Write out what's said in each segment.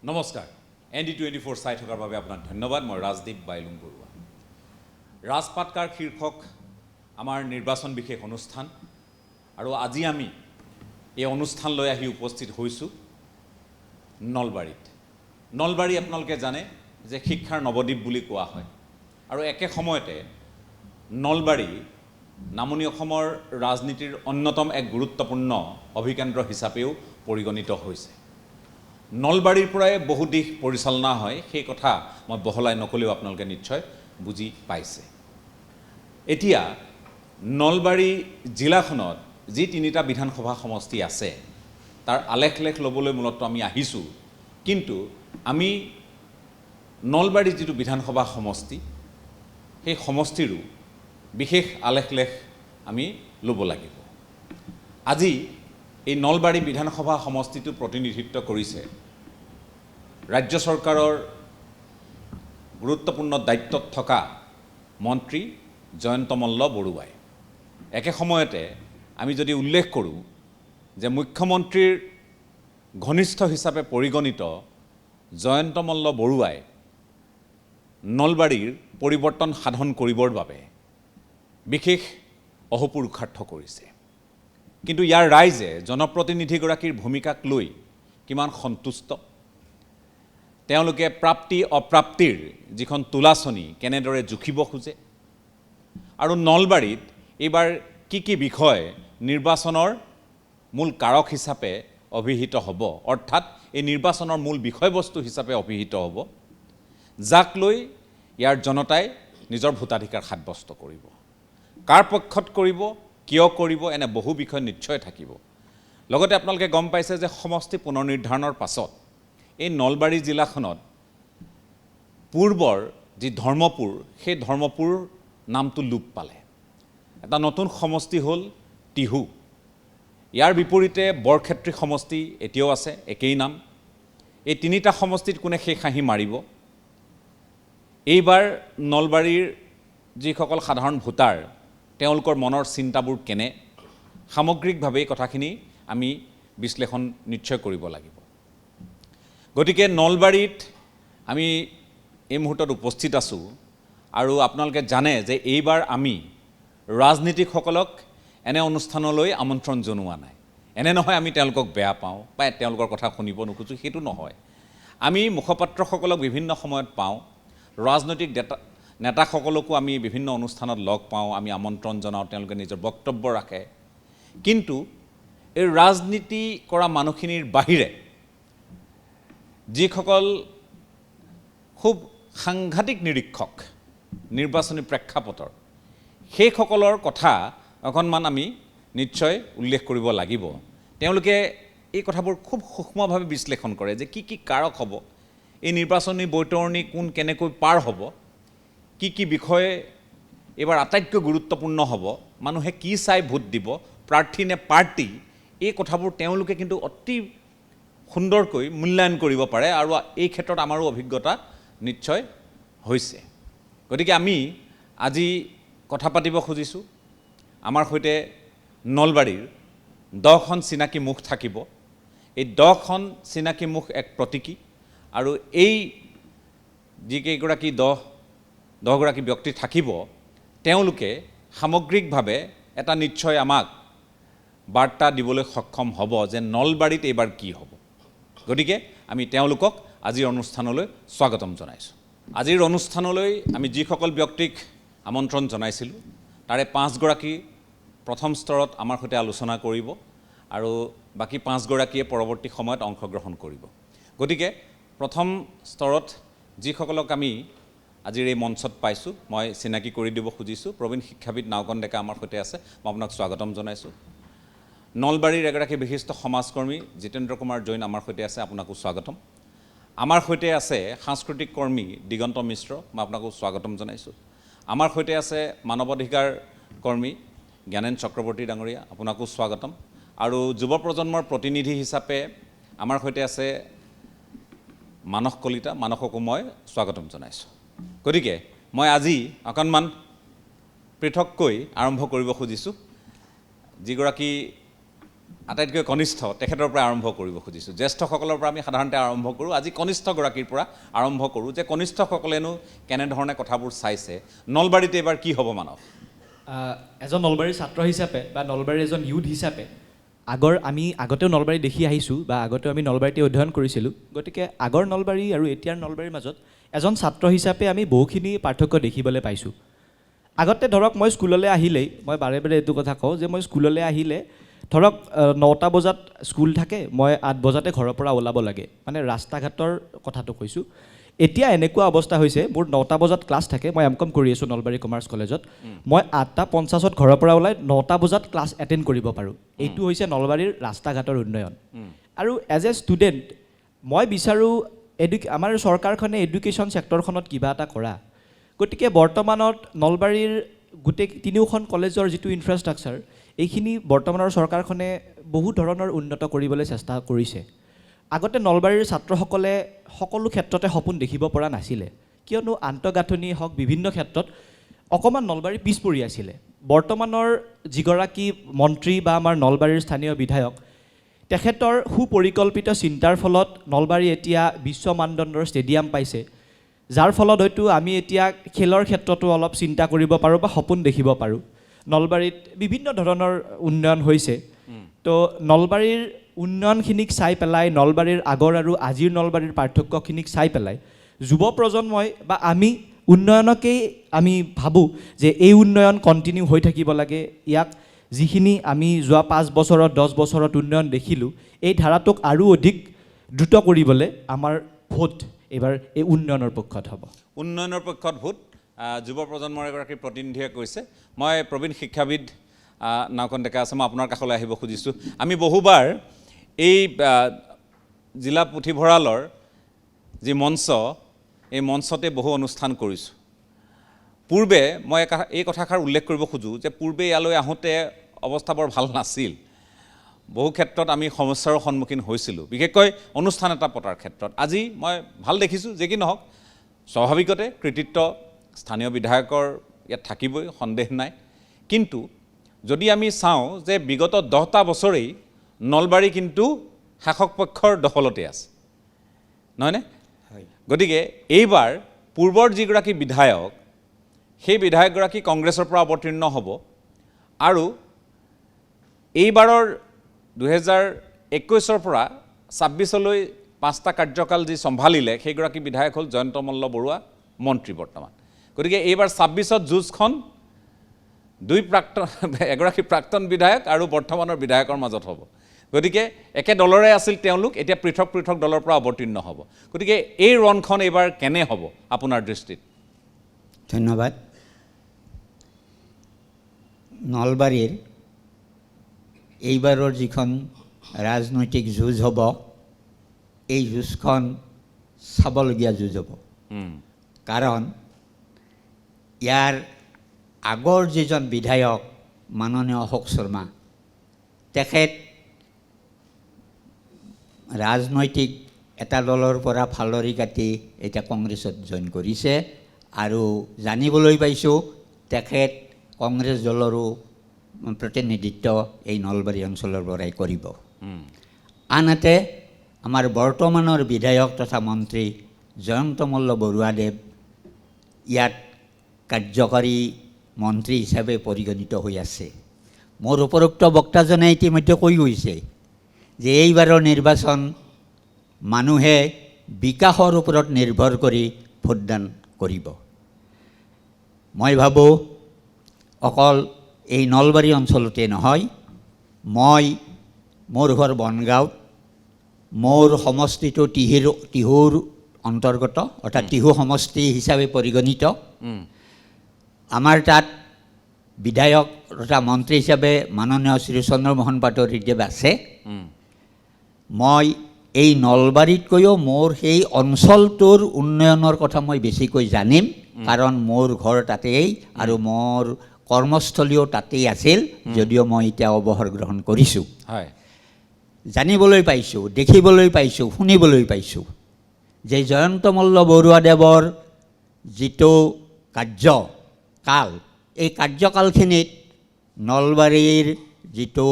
নমস্কাৰ ND24 চাই থকাৰ বাবে আপোনাক ধন্যবাদ মই ৰাজদীপ বাইলুং বৰুৱা ৰাজপাটকাৰ শীৰ্ষক আমাৰ নিৰ্বাচন বিশেষ অনুষ্ঠান আৰু আজি আমি এই অনুষ্ঠানলৈ আহি উপস্থিত হৈছোঁ নলবাৰী আপোনালোকে জানে যে শিক্ষাৰ নৱদ্বীপ বুলি কোৱা হয় আৰু একে সময়তে নলবাৰী নামনি অসমৰ ৰাজনীতিৰ অন্যতম এক গুৰুত্বপূৰ্ণ অভিকেন্দ্ৰ হিচাপেও পৰিগণিত হৈছে নলবাৰীৰ পৰাই বহু দিশ পৰিচালনা হয় সেই কথা মই বহলাই নকলেও আপোনালোকে নিশ্চয় বুজি পাইছে এতিয়া নলবাৰী জিলাখনত যি তিনিটা বিধানসভা সমষ্টি আছে তাৰ আলেখ-লেখ ল'বলৈ মূলত আমি আহিছোঁ কিন্তু আমি নলবাৰী যিটো বিধানসভা সমষ্টি সেই সমষ্টিৰো বিশেষ আলেখ-লেখ আমি ল'ব লাগিব আজি এই নলবাৰী বিধানসভা সমষ্টিটো প্ৰতিনিধিত্ব কৰিছে ৰাজ্য চৰকাৰৰ গুৰুত্বপূৰ্ণ দায়িত্বত থকা মন্ত্ৰী জয়ন্ত মল্ল বৰুৱাই একে সময়তে আমি যদি উল্লেখ কৰোঁ যে মুখ্যমন্ত্ৰীৰ ঘনিষ্ঠ হিচাপে পৰিগণিত জয়ন্ত মল্ল বৰুৱাই নলবাৰীৰ পৰিৱৰ্তন সাধন কৰিবৰ বাবে বিশেষ অহোপুৰুষাৰ্থ কৰিছে কিন্তু ইয়াৰ ৰাইজে জনপ্ৰতিনিধিগৰাকীৰ ভূমিকাক লৈ কিমান সন্তুষ্ট তেওঁলোকে প্ৰাপ্তি অপ্ৰাপ্তিৰ যিখন তুলাচনী কেনেদৰে জুখিব খোজে আৰু নলবাৰীত এইবাৰ কি বিষয় নিৰ্বাচনৰ মূল কাৰক হিচাপে অভিহিত হ'ব অৰ্থাৎ এই নিৰ্বাচনৰ মূল বিষয়বস্তু হিচাপে অভিহিত হ'ব যাক লৈ ইয়াৰ জনতাই নিজৰ ভোটাধিকাৰ সাব্যস্ত কৰিব কাৰ পক্ষত কৰিব কিয় কৰিব এনে বহু বিষয় নিশ্চয় থাকিব লগতে আপোনালোকে গম পাইছে যে সমষ্টি পুনৰ্নিৰ্ধাৰণৰ পাছত এই নলবাৰী জিলাখনত পূৰ্বৰ যি ধৰ্মপুৰ সেই ধৰ্মপুৰ নামটো লোপ পালে এটা নতুন সমষ্টি হ'ল টিহু ইয়াৰ বিপৰীতে বৰক্ষেত্ৰী সমষ্টি এতিয়াও আছে একেই নাম এই তিনিটা সমষ্টিত কোনে শেষ হাঁহি মাৰিব এইবাৰ নলবাৰীৰ যিসকল সাধাৰণ ভোটাৰ তেওঁলোকৰ মনৰ চিন্তাবোৰ কেনে সামগ্ৰিকভাৱে এই কথাখিনি আমি বিশ্লেষণ নিশ্চয় কৰিব লাগিব গতিকে নলবাৰীত আমি এই মুহূৰ্তত উপস্থিত আছোঁ আৰু আপোনালোকে জানে যে এইবাৰ আমি ৰাজনীতিকসকলক এনে অনুষ্ঠানলৈ আমন্ত্ৰণ জনোৱা নাই এনে নহয় আমি তেওঁলোকক বেয়া পাওঁ বা তেওঁলোকৰ কথা শুনিব নোখোজোঁ সেইটো নহয় আমি মুখপাত্ৰসকলক বিভিন্ন সময়ত পাওঁ ৰাজনৈতিক নেতাসকলকো আমি বিভিন্ন অনুষ্ঠানত লগ পাওঁ আমি আমন্ত্ৰণ জনাওঁ তেওঁলোকে নিজৰ বক্তব্য ৰাখে কিন্তু এই ৰাজনীতি কৰা মানুহখিনিৰ বাহিৰে যিসকল খুব সাংঘাতিক নিৰীক্ষক নিৰ্বাচনী প্ৰেক্ষাপটৰ সেইসকলৰ কথা অকণমান আমি নিশ্চয় উল্লেখ কৰিব লাগিব তেওঁলোকে এই কথাবোৰ খুব সূক্ষ্মভাৱে বিশ্লেষণ কৰে যে কি কাৰক হ'ব এই নিৰ্বাচনী বৈতৰণি কোন কেনেকৈ পাৰ হ'ব কি বিষয়ে এইবাৰ আটাইতকৈ গুৰুত্বপূৰ্ণ হ'ব মানুহে কি চাই ভোট দিব প্ৰাৰ্থী নে পাৰ্টি এই কথাবোৰ তেওঁলোকে কিন্তু অতি সুন্দৰকৈ মূল্যায়ন কৰিব পাৰে আৰু এই ক্ষেত্ৰত আমাৰো অভিজ্ঞতা নিশ্চয় হৈছে গতিকে আমি আজি কথা পাতিব খুজিছোঁ আমাৰ সৈতে নলবাৰীৰ 10খন চিনাকি মুখ থাকিব এই 10খন চিনাকি মুখ এক প্ৰতীকী আৰু এই যিকেইগৰাকী 10গৰাকী ব্যক্তি থাকিব তেওঁলোকে সামগ্ৰিকভাৱে এটা নিশ্চয় আমাক বাৰ্তা দিবলৈ সক্ষম হ'ব যে নলবাৰীত এইবাৰ কি হ'ব গতিকে আমি তেওঁলোকক আজিৰ অনুষ্ঠানলৈ স্বাগতম জনাইছোঁ আজিৰ অনুষ্ঠানলৈ আমি যিসকল ব্যক্তিক আমন্ত্ৰণ জনাইছিলোঁ তাৰে 5গৰাকী প্ৰথম স্তৰত আমাৰ সৈতে আলোচনা কৰিব আৰু বাকী 5গৰাকীয়ে পৰৱৰ্তী সময়ত অংশগ্ৰহণ কৰিব গতিকে প্ৰথম স্তৰত যিসকলক আমি আজিৰ এই মঞ্চত পাইছোঁ মই চিনাকি কৰি দিব খুজিছোঁ প্ৰবীণ শিক্ষাবিদ নাওকন ডেকা আমাৰ সৈতে আছে মই আপোনাক স্বাগতম জনাইছোঁ নলবাৰীৰ এগৰাকী বিশিষ্ট সমাজকৰ্মী জিতেন্দ্ৰ কুমাৰ জৈন আমাৰ সৈতে আছে আপোনাকো স্বাগতম আমাৰ সৈতে আছে সাংস্কৃতিক কৰ্মী দিগন্ত মিশ্ৰ মই আপোনাকো স্বাগতম জনাইছোঁ আমাৰ সৈতে আছে মানৱ অধিকাৰ কৰ্মী জ্ঞানেন চক্ৰৱৰ্তী ডাঙৰীয়া আপোনাকো স্বাগতম আৰু যুৱ প্ৰজন্মৰ প্ৰতিনিধি হিচাপে আমাৰ সৈতে আছে মানস কলিতা মানসকো মই স্বাগতম জনাইছোঁ গতিকে মই আজি অকণমান পৃথককৈ আৰম্ভ কৰিব খুজিছোঁ যিগৰাকী আটাইতকৈ কনিষ্ঠ তেখেতৰ পৰা আৰম্ভ কৰিব খুজিছোঁ। জ্যেষ্ঠসকলৰ পৰা আমি সাধাৰণতে আৰম্ভ কৰোঁ, আজি কনিষ্ঠগৰাকীৰ পৰা আৰম্ভ কৰোঁ যে কনিষ্ঠসকলেনো কেনেধৰণে কথাবোৰ চাইছে, নলবাৰীত এইবাৰ কি হ'ব মানৱ? এজন নলবাৰীৰ ছাত্ৰ হিচাপে বা নলবাৰীৰ এজন ইউথ হিচাপে আমি আগতেও নলবাৰী দেখি আহিছোঁ বা আগতেও আমি নলবাৰীতে অধ্যয়ন কৰিছিলোঁ, গতিকে আগৰ নলবাৰী আৰু এতিয়াৰ নলবাৰীৰ মাজত এজন ছাত্ৰ হিচাপে আমি বহুখিনি পাৰ্থক্য দেখিবলৈ পাইছোঁ। আগতে ধৰক মই স্কুললৈ আহিলেই, মই বাৰে বাৰে এইটো কথা কওঁ যে মই স্কুললৈ আহিলে ধৰক 9টা বজাত স্কুল থাকে, মই 8 বজাতে ঘৰৰ পৰা ওলাব লাগে, মানে ৰাস্তা ঘাটৰ কথাটো কৈছোঁ। এতিয়া এনেকুৱা অৱস্থা হৈছে, মোৰ 9টা বজাত ক্লাছ থাকে, মই এম কম কৰি আছোঁ নলবাৰী কমাৰ্চ কলেজত, মই 8:50 ঘৰৰ পৰা ওলাই 9টা বজাত ক্লাছ এটেণ্ড কৰিব পাৰোঁ। এইটো হৈছে নলবাৰীৰ ৰাস্তা ঘাটৰ উন্নয়ন। আৰু এজ এ ষ্টুডেণ্ট মই বিচাৰোঁ আমাৰ চৰকাৰখনে এডুকেশ্যন ছেক্টৰখনত কিবা এটা কৰা। গতিকে বৰ্তমানত নলবাৰীৰ গোটেই 3খন কলেজৰ যিটো ইনফ্ৰাষ্ট্ৰাকচাৰ, এইখিনি বৰ্তমানৰ চৰকাৰখনে বহু ধৰণৰ উন্নত কৰিবলৈ চেষ্টা কৰিছে। আগতে নলবাৰীৰ ছাত্ৰসকলে সকলো ক্ষেত্ৰতে সপোন দেখিব পৰা নাছিলে, কিয়নো আন্তঃগাঁথনি হওক বিভিন্ন ক্ষেত্ৰত অকণমান নলবাৰী পিছ পৰি আছিলে। বৰ্তমানৰ যিগৰাকী মন্ত্ৰী বা আমাৰ নলবাৰীৰ স্থানীয় বিধায়ক, তেখেতৰ সুপৰিকল্পিত চিন্তাৰ ফলত নলবাৰী এতিয়া বিশ্ব মানদণ্ডৰ ষ্টেডিয়াম পাইছে, যাৰ ফলত হয়তো আমি এতিয়া খেলৰ ক্ষেত্ৰতো অলপ চিন্তা কৰিব পাৰোঁ বা সপোন দেখিব পাৰোঁ। নলবাৰীত বিভিন্ন ধৰণৰ উন্নয়ন হৈছে। তো নলবাৰীৰ উন্নয়নখিনিক চাই পেলাই, নলবাৰীৰ আগৰ আৰু আজিৰ নলবাৰীৰ পাৰ্থক্যখিনিক চাই পেলাই যুৱ প্ৰজন্মই বা আমি উন্নয়নকেই আমি ভাবোঁ যে এই উন্নয়ন কণ্টিনিউ হৈ থাকিব লাগে। ইয়াক যিখিনি আমি যোৱা 5 বছৰত 10 বছৰত উন্নয়ন দেখিলোঁ, এই ধাৰাটোক আৰু অধিক দ্ৰুত কৰিবলৈ আমাৰ ভোট এইবাৰ এই উন্নয়নৰ পক্ষত হ'ব। উন্নয়নৰ পক্ষত ভোট যুৱ প্ৰজন্মৰ এগৰাকী প্ৰতিনিধিয়ে কৈছে। মই প্ৰবীণ শিক্ষাবিদ নাওকন ডেকা আছে, মই আপোনাৰ কাষলৈ আহিব খুজিছোঁ। আমি বহুবাৰ এই জিলা পুথিভঁৰালৰ যি মঞ্চ, এই মঞ্চতে বহু অনুষ্ঠান কৰিছোঁ। পূৰ্বে মই এই কথাষাৰ উল্লেখ কৰিব খোজোঁ যে পূৰ্বে ইয়ালৈ আহোঁতে অৱস্থা বৰ ভাল নাছিল। বহু ক্ষেত্ৰত আমি সমস্যাৰো সন্মুখীন হৈছিলোঁ, বিশেষকৈ অনুষ্ঠান এটা পতাৰ ক্ষেত্ৰত। আজি মই ভাল দেখিছোঁ, যে কি নহওক স্বাভাৱিকতে কৃতিত্ব স্থানীয় বিধায়কৰ ইয়াত থাকিবই, সন্দেহ নাই। কিন্তু যদি আমি চাওঁ যে বিগত 10টা বছৰেই নলবাৰী কিন্তু শাসক পক্ষৰ দখলতে আছে, নহয়নে? গতিকে এইবাৰ পূৰ্বৰ যিগৰাকী বিধায়ক, সেই বিধায়কগৰাকী কংগ্ৰেছৰ পৰা অৱতীৰ্ণ হ'ব আৰু এইবাৰৰ 2021 পৰা 26লৈ 5টা কাৰ্যকাল যি চম্ভালিলে, সেইগৰাকী বিধায়ক হ'ল জয়ন্ত মল্ল বৰুৱা, মন্ত্ৰী বৰ্তমান। গতিকে এইবাৰ 26ত যুঁজখন এগৰাকী প্ৰাক্তন বিধায়ক আৰু বৰ্তমানৰ বিধায়কৰ মাজত হ'ব। গতিকে একে দলৰে আছিল তেওঁলোক, এতিয়া পৃথক পৃথক দলৰ পৰা অৱতীৰ্ণ হ'ব। গতিকে এই ৰণখন এইবাৰ কেনে হ'ব আপোনাৰ দৃষ্টিত? ধন্যবাদ। নলবাৰীৰ এইবাৰৰ যিখন ৰাজনৈতিক যুঁজ হ'ব, এই যুঁজখন চাবলগীয়া যুঁজ হ'ব। কাৰণ ইয়াৰ আগৰ যিজন বিধায়ক মাননীয় অশোক শৰ্মা, তেখেত ৰাজনৈতিক এটা দলৰ পৰা ফালৰি কাটি এতিয়া কংগ্ৰেছত জইন কৰিছে আৰু জানিবলৈ পাইছোঁ তেখেত কংগ্ৰেছ দলৰো প্ৰতিনিধিত্ব এই নলবাৰী অঞ্চলৰ পৰাই কৰিব। আনহাতে আমাৰ বৰ্তমানৰ বিধায়ক তথা মন্ত্ৰী জয়ন্ত মল্ল বৰুৱাদেৱ ইয়াত কাৰ্যকাৰী মন্ত্ৰী হিচাপে পৰিগণিত হৈ আছে। মোৰ উপৰোক্ত বক্তাজনে ইতিমধ্যে কৈ গৈছে যে এইবাৰৰ নিৰ্বাচন মানুহে বিকাশৰ ওপৰত নিৰ্ভৰ কৰি ভোটদান কৰিব। মই ভাবোঁ অকল এই নলবাৰী অঞ্চলতে নহয়, মোৰ ঘৰ বনগাঁৱত, মোৰ সমষ্টিটো টিহুৰ অন্তৰ্গত, অৰ্থাৎ টিহু সমষ্টি হিচাপে পৰিগণিত। আমাৰ তাত বিধায়ক তথা মন্ত্ৰী হিচাপে মাননীয় শ্ৰী চন্দ্ৰমোহন পাটোৱাৰীদেৱ আছে। মই এই নলবাৰীতকৈও মোৰ সেই অঞ্চলটোৰ উন্নয়নৰ কথা মই বেছিকৈ জানিম, কাৰণ মোৰ ঘৰ তাতেই আৰু মোৰ কৰ্মস্থলীও তাতেই আছিল, যদিও মই এতিয়া অৱসৰ গ্ৰহণ কৰিছোঁ। জানিবলৈ পাইছোঁ, দেখিবলৈ পাইছোঁ, শুনিবলৈ পাইছোঁ যে জয়ন্ত মল্ল বৰুৱাদেৱৰ যিটো কাৰ্যকাল, এই কাৰ্যকালখিনিত নলবাৰীৰ যিটো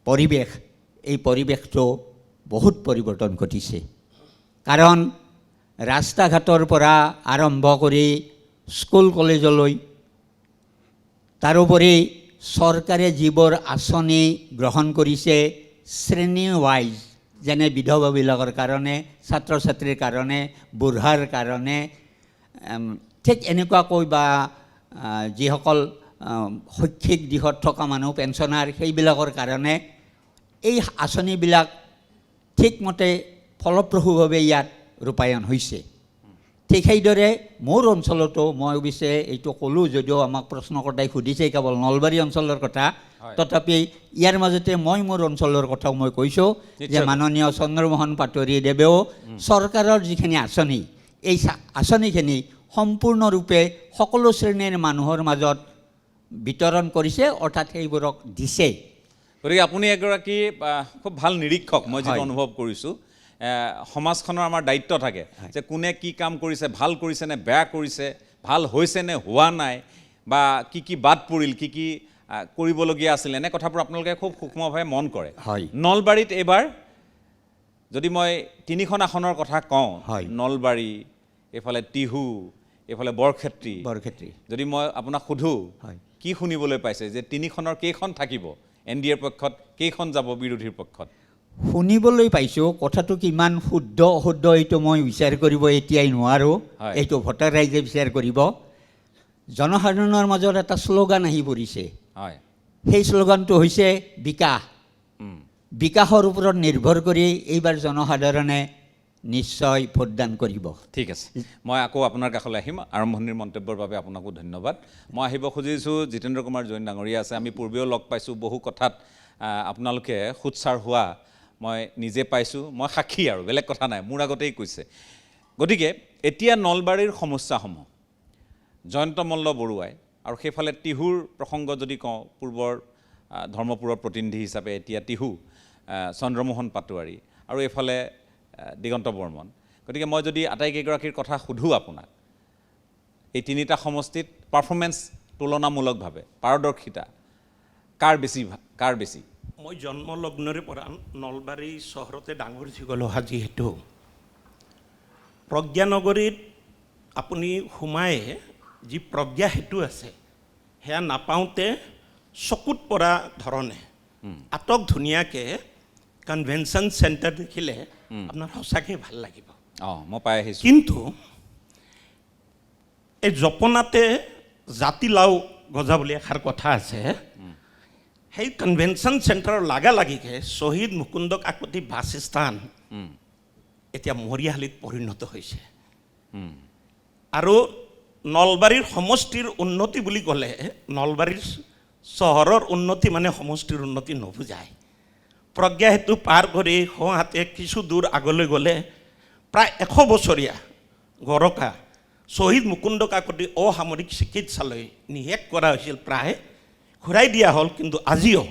পৰিৱেশ, এই পৰিৱেশটো বহুত পৰিৱৰ্তন ঘটিছে। কাৰণ ৰাস্তা ঘাটৰ পৰা আৰম্ভ কৰি স্কুল কলেজলৈ, তাৰোপৰি চৰকাৰে যিবোৰ আঁচনি গ্ৰহণ কৰিছে শ্ৰেণী ৱাইজ, যেনে বিধৱাবিলাকৰ কাৰণে, ছাত্ৰ ছাত্ৰীৰ কাৰণে, বুঢ়াৰ কাৰণে, ঠিক এনেকুৱাকৈ বা যিসকল শৈক্ষিক দিশত থকা মানুহ, পেঞ্চনাৰ, সেইবিলাকৰ কাৰণে এই আঁচনিবিলাক ঠিকমতে ফলপ্ৰসূভাৱে ইয়াত ৰূপায়ণ হৈছে। ঠিক সেইদৰে মোৰ অঞ্চলতো, মই অৱশ্যে এইটো ক'লোঁ যদিও আমাক প্ৰশ্নকৰ্তাই সুধিছে কেৱল নলবাৰী অঞ্চলৰ কথা, তথাপি ইয়াৰ মাজতে মই মোৰ অঞ্চলৰ কথাও মই কৈছোঁ যে মাননীয় চন্দ্ৰমোহন পাটোৱাৰীদেৱেও চৰকাৰৰ যিখিনি আঁচনি, এই আঁচনিখিনি সম্পূৰ্ণৰূপে সকলো শ্ৰেণীৰ মানুহৰ মাজত বিতৰণ কৰিছে, অৰ্থাৎ সেইবোৰক দিছে। গতিকে আপুনি এগৰাকী খুব ভাল নিৰীক্ষক, মই যিটো অনুভৱ কৰিছোঁ। সমাজখনৰ আমাৰ দায়িত্ব থাকে যে কোনে কি কাম কৰিছে, ভাল কৰিছে নে বেয়া কৰিছে, ভাল হৈছে নে হোৱা নাই, বা কি কি বাদ পৰিল, কি কি কৰিবলগীয়া আছিল, এনে কথাবোৰ আপোনালোকে খুব সূক্ষ্মভাৱে মন কৰে। নলবাৰীত এইবাৰ যদি মই 3খন আসনৰ কথা কওঁ, নলবাৰী, এইফালে টিহু, এইফালে বৰক্ষেত্ৰী, যদি মই আপোনাক সোধোঁ কি শুনিবলৈ পাইছে যে 3খনৰ কেইখন থাকিব, NDAৰ পক্ষত কেইখন যাব বিৰোধীৰ পক্ষত? শুনিবলৈ পাইছোঁ, কথাটো কিমান শুদ্ধ অশুদ্ধ এইটো মই বিচাৰ কৰিব এতিয়াই নোৱাৰোঁ, এইটো ভোটাৰ ৰাইজে বিচাৰ কৰিব। জনসাধাৰণৰ মাজত এটা শ্লোগান আহি পৰিছে, সেই শ্লোগানটো হৈছে বিকাশ। বিকাশৰ ওপৰত নিৰ্ভৰ কৰি এইবাৰ জনসাধাৰণে নিশ্চয় ভোটদান কৰিব। ঠিক আছে, মই আকৌ আপোনাৰ কাষলৈ আহিম। আৰম্ভণিৰ মন্তব্যৰ বাবে আপোনাকো ধন্যবাদ। মই আহিব খুজিছোঁ জিতেন্দ্ৰ কুমাৰ জৈন ডাঙৰীয়া আছে। আমি পূৰ্বেও লগ পাইছোঁ, বহু কথাত আপোনালোকে সোৎসাৰ হোৱা মই নিজে পাইছোঁ, মই সাক্ষী আৰু, বেলেগ কথা নাই, মোৰ আগতেই কৈছে। গতিকে এতিয়া নলবাৰীৰ সমস্যাসমূহ জয়ন্ত মল্ল বৰুৱাই, আৰু সেইফালে টিহুৰ প্ৰসংগ যদি কওঁ, পূৰ্বৰ ধৰ্মপুৰৰ প্ৰতিনিধি হিচাপে এতিয়া টিহু চন্দ্ৰমোহন পাটোৱাৰী, আৰু এইফালে দিগন্ত বৰ্মন। গতিকে মই যদি আটাইকেইগৰাকীৰ কথা সোধোঁ আপোনাক, এই 3টা সমষ্টিত পাৰফৰ্মেঞ্চ তুলনামূলকভাৱে পাৰদৰ্শিতা কাৰ বেছি? মই জন্মলগ্নৰে পৰা নলবাৰী চহৰতে ডাঙৰ দীঘল হোৱা, যিহেতু প্ৰজ্ঞানগৰীত আপুনি সোমাই যি প্ৰজ্ঞা সেতু আছে সেয়া নাপাওঁতে চকুত পৰা ধৰণে আটক ধুনীয়াকৈ কনভেনশ্যন চেণ্টাৰ দেখিলে আপোনাৰ সঁচাকৈ ভাল লাগিব। মই পাই আহিছোঁ। কিন্তু এই জপনাতে জাতিলাও গজা বুলি এষাৰ কথা আছে, সেই কনভেনশ্যন চেণ্টাৰৰ লাগালাগিকৈ শ্বহীদ মুকুন্দ কাকতি বাছস্থান এতিয়া মৰিয়াহালিত পৰিণত হৈছে। আৰু নলবাৰীৰ সমষ্টিৰ উন্নতি বুলি ক'লে নলবাৰীৰ চহৰৰ উন্নতি মানে সমষ্টিৰ উন্নতি নুবুজায়। প্ৰজ্ঞা সেতু পাৰ কৰি সোঁহাতে কিছু দূৰ আগলৈ গ'লে প্ৰায় 100 বছৰীয়া গৰকা শ্বহীদ মুকুন্দ কাকতি অসামৰিক চিকিৎসালয় নিশেষ কৰা হৈছিল, প্ৰায় ঘূৰাই দিয়া হ'ল, কিন্তু আজিও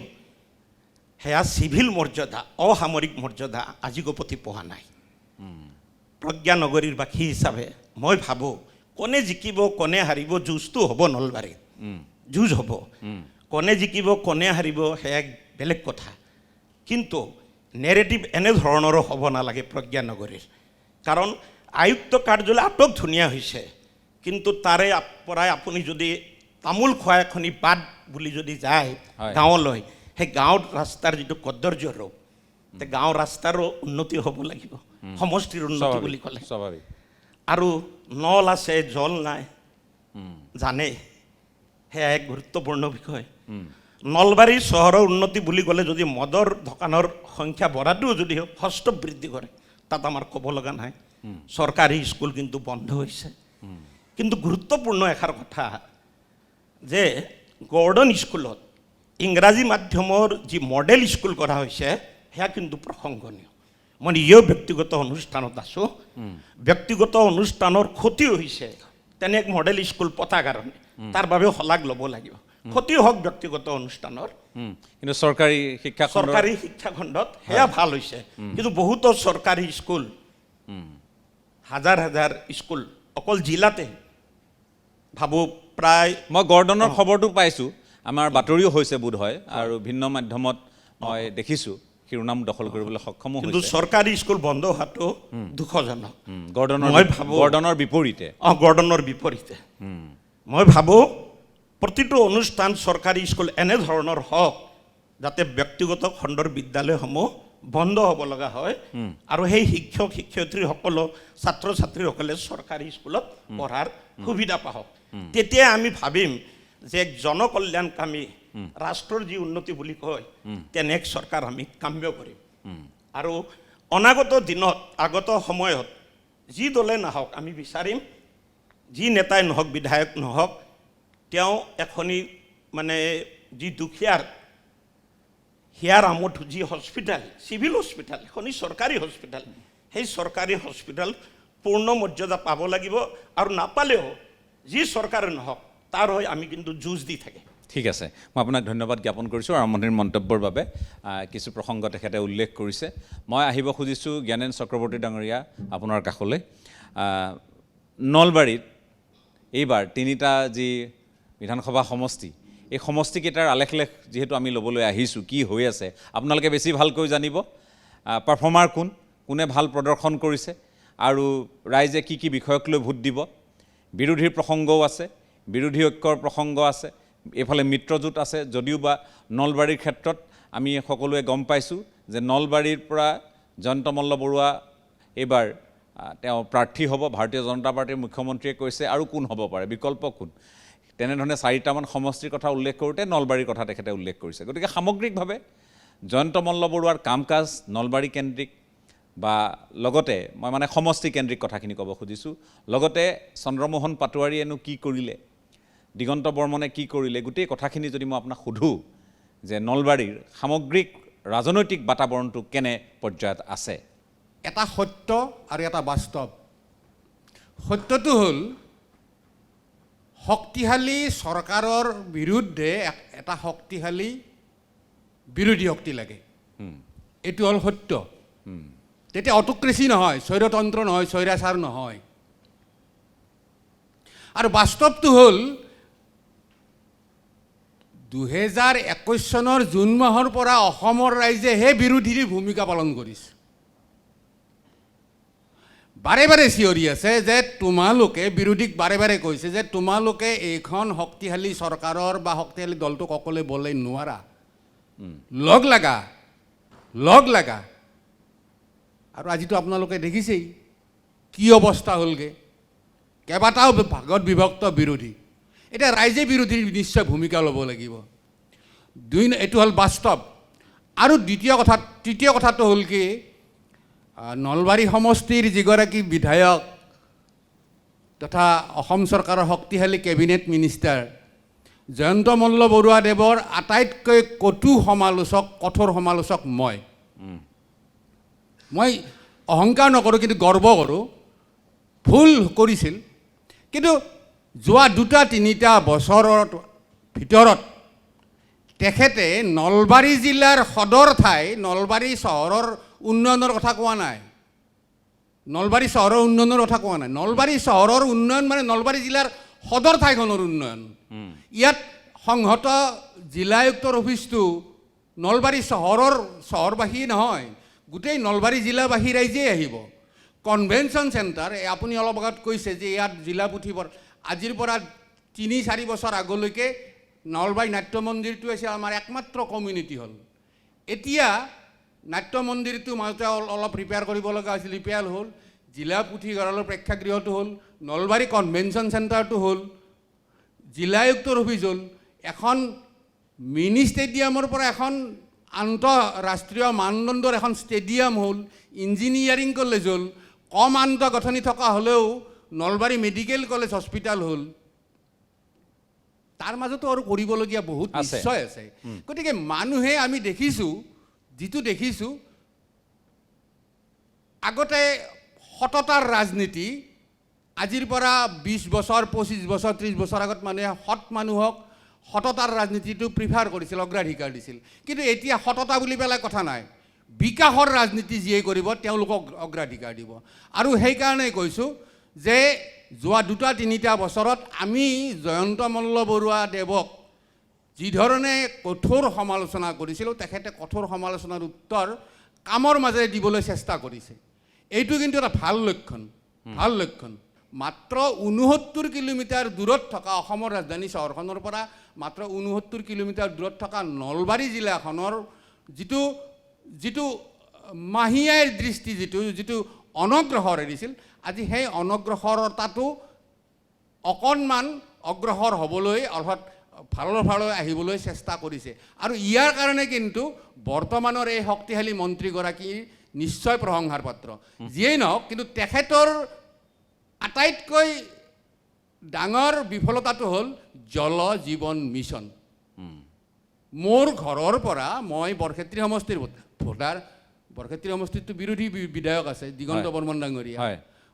সেয়া চিভিল মৰ্যাদা, অসামৰিক মৰ্যাদা আজিগোপতি পোৱা নাই। প্ৰজ্ঞানগৰীৰ বাসী হিচাপে মই ভাবোঁ কোনে জিকিব কোনে হাৰিব যুঁজটো হ'ব, নলবাৰীত যুঁজ হ'ব। কোনে জিকিব কোনে হাৰিব সেয়া বেলেগ কথা, কিন্তু নেৰেটিভ এনেধৰণৰো হ'ব নালাগে প্ৰজ্ঞানগৰীৰ। কাৰণ আয়ুক্ত কাৰ্যালয় আটক ধুনীয়া হৈছে, কিন্তু তাৰে পৰাই আপুনি যদি তামোল খোৱা এখনি বাট বুলি যদি যায় গাঁৱলৈ, সেই গাঁৱৰ ৰাস্তাৰ যিটো কদৰ্য ৰূপ, গাঁৱৰ ৰাস্তাৰো উন্নতি হ'ব লাগিব সমষ্টিৰ উন্নতি বুলি ক'লে। আৰু নল আছে জল নাই জানে, সেয়া এক গুৰুত্বপূৰ্ণ বিষয়। নলবাৰী চহৰৰ উন্নতি বুলি ক'লে যদি মদৰ দোকানৰ সংখ্যা বঢ়াটোও যদি হস্ত বৃদ্ধি কৰে, তাত আমাৰ ক'ব লগা নাই। চৰকাৰী স্কুল কিন্তু বন্ধ হৈছে। কিন্তু গুৰুত্বপূৰ্ণ এষাৰ কথা যে গৰ্ডন স্কুলত ইংৰাজী মাধ্যমৰ যি মডেল স্কুল কৰা হৈছে সেয়া কিন্তু প্ৰশংসনীয়। মই নিজেও ব্যক্তিগত অনুষ্ঠানত আছোঁ, ব্যক্তিগত অনুষ্ঠানৰ ক্ষতি হৈছে তেনে এক মডেল স্কুল পতাৰ কাৰণে, তাৰ বাবেও শলাগ ল'ব লাগিব। ক্ষতি হওক ব্যক্তিগত অনুষ্ঠানৰ, কিন্তু চৰকাৰী শিক্ষাখণ্ডত সেয়া ভাল হৈছে। কিন্তু বহুতো চৰকাৰী স্কুল, হাজাৰ হাজাৰ স্কুল অকল জিলাতে ভাবোঁ প্ৰায়, মই গৰ্ডনৰ খবৰটো পাইছোঁ, আমাৰ বাতৰিও হৈছে বোধ হয়, আৰু ভিন্ন মাধ্যমত মই দেখিছোঁ শিৰোনাম দখল কৰিবলৈ সক্ষমো কিন্তু হৈছে চৰকাৰী স্কুল বন্ধ হোৱাটো দুখজনক। মই ভাবোঁ গৰ্ডনৰ বিপৰীতে গৰ্ডনৰ বিপৰীতে মই ভাবোঁ প্ৰতিটো অনুষ্ঠান চৰকাৰী স্কুল এনেধৰণৰ হওক যাতে ব্যক্তিগত খণ্ডৰ বিদ্যালয়সমূহ বন্ধ হ'ব লগা হয় আৰু সেই শিক্ষক শিক্ষয়িত্ৰীসকলক ছাত্ৰ ছাত্ৰীসকলে চৰকাৰী স্কুলত পঢ়াৰ সুবিধা পাওক। তেতিয়া আমি ভাবিম যে এক জনকল্যাণকামী ৰাষ্ট্ৰৰ যি উন্নতি বুলি কয় তেনে এক চৰকাৰ আমি কাম্য কৰিম। আৰু অনাগত দিনত আগত সময়ত যি দলে নাহক আমি বিচাৰিম যি নেতাই নহওক বিধায়ক নহওক তেওঁ এখনি মানে যি দুখীয়াৰ হিয়াৰ আমঠ যি হস্পিটেল চিভিল হস্পিটেল এখনি চৰকাৰী হস্পিটেল সেই চৰকাৰী হস্পিটেল পূৰ্ণ মৰ্যাদা পাব লাগিব আৰু নাপালেও যি চৰকাৰে নহওক তাৰ হৈ আমি কিন্তু যুঁজ দি থাকিম। ঠিক আছে, মই আপোনাক ধন্যবাদ জ্ঞাপন কৰিছোঁ আৰম্ভণিৰ মন্তব্যৰ বাবে। কিছু প্ৰসংগ তেখেতে উল্লেখ কৰিছে। মই আহিব খুজিছোঁ জ্ঞানেন চক্ৰৱৰ্তী ডাঙৰীয়া আপোনাৰ কাষলৈ। নলবাৰীত এইবাৰ 3টা যি বিধানসভা সমষ্টি এই সমষ্টিকেইটাৰ আলেখ যিহেতু আমি ল'বলৈ আহিছোঁ কি হৈ আছে আপোনালোকে বেছি ভালকৈ জানিব। পাৰফৰ্মাৰ কোনে ভাল প্ৰদৰ্শন কৰিছে আৰু ৰাইজে কি কি বিষয়ক লৈ ভোট দিব। বিৰোধীৰ প্ৰসংগও আছে, বিৰোধী ঐক্যৰ প্ৰসংগ আছে, এইফালে মিত্ৰজোঁট আছে। যদিও বা নলবাৰীৰ ক্ষেত্ৰত আমি সকলোৱে গম পাইছোঁ যে নলবাৰীৰ পৰা জয়ন্ত মল্ল বৰুৱা এইবাৰ তেওঁ প্ৰাৰ্থী হ'ব, ভাৰতীয় জনতা পাৰ্টীৰ মুখ্যমন্ত্ৰীয়ে কৈছে। আৰু কোন হ'ব পাৰে, বিকল্প কোন, তেনেধৰণে 4টামান সমষ্টিৰ কথা উল্লেখ কৰোঁতে নলবাৰীৰ কথা তেখেতে উল্লেখ কৰিছে। গতিকে সামগ্ৰিকভাৱে জয়ন্ত মল্ল বৰুৱাৰ কাম কাজ নলবাৰী কেন্দ্ৰিক বা লগতে মই মানে সমষ্টি কেন্দ্ৰিক কথাখিনি ক'ব খুজিছোঁ। লগতে চন্দ্ৰমোহন পাটোৱাৰীয়েনো কি কৰিলে, দিগন্ত বৰ্মনে কি কৰিলে, গোটেই কথাখিনি যদি মই আপোনাক সোধোঁ যে নলবাৰীৰ সামগ্ৰিক ৰাজনৈতিক বাতাবৰণটো কেনে পৰ্যায়ত আছে। এটা সত্য আৰু এটা বাস্তৱ। সত্যটো হ'ল শক্তিশালী চৰকাৰৰ বিৰুদ্ধে এটা শক্তিশালী বিৰোধী শক্তি লাগে, এইটো হ'ল সত্য। তেতিয়া অট'ক্ৰেচি নহয়, স্বৈৰতন্ত্ৰ নহয়, স্বৈৰাচাৰ নহয়। আৰু বাস্তৱটো হ'ল 2021 চনৰ জুন মাহৰ পৰা অসমৰ ৰাইজেহে বিৰোধীৰ ভূমিকা পালন কৰিছে। বাৰে বাৰে চিঞৰি আছে যে তোমালোকে, বিৰোধীক বাৰে বাৰে কৈছে যে তোমালোকে এইখন শক্তিশালী চৰকাৰৰ বা শক্তিশালী দলটোক অকলে বলে নোৱাৰা, লগ লাগা। আৰু আজিতো আপোনালোকে দেখিছেই কি অৱস্থা হ'লগৈ, কেইবাটাও ভাগত বিভক্ত বিৰোধী। এতিয়া ৰাইজে বিৰোধীৰ নিশ্চয় ভূমিকা ল'ব লাগিব। এইটো হ'ল বাস্তৱ। আৰু তৃতীয় কথাটো হ'ল কি, নলবাৰী সমষ্টিৰ যিগৰাকী বিধায়ক তথা অসম চৰকাৰৰ শক্তিশালী কেবিনেট মিনিষ্টাৰ জয়ন্ত মল্ল বৰুৱাদেৱৰ আটাইতকৈ কঠোৰ সমালোচক মই অহংকাৰ নকৰোঁ, কিন্তু গৰ্ব কৰোঁ। ভুল কৰিছিল, কিন্তু যোৱা 2-3 বছৰৰ ভিতৰত তেখেতে নলবাৰী জিলাৰ সদৰ ঠাই নলবাৰী চহৰৰ উন্নয়নৰ কথা কোৱা নাই। নলবাৰী চহৰৰ উন্নয়ন মানে নলবাৰী জিলাৰ সদৰ ঠাইখনৰ উন্নয়ন। ইয়াত সংহত জিলায়ুক্তৰ অফিচটো নলবাৰী চহৰবাসী নহয়, গোটেই নলবাৰী জিলাবাসী ৰাইজেই আহিব। কনভেনশ্যন চেণ্টাৰ, আপুনি অলপ আগত কৈছে যে ইয়াত জিলা পুথিভঁৰাল, আজিৰ পৰা 3-4 বছৰ আগলৈকে নলবাৰী নাট্য মন্দিৰটো হৈছে আমাৰ একমাত্ৰ কমিউনিটি হল। এতিয়া নাট্য মন্দিৰটো মাজতে অলপ ৰিপেয়াৰ কৰিব লগা হৈছিল, ৰিপেয়াৰ হ'ল। জিলা পুথিভঁৰালৰ প্ৰেক্ষাগৃহটো হ'ল, নলবাৰী কনভেনশ্যন চেণ্টাৰটো হ'ল, জিলায়ুক্তৰ অফিচ হ'ল, এখন মিনি ষ্টেডিয়ামৰ পৰা এখন আন্তঃৰাষ্ট্ৰীয় মানদণ্ডৰ এখন ষ্টেডিয়াম হ'ল, ইঞ্জিনিয়াৰিং কলেজ হ'ল, কম আন্তঃগাঁথনি থকা হ'লেও নলবাৰী মেডিকেল কলেজ হস্পিটেল হ'ল। তাৰ মাজতো আৰু কৰিবলগীয়া বহুত নিশ্চয় আছে। গতিকে মানুহে আমি যিটো দেখিছোঁ আগতে সততাৰ ৰাজনীতি, আজিৰ পৰা 20 বছৰ 25 বছৰ 30 বছৰ আগত মানুহে মানুহক সততাৰ ৰাজনীতিটো প্ৰিফাৰ কৰিছিল, অগ্ৰাধিকাৰ দিছিল। কিন্তু এতিয়া সততা বুলি পেলাই কথা নাই, বিকাশৰ ৰাজনীতি যিয়ে কৰিব তেওঁলোকক অগ্ৰাধিকাৰ দিব। আৰু সেইকাৰণে কৈছোঁ যে যোৱা 2-3 বছৰত আমি জয়ন্ত মল্ল বৰুৱা দেৱক যি ধৰণে কঠোৰ সমালোচনা কৰিছিলোঁ তেখেতে কঠোৰ সমালোচনাৰ উত্তৰ কামৰ মাজেৰে দিবলৈ চেষ্টা কৰিছে। এইটো কিন্তু এটা ভাল লক্ষণ, ভাল লক্ষণ। মাত্ৰ 69 কিলোমিটাৰ দূৰত থকা অসমৰ ৰাজধানী চহৰখনৰ পৰা মাত্ৰ 69 কিলোমিটাৰ দূৰত থকা নলবাৰী জিলাখনৰ যিটো যিটো মাহিয়াৰ দৃষ্টি যিটো অনগ্ৰসৰ এৰিছিল, আজি সেই অনগ্ৰসৰতাটো অকণমান অগ্ৰসৰ হ'বলৈ অৰ্থাৎ ভালৰ ফালে আহিবলৈ চেষ্টা কৰিছে। আৰু ইয়াৰ কাৰণে কিন্তু বৰ্তমানৰ এই শক্তিশালী মন্ত্ৰীগৰাকী নিশ্চয় প্ৰশংসাৰ পাত্ৰ। যিয়েই নহওক, কিন্তু তেখেতৰ আটাইতকৈ ডাঙৰ বিফলতাটো হ'ল জল জীৱন মিছন। মোৰ ঘৰৰ পৰা, মই বৰক্ষেত্ৰী সমষ্টিৰ ভোটাৰ, বৰক্ষেত্ৰী সমষ্টিতটো বিৰোধী বিধায়ক আছে দিগন্ত বৰ্মন ডাঙৰীয়া।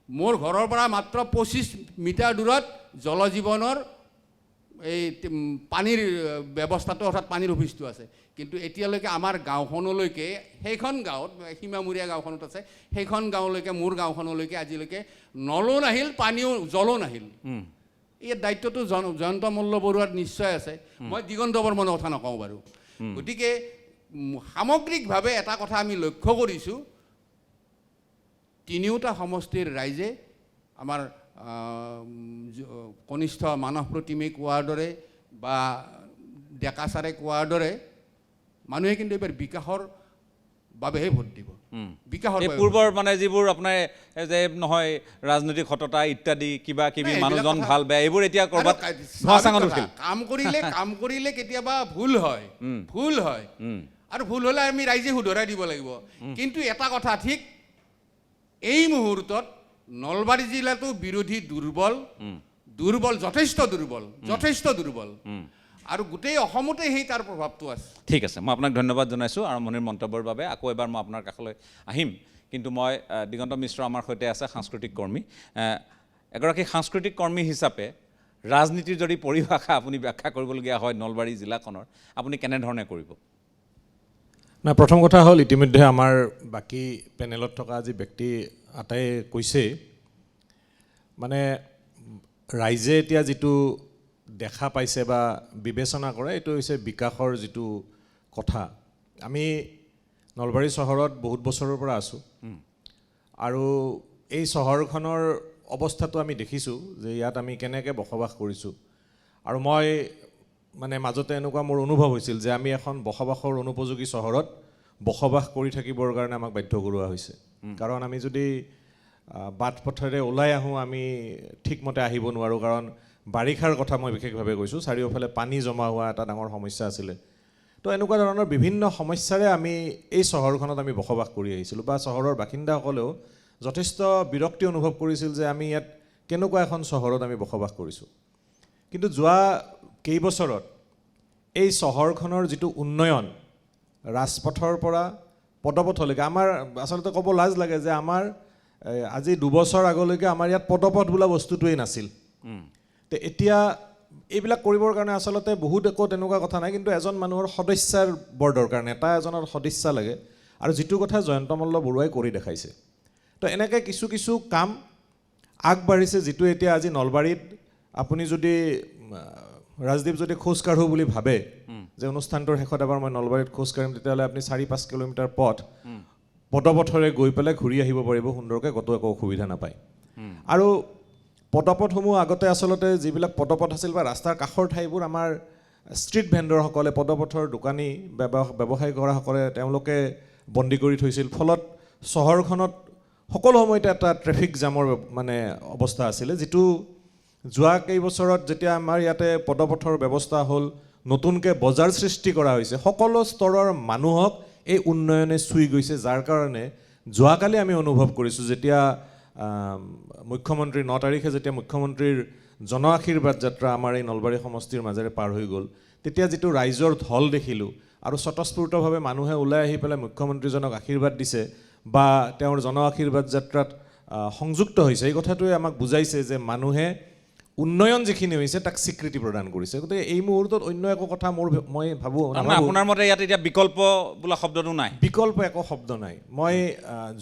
মোৰ ঘৰৰ পৰা মাত্ৰ 25 মিটাৰ দূৰত জল জীৱনৰ এই পানীৰ ব্যৱস্থাটো অৰ্থাৎ পানীৰ অফিচটো আছে। কিন্তু এতিয়ালৈকে আমাৰ গাঁওখনলৈকে, সেইখন গাঁৱত সীমামূৰীয়া গাঁওখনত আছে, সেইখন গাঁৱলৈকে, মোৰ গাঁওখনলৈকে আজিলৈকে নলো নাহিল, পানীও জলো নাহিল। ইয়াৰ দায়িত্বটো জয়ন্ত মল্ল বৰুৱাৰ নিশ্চয় আছে, মই দিগন্ত বৰ্মনৰ কথা নকওঁ বাৰু। গতিকে সামগ্ৰিকভাৱে এটা কথা আমি লক্ষ্য কৰিছোঁ, তিনিওটা সমষ্টিৰ ৰাইজে আমাৰ কনিষ্ঠ মানস প্ৰতিমে কোৱাৰ দৰে বা ডেকা ছাৰে কোৱাৰ দৰে মানুহে কিন্তু এইবাৰ বিকাশৰ বাবেহে ভোট দিব। বিকাশৰ পূৰ্বৰ মানে যিবোৰ আপোনাৰ যে নহয় ৰাজনৈতিক সততা ইত্যাদি কিবা কিবি মানুহজন ভাল বেয়া এইবোৰ এতিয়া ক'ৰবাত কাম কৰিলে কেতিয়াবা ভুল হয়, আৰু ভুল হ'লে আমি ৰাইজে শুধৰাই দিব লাগিব। কিন্তু এটা কথা ঠিক, এই মুহূৰ্তত নলবাৰী জিলাটো বিৰোধী দুৰ্বল, যথেষ্ট দুৰ্বল, আৰু গোটেই অসমতে সেই তাৰ প্ৰভাৱটো আছে। ঠিক আছে, মই আপোনাক ধন্যবাদ জনাইছোঁ আৰম্ভণিৰ মন্তব্যৰ বাবে। আকৌ এবাৰ মই আপোনাৰ কাষলৈ আহিম, কিন্তু মই দিগন্ত মিশ্ৰ আমাৰ সৈতে আছে, সাংস্কৃতিক কৰ্মী। এগৰাকী সাংস্কৃতিক কৰ্মী হিচাপে ৰাজনীতিৰ যদি পৰিভাষা আপুনি ব্যাখ্যা কৰিবলগীয়া হয় নলবাৰী জিলাখনৰ, আপুনি কেনেধৰণে কৰিব? না, প্ৰথম কথা হ'ল ইতিমধ্যে আমাৰ বাকী পেনেলত থকা যি ব্যক্তি আটাই কৈছে, মানে ৰাইজে এতিয়া যিটো দেখা পাইছে বা বিবেচনা কৰে এইটো হৈছে বিকাশৰ যিটো কথা। আমি নলবাৰী চহৰত বহুত বছৰৰ পৰা আছোঁ, আৰু এই চহৰখনৰ অৱস্থাটো আমি দেখিছোঁ যে ইয়াত আমি কেনেকৈ বসবাস কৰিছোঁ। আৰু মই মানে মাজতে এনেকুৱা মোৰ অনুভৱ হৈছিল যে আমি এখন বসবাসৰ অনুপযোগী চহৰত বসবাস কৰি থাকিবৰ কাৰণে আমাক বাধ্য কৰোৱা হৈছে। কাৰণ আমি যদি বাট পথেৰে ওলাই আহোঁ আমি ঠিকমতে আহিব নোৱাৰোঁ, কাৰণ বাৰিষাৰ কথা মই বিশেষভাৱে কৈছোঁ, চাৰিওফালে পানী জমা হোৱা এটা ডাঙৰ সমস্যা আছিলে। তো এনেকুৱা ধৰণৰ বিভিন্ন সমস্যাৰে আমি এই চহৰখনত আমি বসবাস কৰি আহিছিলোঁ, বা চহৰৰ বাসিন্দাসকলেও যথেষ্ট বিৰক্তি অনুভৱ কৰিছিল যে আমি ইয়াত কেনেকুৱা এখন চহৰত আমি বসবাস কৰিছোঁ। কিন্তু যোৱা কেইবছৰত এই চহৰখনৰ যিটো উন্নয়ন, ৰাজপথৰ পৰা পদপথলৈকে, আমাৰ আচলতে ক'ব লাজ লাগে যে আমাৰ আজি 2 বছৰ আগলৈকে আমাৰ ইয়াত পদপথ বোলা বস্তুটোৱেই নাছিল। তো এতিয়া এইবিলাক কৰিবৰ কাৰণে আচলতে বহুত একো তেনেকুৱা কথা নাই, কিন্তু এজন মানুহৰ সদস্যাৰ বৰ দৰকাৰ, নেতা এজনৰ সদস্যা লাগে, আৰু যিটো কথা জয়ন্ত মল্ল বৰুৱাই কৰি দেখাইছে। তো এনেকৈ কিছু কাম আগবাঢ়িছে, যিটো এতিয়া আজি নলবাৰীত আপুনি যদি ৰাজদীপ যদি খোজ কাঢ়োঁ বুলি ভাবে যে অনুষ্ঠানটোৰ শেষত এবাৰ মই নলবাৰীত খোজ কাঢ়িম, তেতিয়াহ'লে আপুনি 4-5 কিলোমিটাৰ পদপথেৰে গৈ পেলাই ঘূৰি আহিব পাৰিব সুন্দৰকৈ, ক'তো একো অসুবিধা নাপায়। আৰু পদপথসমূহ আগতে আচলতে যিবিলাক পদপথ আছিল বা ৰাস্তাৰ কাষৰ ঠাইবোৰ আমাৰ ষ্ট্ৰীট ভেণ্ডৰসকলে, পদপথৰ দোকানী ব্যৱসায় কৰাসকলে তেওঁলোকে বন্দী কৰি থৈছিল, ফলত চহৰখনত সকলো সময়তে এটা ট্ৰেফিক জামৰ মানে অৱস্থা আছিলে, যিটো যোৱা কেইবছৰত যেতিয়া আমাৰ ইয়াতে পদপথৰ ব্যৱস্থা হ'ল, নতুনকৈ বজাৰ সৃষ্টি কৰা হৈছে, সকলো স্তৰৰ মানুহক এই উন্নয়নে চুই গৈছে, যাৰ কাৰণে যোৱাকালি আমি অনুভৱ কৰিছোঁ যেতিয়া মুখ্যমন্ত্ৰী 9 তাৰিখে যেতিয়া মুখ্যমন্ত্ৰীৰ জন আশীৰ্বাদ যাত্ৰা আমাৰ এই নলবাৰী সমষ্টিৰ মাজেৰে পাৰ হৈ গ'ল, তেতিয়া যিটো ৰাইজৰ ঢল দেখিলোঁ, আৰু স্বতঃস্ফূৰ্তভাৱে মানুহে ওলাই আহি পেলাই মুখ্যমন্ত্ৰীজনক আশীৰ্বাদ দিছে বা তেওঁৰ জন আশীৰ্বাদ যাত্ৰাত সংযুক্ত হৈছে, এই কথাটোৱে আমাক বুজাইছে যে মানুহে উন্নয়ন যিখিনি হৈছে তাক স্বীকৃতি প্ৰদান কৰিছে। গতিকে এই মুহূৰ্তত অন্য একো কথা মই ভাবোঁ আপোনাৰ মতে ইয়াত এতিয়া বিকল্প বোলা শব্দটো নাই, বিকল্প একো শব্দ নাই। মই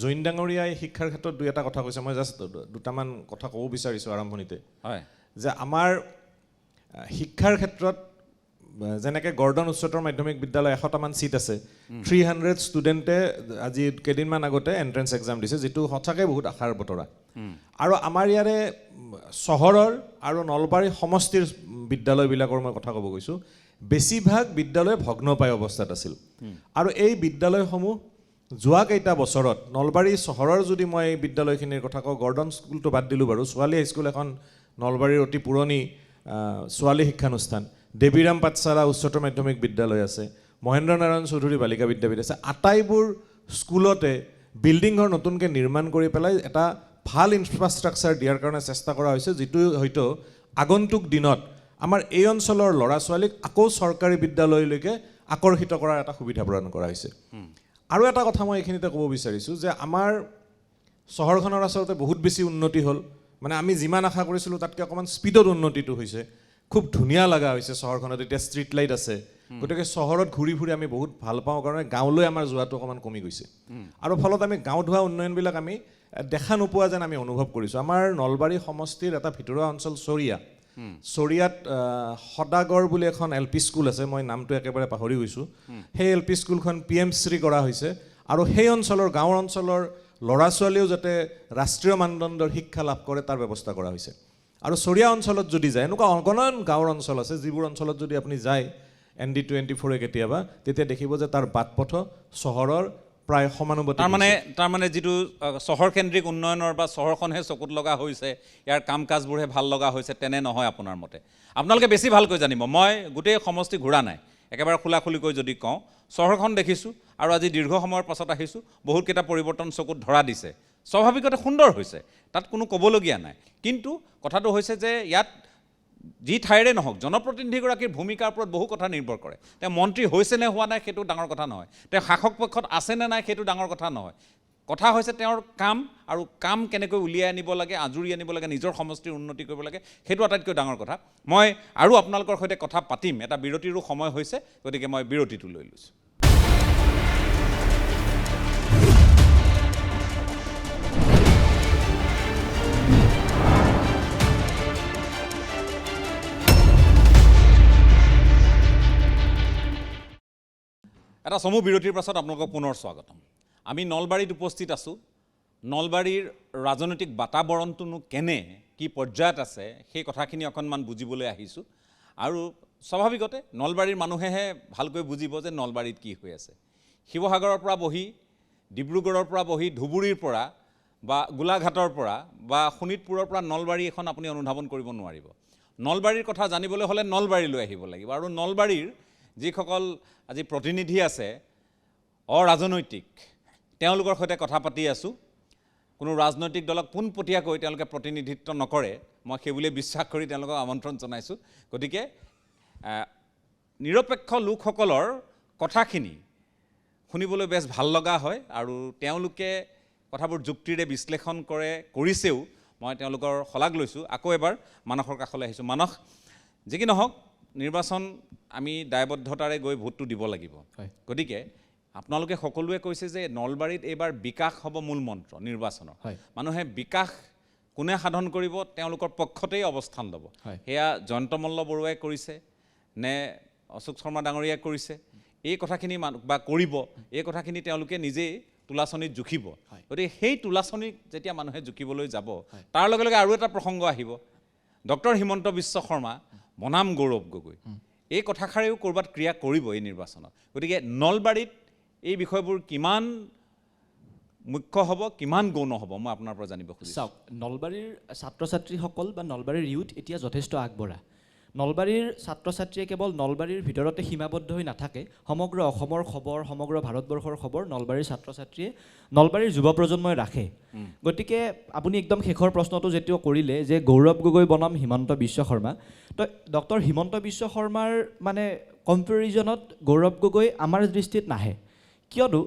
জৈন ডাঙৰীয়াই শিক্ষাৰ ক্ষেত্ৰত 2-এটা কথা কৈছে, মই জাষ্ট 2টামান কথা ক'ব বিচাৰিছোঁ আৰম্ভণিতে, হয় যে আমাৰ শিক্ষাৰ ক্ষেত্ৰত যেনেকৈ গৰ্ডন উচ্চতৰ মাধ্যমিক বিদ্যালয় 100টামান ছিট আছে 300 ষ্টুডেণ্টে আজি কেইদিনমান আগতে এণ্ট্ৰেঞ্চ এক্সাম দিছে, যিটো সঁচাকৈ বহুত আশাৰ বতৰা। আৰু আমাৰ ইয়াৰে চহৰৰ আৰু নলবাৰী সমষ্টিৰ বিদ্যালয়বিলাকৰ মই কথা ক'ব গৈছোঁ, বেছিভাগ বিদ্যালয় ভগ্নপ্ৰায় অৱস্থাত আছিল। আৰু এই বিদ্যালয়সমূহ যোৱা কেইটা বছৰত নলবাৰী চহৰৰ যদি মই এই বিদ্যালয়খিনিৰ কথা কওঁ, গৰ্ডন স্কুলটো বাদ দিলোঁ বাৰু, ছোৱালী হাইস্কুল এখন নলবাৰীৰ অতি পুৰণি ছোৱালী শিক্ষানুষ্ঠান, দেৱীৰাম পাঠশালা উচ্চতৰ মাধ্যমিক বিদ্যালয় আছে, মহেন্দ্ৰ নাৰায়ণ চৌধুৰী বালিকা বিদ্যাপীঠ আছে, আটাইবোৰ স্কুলতে বিল্ডিং ঘৰ নতুনকৈ নিৰ্মাণ কৰি পেলাই এটা ভাল ইনফ্ৰাষ্ট্ৰাকচাৰ দিয়াৰ কাৰণে চেষ্টা কৰা হৈছে, যিটো হয়তো আগন্তুক দিনত আমাৰ এই অঞ্চলৰ ল'ৰা ছোৱালীক আকৌ চৰকাৰী বিদ্যালয়লৈকে আকৰ্ষিত কৰাৰ এটা সুবিধা প্ৰদান কৰা হৈছে। আৰু এটা কথা মই এইখিনিতে ক'ব বিচাৰিছোঁ যে আমাৰ চহৰখনৰ আচলতে বহুত বেছি উন্নতি হ'ল, মানে আমি যিমান আশা কৰিছিলোঁ তাতকৈ অকণমান স্পীডত উন্নতিটো হৈছে, খুব ধুনীয়া লগা হৈছে চহৰখনত, এতিয়া ষ্ট্ৰীট লাইট আছে, গতিকে চহৰত ঘূৰি ফুৰি আমি বহুত ভাল পাওঁ কাৰণে গাঁৱলৈ আমাৰ যোৱাটো অকণমান কমি গৈছে। আৰু ফলত আমি গাঁৱত হোৱা উন্নয়নবিলাক আমি দেখা নোপোৱা যেন আমি অনুভৱ কৰিছোঁ। আমাৰ নলবাৰী সমষ্টিৰ এটা ভিতৰুৱা অঞ্চল চৰিয়াত সদাগৰ বুলি এখন LP স্কুল আছে, মই নামটো একেবাৰে পাহৰি গৈছোঁ, সেই LP স্কুলখন PMশ্ৰী কৰা হৈছে। আৰু সেই অঞ্চলৰ গাঁৱৰ অঞ্চলৰ ল'ৰা ছোৱালীয়েও যাতে ৰাষ্ট্ৰীয় মানদণ্ডৰ শিক্ষা লাভ কৰে তাৰ ব্যৱস্থা কৰা হৈছে। আৰু চৰিয়া অঞ্চলত যদি যায়, এনেকুৱা অগণন গাঁৱৰ অঞ্চল আছে যিবোৰ অঞ্চলত যদি আপুনি যায় ND24 কেতিয়াবা, তেতিয়া দেখিব যে তাৰ বাট পথ চহৰৰ প্ৰায় সমানুপাতিক। তাৰমানে যিটো চহৰকেন্দ্ৰিক উন্নয়নৰ বা চহৰখনহে চকুত লগা হৈছে, ইয়াৰ কাম কাজবোৰহে ভাল লগা হৈছে, তেনে নহয় আপোনাৰ মতে? আপোনালোকে বেছি ভালকৈ জানিব, মই গোটেই সমষ্টি ঘূৰা নাই, একেবাৰে খোলাখুলিকৈ যদি কওঁ, চহৰখন দেখিছোঁ আৰু আজি দীৰ্ঘ সময়ৰ পাছত আহিছোঁ, বহুতকেইটা পৰিৱৰ্তন চকুত ধৰা দিছে, স্বাভাৱিকতে সুন্দৰ হৈছে, তাত কোনো ক'বলগীয়া নাই। কিন্তু কথাটো হৈছে যে ইয়াত যি ঠাইৰে নহওক জনপ্ৰতিনিধিগৰাকীৰ ভূমিকাৰ ওপৰত বহু কথা নিৰ্ভৰ কৰে। তেওঁ মন্ত্ৰী হৈছে নে হোৱা নাই সেইটো ডাঙৰ কথা নহয়, তেওঁ শাসক পক্ষত আছে নে নাই সেইটো ডাঙৰ কথা নহয়, কথা হৈছে তেওঁৰ কাম, আৰু কাম কেনেকৈ উলিয়াই আনিব লাগে, আজৰি আনিব লাগে, নিজৰ সমষ্টিৰ উন্নতি কৰিব লাগে, সেইটো আটাইতকৈ ডাঙৰ কথা। মই আৰু আপোনালোকৰ সৈতে কথা পাতিম, এটা বিৰতিৰো সময় হৈছে, গতিকে মই বিৰতিটো লৈ লৈছোঁ। এটা চমু বিৰতিৰ পাছত আপোনালোকক পুনৰ স্বাগতম। আমি নলবাৰীত উপস্থিত আছোঁ। নলবাৰীৰ ৰাজনৈতিক বাতাবৰণটোনো কেনে, কি পৰ্যায়ত আছে, সেই কথাখিনি অকণমান বুজিবলৈ আহিছোঁ। আৰু স্বাভাৱিকতে নলবাৰীৰ মানুহেহে ভালকৈ বুজিব যে নলবাৰীত কি হৈ আছে। শিৱসাগৰৰ পৰা বহি, ডিব্ৰুগড়ৰ পৰা বহি, ধুবুৰীৰ পৰা বা গোলাঘাটৰ পৰা বা শোণিতপুৰৰ পৰা নলবাৰী এখন আপুনি অনুধাৱন কৰিব নোৱাৰিব। নলবাৰীৰ কথা জানিবলৈ হ'লে নলবাৰীলৈ আহিব লাগিব। আৰু নলবাৰীৰ যিসকল আজি প্ৰতিনিধি আছে অৰাজনৈতিক, তেওঁলোকৰ সৈতে কথা পাতি আছোঁ। কোনো ৰাজনৈতিক দলক পোনপটীয়াকৈ তেওঁলোকে প্ৰতিনিধিত্ব নকৰে, মই সেইবুলিয়ে বিশ্বাস কৰি তেওঁলোকক আমন্ত্ৰণ জনাইছোঁ। গতিকে নিৰপেক্ষ লোকসকলৰ কথাখিনি শুনিবলৈ বেছ ভাল লগা হয়, আৰু তেওঁলোকে কথাবোৰ যুক্তিৰে বিশ্লেষণ কৰিছেও, মই তেওঁলোকৰ শলাগ লৈছোঁ। আকৌ এবাৰ মানসৰ কাষলৈ আহিছোঁ। মানস, যি কি নহওক, নিৰ্বাচন আমি দায়বদ্ধতাৰে গৈ ভোটটো দিব লাগিব। গতিকে আপোনালোকে সকলোৱে কৈছে যে নলবাৰীত এইবাৰ বিকাশ হ'ব মূল মন্ত্ৰ নিৰ্বাচনৰ। মানুহে বিকাশ কোনে সাধন কৰিব, তেওঁলোকৰ পক্ষতেই অৱস্থান ল'ব। সেয়া জয়ন্ত মল্ল বৰুৱাই কৰিছে নে অশোক শৰ্মা ডাঙৰীয়াই কৰিছে, এই কথাখিনি বা কৰিব, এই কথাখিনি তেওঁলোকে নিজেই তোলাচনীত জুখিব। গতিকে সেই তোলাচনীক যেতিয়া মানুহে জুখিবলৈ যাব, তাৰ লগে লগে আৰু এটা প্ৰসংগ আহিব, ডক্টৰ হিমন্ত বিশ্ব শৰ্মা বনাম গৌৰৱ গগৈ, এই কথাষাৰেও ক'ৰবাত ক্ৰিয়া কৰিব এই নিৰ্বাচনত। গতিকে নলবাৰীত এই বিষয়বোৰ কিমান মুখ্য হ'ব, কিমান গৌণ হ'ব, মই আপোনাৰ পৰা জানিব খুজিছোঁ। চাওক, নলবাৰীৰ ছাত্ৰ ছাত্ৰীসকল বা নলবাৰীৰ ইউথ এতিয়া যথেষ্ট আগবঢ়া। নলবাৰীৰ ছাত্ৰ ছাত্ৰীয়ে কেৱল নলবাৰীৰ ভিতৰতে সীমাবদ্ধ হৈ নাথাকে, সমগ্ৰ অসমৰ খবৰ, সমগ্ৰ ভাৰতবৰ্ষৰ খবৰ নলবাৰীৰ ছাত্ৰ ছাত্ৰীয়ে নলবাৰীৰ যুৱ প্ৰজন্মই ৰাখে। গতিকে আপুনি একদম শেষৰ প্ৰশ্নটো যেতিয়া কৰিলে যে গৌৰৱ গগৈ বনাম হিমন্ত বিশ্ব শৰ্মা, তো ডক্টৰ হিমন্ত বিশ্ব শৰ্মাৰ মানে কম্পেৰিজনত গৌৰৱ গগৈ আমাৰ দৃষ্টিত নাহে। কিয়নো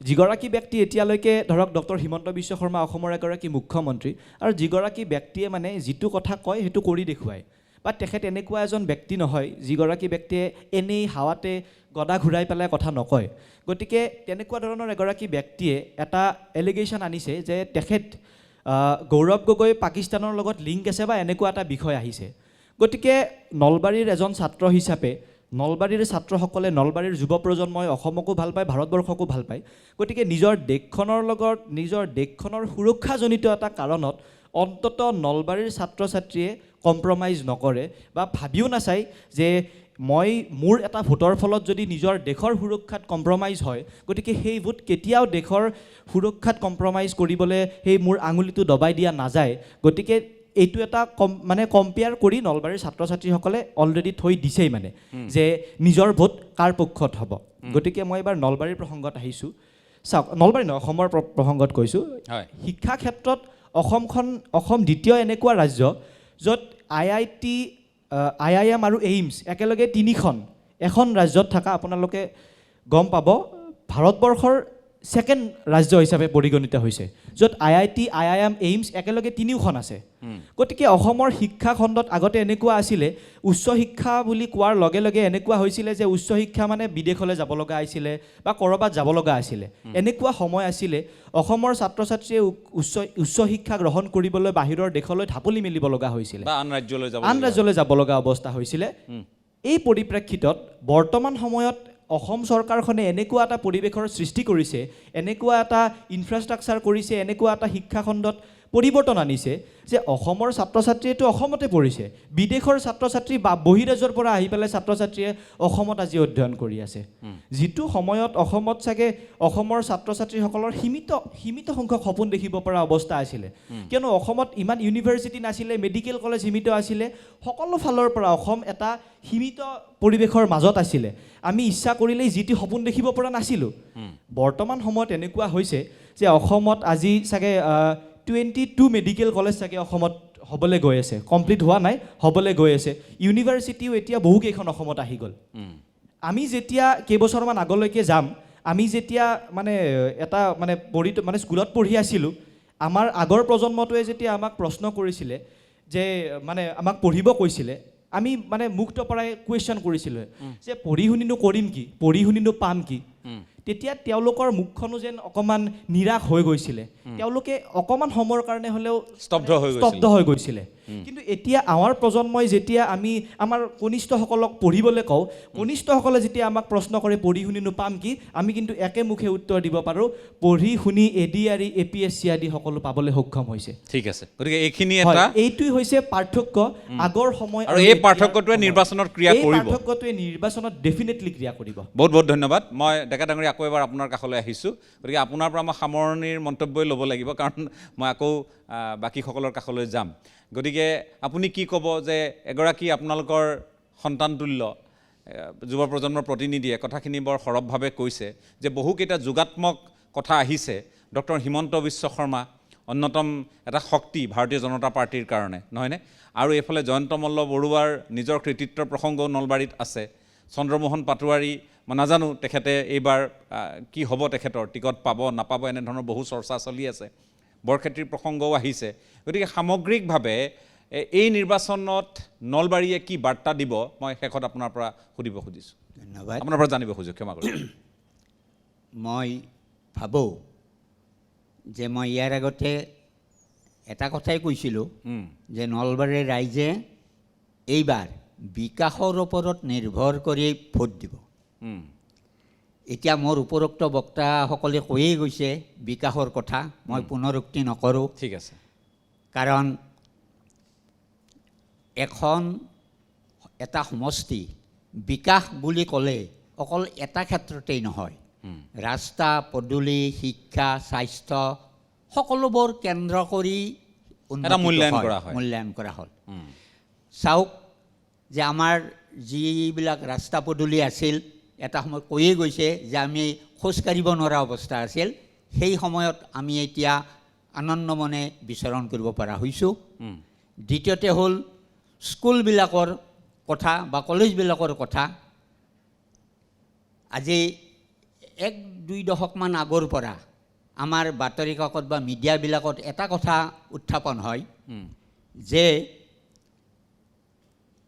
যিগৰাকী ব্যক্তি এতিয়ালৈকে ধৰক ডক্টৰ হিমন্ত বিশ্ব শৰ্মা অসমৰ এগৰাকী মুখ্যমন্ত্ৰী, আৰু যিগৰাকী ব্যক্তিয়ে মানে যিটো কথা কয় সেইটো কৰি দেখুৱায়, বা তেখেত এনেকুৱা এজন ব্যক্তি নহয় যিগৰাকী ব্যক্তিয়ে এনেই হাৱাতে গদা ঘূৰাই পেলাই কথা নকয়। গতিকে তেনেকুৱা ধৰণৰ এগৰাকী ব্যক্তিয়ে এটা এলিগেশ্যন আনিছে যে তেখেত গৌৰৱ গগৈ পাকিস্তানৰ লগত লিংক আছে বা এনেকুৱা এটা বিষয় আহিছে। গতিকে নলবাৰীৰ এজন ছাত্ৰ হিচাপে নলবাৰীৰ ছাত্ৰসকলে, নলবাৰীৰ যুৱ প্ৰজন্মই অসমকো ভাল পায়, ভাৰতবৰ্ষকো ভাল পায়। গতিকে নিজৰ দেশখনৰ লগত, নিজৰ দেশখনৰ সুৰক্ষাজনিত এটা কাৰণত অন্ততঃ নলবাৰীৰ ছাত্ৰ ছাত্ৰীয়ে কম্প্ৰমাইজ নকৰে বা ভাবিও নাচায় যে মোৰ এটা ভোটৰ ফলত যদি নিজৰ দেশৰ সুৰক্ষাত কম্প্ৰমাইজ হয়, গতিকে সেই ভোট কেতিয়াও দেশৰ সুৰক্ষাত কম্প্ৰমাইজ কৰিবলৈ সেই মোৰ আঙুলিটো দবাই দিয়া নাযায়। গতিকে এইটো এটা কম্পেয়াৰ কৰি নলবাৰীৰ ছাত্ৰ ছাত্ৰীসকলে অলৰেডি থৈ দিছেই যে নিজৰ ভোট কাৰ পক্ষত হ'ব। গতিকে মই এবাৰ নলবাৰীৰ প্ৰসংগত আহিছোঁ। চাওক, নলবাৰী নহয়, অসমৰ প্ৰসংগত কৈছোঁ। শিক্ষা ক্ষেত্ৰত অসম দ্বিতীয় এনেকুৱা ৰাজ্য য'ত IIM আৰু এইমছ একেলগে 3খন এখন ৰাজ্যত থকা আপোনালোকে গম পাব, ভাৰতবৰ্ষৰ ছেকেণ্ড ৰাজ্য হিচাপে পৰিগণিত হৈছে, য'ত IIT, IIM, এইমছ একেলগে 3খন আছে। গতিকে অসমৰ শিক্ষা খণ্ডত আগতে এনেকুৱা আছিলে, উচ্চ শিক্ষা বুলি কোৱাৰ লগে লগে এনেকুৱা হৈছিলে যে উচ্চ শিক্ষা বিদেশলৈ যাব লগা আছিলে বা ক'ৰবাত যাব লগা আছিলে। এনেকুৱা সময় আছিলে অসমৰ ছাত্ৰ ছাত্ৰীয়ে উচ্চ শিক্ষা গ্ৰহণ কৰিবলৈ বাহিৰৰ দেশলৈ ঢাপলি মেলিব লগা হৈছিলে, আন ৰাজ্যলৈ যাব লগা অৱস্থা হৈছিলে। এই পৰিপ্ৰেক্ষিতত বৰ্তমান সময়ত অসম চৰকাৰখনে এনেকুৱা এটা পৰিৱেশৰ সৃষ্টি কৰিছে, এনেকুৱা এটা ইনফ্ৰাষ্ট্ৰাকচাৰ কৰিছে, এনেকুৱা এটা শিক্ষা খণ্ডত পৰিৱৰ্তন আনিছে যে অসমৰ ছাত্ৰ ছাত্ৰীয়েতো অসমতে পঢ়িছে, বিদেশৰ ছাত্ৰ ছাত্ৰী বা বহিৰাজ্যৰ পৰা আহি পেলাই ছাত্ৰ ছাত্ৰীয়ে অসমত আজি অধ্যয়ন কৰি আছে। যিটো সময়ত অসমত চাগে অসমৰ ছাত্ৰ ছাত্ৰীসকলৰ সীমিত সংখ্যক সপোন দেখিব পৰা অৱস্থা আছিলে, কিয়নো অসমত ইমান ইউনিভাৰ্চিটি নাছিলে, মেডিকেল কলেজ সীমিত আছিলে, সকলো ফালৰ পৰা অসম এটা সীমিত পৰিৱেশৰ মাজত আছিলে। আমি ইচ্ছা কৰিলেই যিটি সপোন দেখিব পৰা নাছিলোঁ। বৰ্তমান সময়ত এনেকুৱা হৈছে যে অসমত আজি চাগে 22 মেডিকেল কলেজ চাগে অসমত হ'বলৈ গৈ আছে, কমপ্লিট হোৱা নাই, হ'বলৈ গৈ আছে। ইউনিভাৰ্চিটিও এতিয়া বহুকেইখন অসমত আহি গ'ল। আমি যেতিয়া কেইবছৰমান আগলৈকে যাম, আমি যেতিয়া এটা স্কুলত পঢ়ি আছিলোঁ, আমাৰ আগৰ প্ৰজন্মটোৱে যেতিয়া আমাক প্ৰশ্ন কৰিছিলে যে আমাক পঢ়িব কৈছিলে, আমি মুক্ত পৰাই কুৱেশ্যন কৰিছিলোঁ যে পঢ়ি শুনিনো কৰিম কি, পঢ়ি শুনিনো পাম কি। তেতিয়া তেওঁলোকৰ মুখখনো যেন অকণমান নিৰাশ হৈ গৈছিলে, তেওঁলোকে অকণমান সময়ৰ কাৰণে হ'লেও স্তব্ধ হৈ গৈছিলে। কিন্তু এতিয়া আমাৰ প্ৰজন্মই যেতিয়া আমি আমাৰ কনিষ্ঠসকলক পঢ়িবলৈ কওঁ, কনিষ্ঠসকলে যেতিয়া আমাক প্ৰশ্ন কৰে পঢ়ি শুনিনো পাম কি, আমি কিন্তু একেমুখে উত্তৰ দিব পাৰোঁ, পঢ়ি শুনি ADRE, APSC আদি সকলো পাবলৈ সক্ষম হৈছে। ঠিক আছে, গতিকে এইখিনি এইটোৱেই হৈছে পাৰ্থক্য আগৰ সময়, আৰু এই পাৰ্থক্যটোৱে নিৰ্বাচনত ক্ৰিয়া কৰিব, পাৰ্থক্যটোৱে নিৰ্বাচনত ডেফিনেটলি ক্ৰিয়া কৰিব। বহুত বহুত ধন্যবাদ। মই ডেকা ডাঙৰীয়া আকৌ এবাৰ আপোনাৰ কাষলৈ আহিছোঁ। গতিকে আপোনাৰ পৰা মই সামৰণিৰ মন্তব্যই ল'ব লাগিব, কাৰণ মই আকৌ বাকীসকলৰ কাষলৈ যাম। গতিকে আপুনি কি ক'ব যে এগৰাকী আপোনালোকৰ সন্তানতুল্য যুৱ প্ৰজন্মৰ প্ৰতিনিধিয়ে কথাখিনি বৰ সৰবভাৱে কৈছে যে বহুকেইটা যোগাত্মক কথা আহিছে। ডক্টৰ হিমন্ত বিশ্ব শৰ্মা অন্যতম এটা শক্তি ভাৰতীয় জনতা পাৰ্টীৰ কাৰণে, নহয়নে? আৰু এইফালে জয়ন্ত মল্ল বৰুৱাৰ নিজৰ কৃতিত্বৰ প্ৰসংগও নলবাৰীত আছে। চন্দ্ৰমোহন পাটোৱাৰী, মই নাজানো তেখেতে এইবাৰ কি হ'ব, তেখেতৰ টিকট পাব নাপাব, এনেধৰণৰ বহু চৰ্চা চলি আছে। বৰক্ষেত্ৰীৰ প্ৰসংগও আহিছে। গতিকে সামগ্ৰিকভাৱে এই নিৰ্বাচনত নলবাৰীয়ে কি বাৰ্তা দিব, মই শেষত আপোনাৰ পৰা সুধিব খুজিছোঁ। ধন্যবাদ। আপোনাৰ পৰা জানিব খোজোঁ, ক্ষমা কৰিব। মই ভাবোঁ যে মই ইয়াৰ আগতে এটা কথাই কৈছিলোঁ যে নলবাৰীৰ ৰাইজে এইবাৰ বিকাশৰ ওপৰত নিৰ্ভৰ কৰি ভোট দিব। এতিয়া মোৰ উপৰোক্ত বক্তাসকলে কৈয়ে গৈছে বিকাশৰ কথা, মই পুনৰুক্তি নকৰোঁ। ঠিক আছে। কাৰণ এটা সমষ্টি বিকাশ বুলি ক'লে অকল এটা ক্ষেত্ৰতেই নহয়, ৰাস্তা পদূলি, শিক্ষা, স্বাস্থ্য সকলোবোৰ কেন্দ্ৰ কৰি মূল্যায়ন কৰা হ'ল। চাওক যে আমাৰ যিবিলাক ৰাস্তা পদূলি আছিল, এটা সময়ত কৈয়ে গৈছে যে আমি খোজকাঢ়িব নোৱাৰা অৱস্থা আছিল, সেই সময়ত আমি এতিয়া আনন্দমনে বিচৰণ কৰিব পৰা হৈছোঁ। দ্বিতীয়তে হ'ল স্কুলবিলাকৰ কথা বা কলেজবিলাকৰ কথা। আজি 1-2 দশকমান আগৰ পৰা আমাৰ বাতৰি কাকত বা মিডিয়াবিলাকত এটা কথা উত্থাপন হয় যে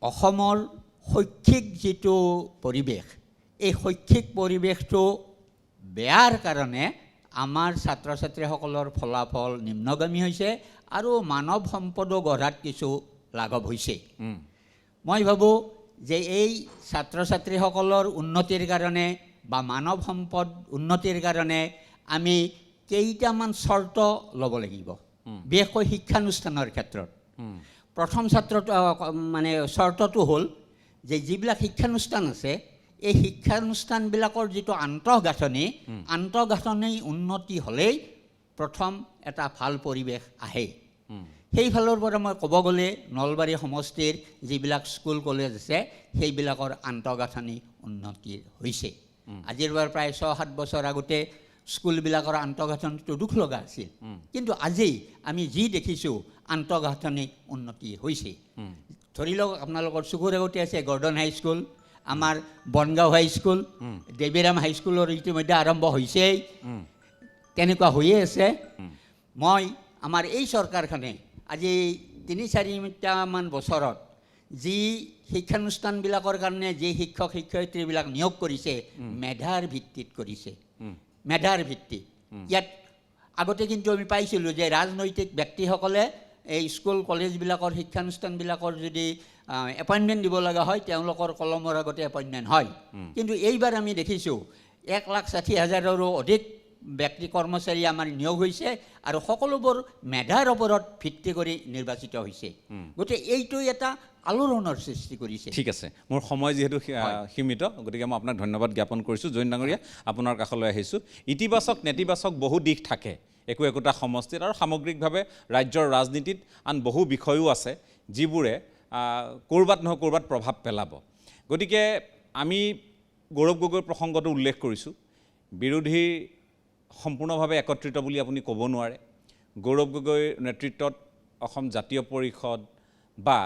অসমৰ শৈক্ষিক যিটো পৰিৱেশ, এই শৈক্ষিক পৰিৱেশটো বেয়াৰ কাৰণে আমাৰ ছাত্ৰ ছাত্ৰীসকলৰ ফলাফল নিম্নগামী হৈছে আৰু মানৱ সম্পদো গঢ়াত কিছু লাঘৱ হৈছে। মই ভাবোঁ যে এই ছাত্ৰ ছাত্ৰীসকলৰ উন্নতিৰ কাৰণে বা মানৱ সম্পদ উন্নতিৰ কাৰণে আমি কেইটামান চৰ্ত ল'ব লাগিব, বিশেষকৈ শিক্ষানুষ্ঠানৰ ক্ষেত্ৰত। প্ৰথম মানে চৰ্তটো হ'ল যে যিবিলাক শিক্ষানুষ্ঠান আছে, এই শিক্ষানুষ্ঠানবিলাকৰ যিটো আন্তঃগাঁথনি উন্নতি হ'লেই প্ৰথম এটা ভাল পৰিৱেশ আহে। সেইফালৰ পৰা মই ক'ব গ'লে নলবাৰী সমষ্টিৰ যিবিলাক স্কুল কলেজ আছে সেইবিলাকৰ আন্তঃগাঁথনি উন্নতি হৈছে। আজিৰ পৰা প্ৰায় 6-7 বছৰ আগতে স্কুলবিলাকৰ আন্তঃগাঁথনিটো দুখ লগা আছিল, কিন্তু আজি আমি যি দেখিছোঁ আন্তঃগাঁথনি উন্নতি হৈছে। ধৰি লওক আপোনালোকৰ চকুৰ আগতে আছে গৰ্ডন হাইস্কুল, আমাৰ বনগাঁও হাইস্কুল, দেৱীৰাম হাইস্কুলৰ ইতিমধ্যে আৰম্ভ হৈছেই, তেনেকুৱা হৈয়ে আছে। মই আমাৰ এই চৰকাৰখনে আজি 3-4মান বছৰত যি শিক্ষানুষ্ঠানবিলাকৰ কাৰণে যি শিক্ষক শিক্ষয়িত্ৰীবিলাক নিয়োগ কৰিছে, মেধাৰ ভিত্তিত কৰিছে, মেধাৰ ভিত্তিত। ইয়াত আগতে কিন্তু আমি পাইছিলোঁ যে ৰাজনৈতিক ব্যক্তিসকলে এই স্কুল কলেজবিলাকৰ শিক্ষানুষ্ঠানবিলাকৰ যদি এপইণ্টমেণ্ট দিব লগা হয়, তেওঁলোকৰ কলমৰ আগতে এপইণ্টমেণ্ট হয়। কিন্তু এইবাৰ আমি দেখিছোঁ 1,60,000ৰো অধিক ব্যক্তি কৰ্মচাৰী আমাৰ নিয়োগ হৈছে আৰু সকলোবোৰ মেধাৰ ওপৰত ভিত্তি কৰি নিৰ্বাচিত হৈছে। গতিকে এইটো এটা আলোড়নৰ সৃষ্টি কৰিছে। ঠিক আছে, মোৰ সময় যিহেতু সীমিত, গতিকে মই আপোনাক ধন্যবাদ জ্ঞাপন কৰিছোঁ। জৈন ডাঙৰীয়া, আপোনাৰ কাষলৈ আহিছোঁ। ইতিবাচক নেতিবাচক বহু দিশ থাকে একোটা সমষ্টিত, আৰু সামগ্ৰিকভাৱে ৰাজ্যৰ ৰাজনীতিত আন বহু বিষয়ো আছে যিবোৰে ক'ৰবাত নহয় ক'ৰবাত প্ৰভাৱ পেলাব। গতিকে আমি গৌৰৱ গগৈৰ প্ৰসংগটো উল্লেখ কৰিছোঁ। বিৰোধী সম্পূৰ্ণভাৱে একত্ৰিত বুলি আপুনি ক'ব নোৱাৰে। গৌৰৱ গগৈৰ নেতৃত্বত অসম জাতীয় পৰিষদ বা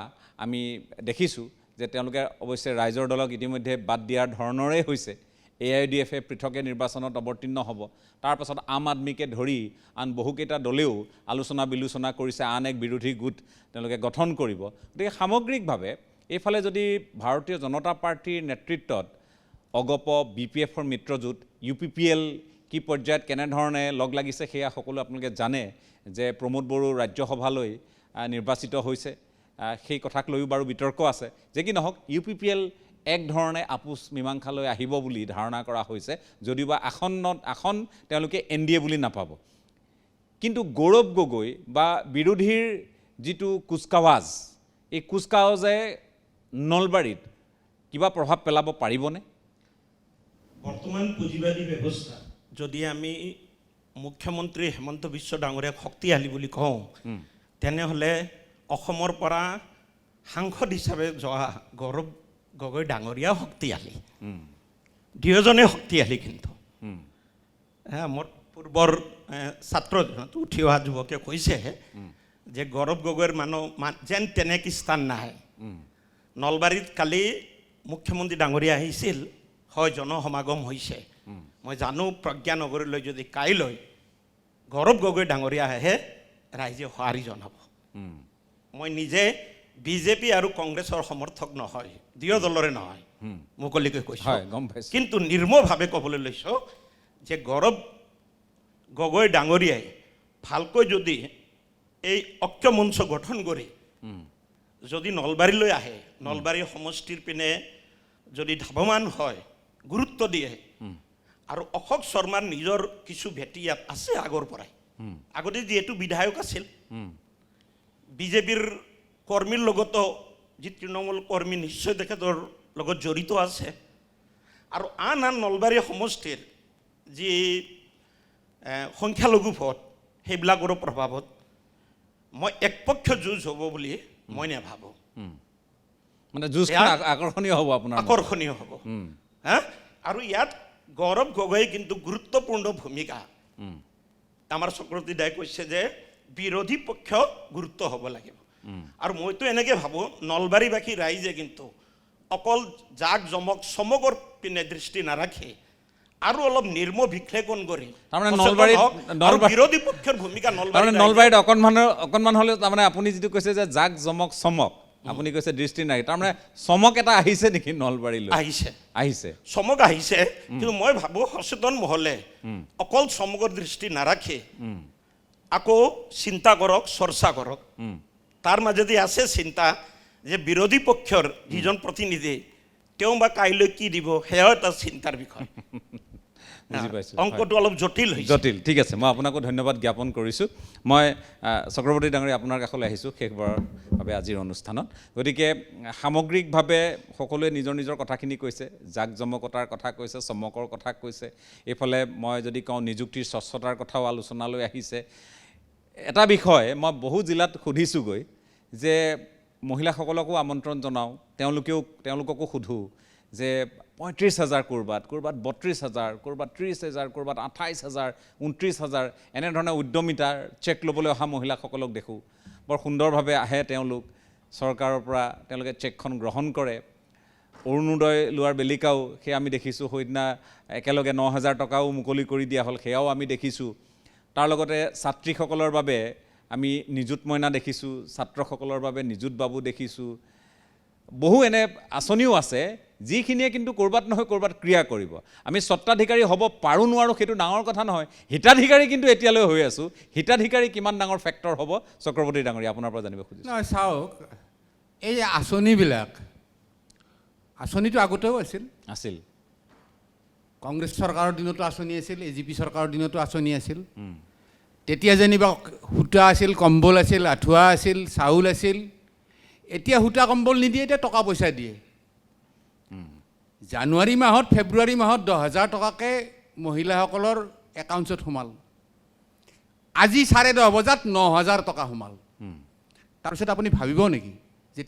আমি দেখিছোঁ যে তেওঁলোকে অৱশ্যে ৰাইজৰ দলক ইতিমধ্যে বাদ দিয়াৰ ধৰণৰে হৈছে। AIUDF-এ পৃথকে নিৰ্বাচনত অৱতীৰ্ণ হ'ব। তাৰপাছত আম আদমীকে ধৰি আন বহুকেইটা দলেও আলোচনা বিলোচনা কৰিছে, আন এক বিৰোধী গোট তেওঁলোকে গঠন কৰিব। গতিকে সামগ্ৰিকভাৱে এইফালে যদি ভাৰতীয় জনতা পাৰ্টীৰ নেতৃত্বত অগপ BPF-ৰ মিত্ৰজোঁট UPPL কি পৰ্যায়ত কেনেধৰণে লগ লাগিছে সেয়া সকলো আপোনালোকে জানে যে প্ৰমোদ বড়ো ৰাজ্যসভালৈ নিৰ্বাচিত হৈছে। সেই কথাক লৈও বাৰু বিতৰ্ক আছে। যে কি নহওক UPPL এক ধৰণে আপোচ মীমাংসালৈ আহিব বুলি ধাৰণা কৰা হৈছে, যদিওবা আসন তেওঁলোকে NDA বুলি নাপাব। কিন্তু গৌৰৱ গগৈ বা বিৰোধীৰ যিটো কুচকাৱাজ, এই কুচকাৱাজে নলবাৰীত কিবা প্ৰভাৱ পেলাব পাৰিবনে? বৰ্তমান পুঁজিবাদী ব্যৱস্থা যদি আমি মুখ্যমন্ত্ৰী হেমন্ত বিশ্ব ডাঙৰীয়াক শক্তিশালী বুলি কওঁ, তেনেহ'লে অসমৰ পৰা সাংসদ হিচাপে যোৱা গৌৰৱ গগৈ ডাঙৰীয়া শক্তিশালী, দুয়োজনে শক্তিশালী। কিন্তু মোৰ পূৰ্বৰ ছাত্ৰ উঠি অহা যুৱকে কৈছে যে গৌৰৱ গগৈৰ যেন তেনেকৈ স্থান নাই। নলবাৰীত কালি মুখ্যমন্ত্ৰী ডাঙৰীয়া আহিছিল, হয় জনসমাগম হৈছে। মই জানো প্ৰজ্ঞানগৰলৈ যদি কাইলৈ গৌৰৱ গগৈ ডাঙৰীয়া আহে, ৰাইজে সঁহাৰি জনাব। মই নিজে BJP আৰু কংগ্ৰেছৰ সমৰ্থক নহয়, দুয়ো দলৰে নহয়, মুকলিকৈ কৈছোঁ। কিন্তু নিৰ্মভাৱে ক'বলৈ লৈছোঁ যে গৌৰৱ গগৈ ডাঙৰীয়াই ভালকৈ যদি এই ঐক্য মঞ্চ গঠন কৰি যদি নলবাৰীলৈ আহে, নলবাৰী সমষ্টিৰ পিনে যদি ধাৱমান হয়, গুৰুত্ব দিয়ে, আৰু অশোক শৰ্মাৰ নিজৰ কিছু ভেটি ইয়াত আছে আগৰ পৰাই। আগতে যিহেতু বিধায়ক আছিল, BJPৰ কৰ্মীৰ লগতো যি তৃণমূল কৰ্মী নিশ্চয় তেখেতৰ লগত জড়িত আছে। আৰু আন নলবাৰী সমষ্টিৰ যি সংখ্যালঘু ভোট, সেইবিলাকৰো প্ৰভাৱত মই একপক্ষ যুঁজ হ'ব বুলি মই নাভাবোঁ। মানে যুঁজখন আকৰ্ষণীয় হ'ব, আপোনাৰ আকৰ্ষণীয় হ'ব। আৰু ইয়াত গৌৰৱ গগৈ কিন্তু গুৰুত্বপূৰ্ণ ভূমিকা। আমাৰ চক্ৰৱৰ্তী দাই কৈছে যে বিৰোধী পক্ষ গুৰুত্ব হ'ব লাগিব। আৰু মইতো এনেকৈ ভাবোঁ, নলবাৰীবাসী ৰাইজে কিন্তু অকল জাক জমক চমকৰ পিনে দৃষ্টি নাৰাখে, আৰু অলপ নিৰ্ম বিশ্লেষণ কৰি বিৰোধী পক্ষৰ ভূমিকা নলবাৰীত অকণমান হ'লেও তাৰমানে আপুনি যিটো কৈছে যে জাক জমক চমক, আপুনি কৈছে দৃষ্টি নাই, তাৰমানে চমক এটা আহিছে নেকি নলবাৰীলৈ? আহিছে চমক আহিছে। কিন্তু মই ভাবোঁ সচেতন মহলে অকল চমকৰ দৃষ্টি নাৰাখে, আকৌ চিন্তা কৰক, চৰ্চা কৰক। তাৰ মাজেদি আছে চিন্তা যে বিৰোধী পক্ষৰ যিজন প্ৰতিনিধি তেওঁ বা কাইলৈ কি দিব সেয়াও এটা চিন্তাৰ বিষয়। বুজি পাইছোঁ। অংকটো অলপ জটিল হৈছে। জটিল, ঠিক আছে, মই আপোনাকো ধন্যবাদ জ্ঞাপন কৰিছোঁ। মই চক্ৰৱৰ্তী ডাঙৰীয়া আপোনাৰ কাষলৈ আহিছোঁ শেষবাৰৰ বাবে আজিৰ অনুষ্ঠানত। গতিকে সামগ্ৰিকভাৱে সকলোৱে নিজৰ নিজৰ কথাখিনি কৈছে, জাক জমকতাৰ কথা কৈছে, চমকৰ কথা কৈছে। এইফালে মই যদি কওঁ নিযুক্তিৰ স্বচ্ছতাৰ কথাও আলোচনালৈ আহিছে। এটা বিষয় মই বহু জিলাত সুধিছোঁগৈ যে মহিলাসকলকো আমন্ত্ৰণ জনাওঁ, তেওঁলোককো সোধোঁ যে 35,000 ক'ৰবাত 32,000, ক'ৰবাত 30,000, ক'ৰবাত 28,000, 29,000 এনেধৰণে উদ্যমিতাৰ চেক ল'বলৈ অহা মহিলাসকলক দেখোঁ। বৰ সুন্দৰভাৱে আহে তেওঁলোক, চৰকাৰৰ পৰা তেওঁলোকে চেকখন গ্ৰহণ কৰে। অৰুণোদয় লোৱাৰ বেলিকাও সেয়া আমি দেখিছোঁ, সেইদিনা একেলগে 9,000 টকাও মুকলি কৰি দিয়া হ'ল, সেয়াও আমি দেখিছোঁ। তাৰ লগতে ছাত্ৰীসকলৰ বাবে আমি নিযুত মইনা দেখিছোঁ, ছাত্ৰসকলৰ বাবে নিযুত বাবু দেখিছোঁ। বহু এনে আঁচনিও আছে যিখিনিয়ে কিন্তু ক'ৰবাত নহয় ক'ৰবাত ক্ৰিয়া কৰিব। আমি স্বত্বাধিকাৰী হ'ব পাৰোঁ নোৱাৰোঁ সেইটো ডাঙৰ কথা নহয়, হিতাধিকাৰী কিন্তু এতিয়ালৈ হৈ আছোঁ। হিতাধিকাৰী কিমান ডাঙৰ ফেক্টৰ হ'ব চক্ৰৱৰ্তী ডাঙৰীয়া আপোনাৰ পৰা জানিব খুজিছোঁ। নহয় চাওক, এই যে আঁচনিবিলাক, আঁচনিটো আগতেও আছিল। কংগ্ৰেছ চৰকাৰৰ দিনতো আঁচনি আছিল, AGP চৰকাৰৰ দিনতো আঁচনি আছিল। তেতিয়া যেনিবা সূতা আছিল, কম্বল আছিল, আঁঠুৱা আছিল, চাউল আছিল। এতিয়া সূতা কম্বল নিদিয়ে, এতিয়া টকা পইচা দিয়ে। জানুৱাৰী মাহত ফেব্ৰুৱাৰী মাহত 10,000 টকাকৈ মহিলাসকলৰ একাউণ্টছত সোমাল। আজি 10:30 বজাত 9,000 টকা সোমাল। তাৰপিছত আপুনি ভাবিব নেকি যে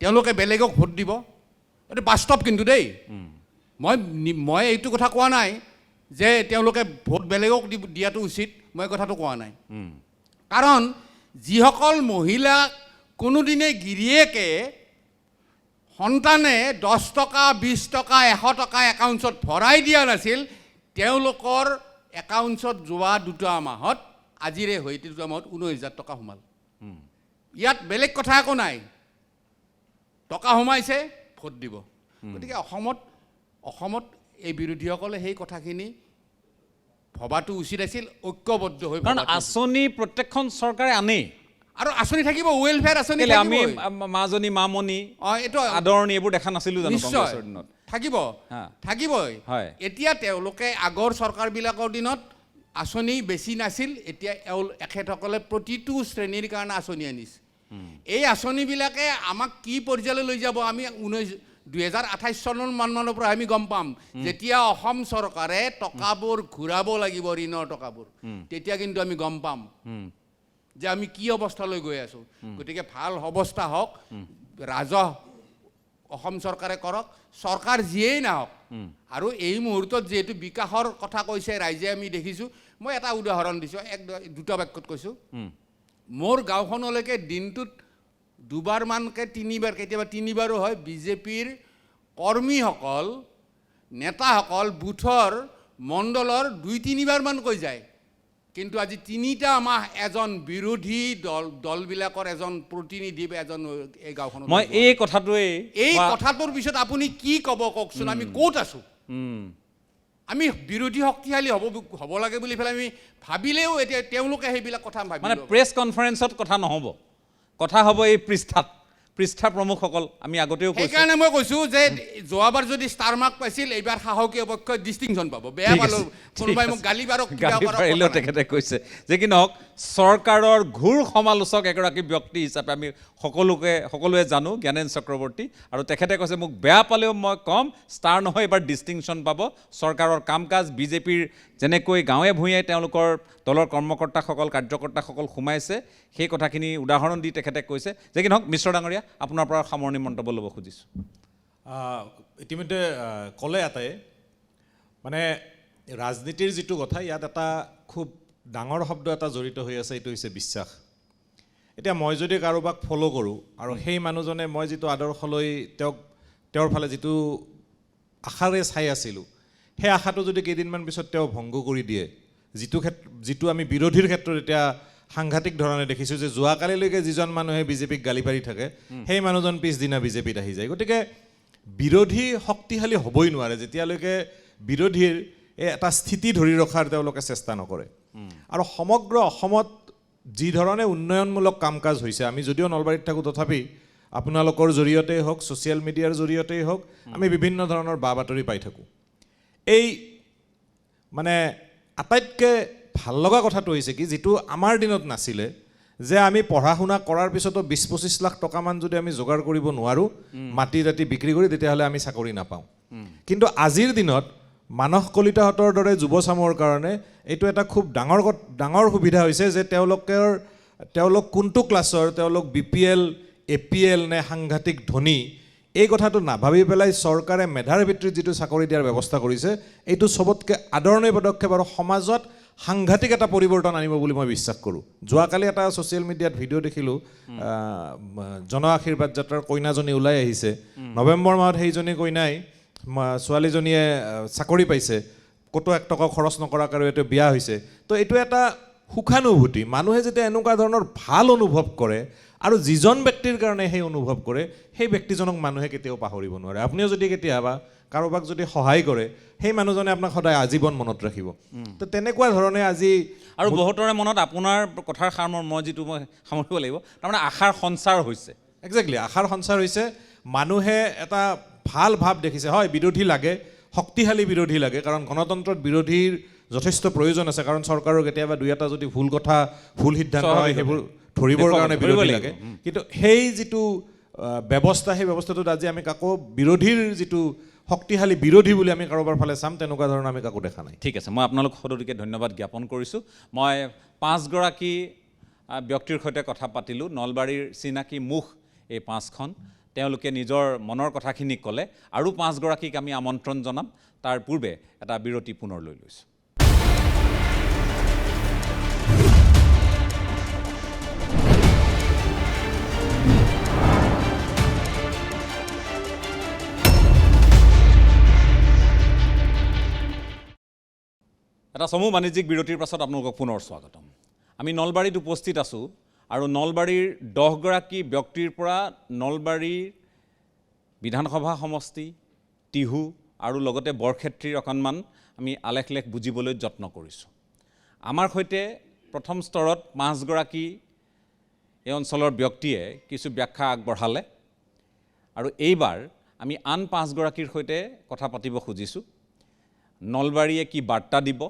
তেওঁলোকে বেলেগক ভোট দিব? এইটো বাস্তৱ কিন্তু দেই। মই এইটো কথা কোৱা নাই যে তেওঁলোকে ভোট বেলেগক দিয়াটো উচিত, মই কথাটো কোৱা নাই। কাৰণ যিসকল মহিলাক কোনোদিনে গিৰিয়েকে সন্তানে 10 টকা, 20 টকা, 100 টকা একাউণ্টছত ভৰাই দিয়া নাছিল, তেওঁলোকৰ একাউণ্টছত যোৱা 2 মাহত, আজিৰে সৈতে 2 মাহত 19,000 টকা সোমাল। ইয়াত বেলেগ কথা একো নাই, টকা সোমাইছে, ভোট দিব। গতিকে অসমত এই বিৰোধীসকলে সেই কথাখিনি ভবাটো উচিত আছিল, ঐক্যবদ্ধ হৈ। কাৰণ আঁচনি প্ৰত্যেকখন চৰকাৰে আনেই, আৰু আঁচনি থাকিব, ৱেলফেয়াৰ আঁচনি আমি মাজনী মামনি এইটো আদৰণি এইবোৰ দেখা নাছিলোঁ জানো কংগ্ৰেছৰ দিনত? থাকিবই। এতিয়া তেওঁলোকে আগৰ চৰকাৰবিলাকৰ দিনত আঁচনি বেছি নাছিল, এতিয়া এখেতসকলে প্ৰতিটো শ্ৰেণীৰ কাৰণে আঁচনি আনিছে। এই আঁচনিবিলাকে আমাক কি পৰ্যায়লৈ লৈ যাব আমি 2028 চনৰ মানৰ পৰা আমি গম পাম। যেতিয়া অসম চৰকাৰে টকাবোৰ ঘূৰাব লাগিব, ঋণৰ টকাবোৰ, তেতিয়া কিন্তু আমি গম পাম যে আমি কি অৱস্থালৈ গৈ আছোঁ। গতিকে ভাল অৱস্থা হওক, ৰাজহ অসম চৰকাৰে কৰক, চৰকাৰ যিয়েই নাহক। আৰু এই মুহূৰ্তত যিহেতু বিকাশৰ কথা কৈছে ৰাইজে, আমি দেখিছোঁ। মই এটা উদাহৰণ দিছোঁ, 2টা বাক্যত কৈছোঁ। মোৰ গাঁওখনলৈকে দিনটোত 2বাৰমানকৈ 3বাৰ, কেতিয়াবা 3বাৰো হয়, বিজেপিৰ কৰ্মীসকল, নেতাসকল বুথৰ মণ্ডলৰ 2-3বাৰমানকৈ যায়। কিন্তু আজি 3টা মাহ এজন বিৰোধী দলবিলাকৰ এজন প্ৰতিনিধি বা এজন এই গাঁওখনত, মই এই কথাটোৰ পিছত আপুনি কি ক'ব কওকচোন? আমি ক'ত আছোঁ? আমি বিৰোধী শক্তিশালী হ'ব লাগে বুলি পেলাই আমি ভাবিলেও এতিয়া তেওঁলোকে সেইবিলাক কথা মানে প্ৰেছ কনফাৰেন্সত কথা নহ'ব, কথা হ'ব এই পৃষ্ঠা প্ৰমুখসকল। আমি আগতেও কৈছোঁ, সেইকাৰণে মই কৈছোঁ যে যোৱাবাৰ যদি ষ্টাৰ মাৰ্ক পাইছিল, এইবাৰ সাহসীয় পক্ষই ডিষ্টিংশ্যন পাব। বেয়া পালোঁ, কোনোবাই মোক গালি পাৰিলেও তেখেতে কৈছে যে কি নহওক, চৰকাৰৰ ঘূৰ সমালোচক এগৰাকী ব্যক্তি হিচাপে আমি সকলোৱে জানো জ্ঞানেন চক্ৰৱৰ্তী, আৰু তেখেতে কৈছে মোক বেয়া পালেও মই ক'ম ষ্টাৰ নহয়, এইবাৰ ডিষ্টিংশ্যন পাব। চৰকাৰৰ কাম কাজ, বিজেপিৰ যেনেকৈ গাঁৱে ভূঞে তেওঁলোকৰ দলৰ কৰ্মকৰ্তাসকল, কাৰ্যকৰ্তাসকল সোমাইছে, সেই কথাখিনি উদাহৰণ দি তেখেতে কৈছে। যে কি নহওক, মিশ্ৰ ডাঙৰীয়া, আপোনাৰ পৰা সামৰণি মন্তব্য ল'ব খুজিছোঁ। ইতিমধ্যে ক'লে এটাই, মানে ৰাজনীতিৰ যিটো কথা, ইয়াত এটা খুব ডাঙৰ শব্দ এটা জড়িত হৈ আছে, এইটো হৈছে বিশ্বাস। এতিয়া মই যদি কাৰোবাক ফ'ল' কৰোঁ আৰু সেই মানুহজনে মই যিটো আদৰ্শলৈ তেওঁৰ ফালে যিটো আশাৰে চাই আছিলোঁ, সেই আশাটো যদি কেইদিনমান পিছত তেওঁ ভংগ কৰি দিয়ে, যিটো আমি বিৰোধীৰ ক্ষেত্ৰত এতিয়া সাংঘাতিক ধৰণে দেখিছোঁ যে যোৱাকালিলৈকে যিজন মানুহে বিজেপিক গালি পাৰি থাকে, সেই মানুহজন পিছদিনা বিজেপিত আহি যায়। গতিকে বিৰোধী শক্তিশালী হ'বই নোৱাৰে যেতিয়ালৈকে বিৰোধীৰ এটা স্থিতি ধৰি ৰখাৰ তেওঁলোকে চেষ্টা নকৰে। আৰু সমগ্ৰ অসমত যি ধৰণে উন্নয়নমূলক কাম কাজ হৈছে, আমি যদিও নলবাৰীত থাকোঁ তথাপি আপোনালোকৰ জৰিয়তেই হওক, ছ'চিয়েল মিডিয়াৰ জৰিয়তেই হওক, আমি বিভিন্ন ধৰণৰ বা বাতৰি পাই থাকোঁ। এই মানে আটাইতকৈ ভাল লগা কথাটো হৈছে কি, যিটো আমাৰ দিনত নাছিলে, যে আমি পঢ়া শুনা কৰাৰ পিছতো 20-25 লাখ টকামান যদি আমি যোগাৰ কৰিব নোৱাৰোঁ মাটি ৰাতি বিক্ৰী কৰি, তেতিয়াহ'লে আমি চাকৰি নাপাওঁ। কিন্তু আজিৰ দিনত মানস কলিতাহঁতৰ দৰে যুৱচামৰ কাৰণে এইটো এটা খুব ডাঙৰ সুবিধা হৈছে যে তেওঁলোক কোনটো ক্লাছৰ, তেওঁলোক BPL, APL নে সাংঘাতিক ধনী, এই কথাটো নাভাবি পেলাই চৰকাৰে মেধাৰ ভিত্তিত যিটো চাকৰি দিয়াৰ ব্যৱস্থা কৰিছে, এইটো চবতকৈ আদৰণীয় পদক্ষেপ আৰু সমাজত সাংঘাতিক এটা পৰিৱৰ্তন আনিব বুলি মই বিশ্বাস কৰোঁ। যোৱাকালি এটা ছ'চিয়েল মিডিয়াত ভিডিঅ' দেখিলোঁ, জন আশীৰ্বাদ যাত্ৰাৰ কইনাজনী ওলাই আহিছে। নৱেম্বৰ মাহত সেইজনী কইনাই, ছোৱালীজনীয়ে চাকৰি পাইছে, ক'তো 1 টকা খৰচ নকৰাকৈ আৰু এইটো বিয়া হৈছে। তো এইটো এটা সুখানুভূতি। মানুহে যেতিয়া এনেকুৱা ধৰণৰ ভাল অনুভৱ কৰে আৰু যিজন ব্যক্তিৰ কাৰণে সেই অনুভৱ কৰে, সেই ব্যক্তিজনক মানুহে কেতিয়াও পাহৰিব নোৱাৰে। আপুনিও যদি কেতিয়াবা কাৰোবাক যদি সহায় কৰে, সেই মানুহজনে আপোনাক সদায় আজীৱন মনত ৰাখিব। তো তেনেকুৱা ধৰণে আজি আৰু বহুতৰে মনত আপোনাৰ কথাৰ সাৰমৰ্ম যিটো মই সামৰিব লাগিব, তাৰমানে আশাৰ সঞ্চাৰ হৈছে। একজেক্টলি, আশাৰ সঞ্চাৰ হৈছে। মানুহে এটা ভাল ভাৱ দেখিছে। হয়, বিৰোধী লাগে, শক্তিশালী বিৰোধী লাগে, কাৰণ গণতন্ত্ৰত বিৰোধীৰ যথেষ্ট প্ৰয়োজন আছে, কাৰণ চৰকাৰৰ কেতিয়াবা 2-এটা যদি ভুল কথা, ভুল সিদ্ধান্ত হয়, সেইবোৰ ধৰিবৰ কাৰণে বিৰোধী লাগে। কিন্তু সেই যিটো ব্যৱস্থা, সেই ব্যৱস্থাটোত আজি আমি কাকো বিৰোধীৰ যিটো শক্তিশালী বিৰোধী বুলি আমি কাৰোবাৰ ফালে চাম, তেনেকুৱা ধৰণৰ আমি কাকো দেখা নাই। ঠিক আছে, মই আপোনালোক সকলোকে ধন্যবাদ জ্ঞাপন কৰিছোঁ। মই 5গৰাকী ব্যক্তিৰ সৈতে কথা পাতিলোঁ। নলবাৰীৰ চিনাকি মুখ এই 5খন। তেওঁলোকে নিজৰ মনৰ কথাখিনি ক'লে। আৰু 5গৰাকীক আমি আমন্ত্ৰণ জনাম। তাৰ পূৰ্বে এটা বিৰতি পুনৰ লৈ লৈছোঁ। এটা সমূহ বাণিজ্যিক বিৰতিৰ পাছত আপোনালোকক পুনৰ স্বাগতম। আমি নলবাৰীত উপস্থিত আছোঁ আৰু নলবাৰীৰ 10গৰাকী ব্যক্তিৰ পৰা নলবাৰীৰ বিধানসভা সমষ্টি, টিহু আৰু লগতে বৰক্ষেত্ৰীৰ অকণমান আমি আলেখ বুজিবলৈ যত্ন কৰিছোঁ। আমাৰ সৈতে প্ৰথম স্তৰত 5গৰাকী এই অঞ্চলৰ ব্যক্তিয়ে কিছু ব্যাখ্যা আগবঢ়ালে আৰু এইবাৰ আমি আন 5গৰাকীৰ সৈতে কথা পাতিব খুজিছোঁ। নলবাৰীয়ে কি বাৰ্তা দিব,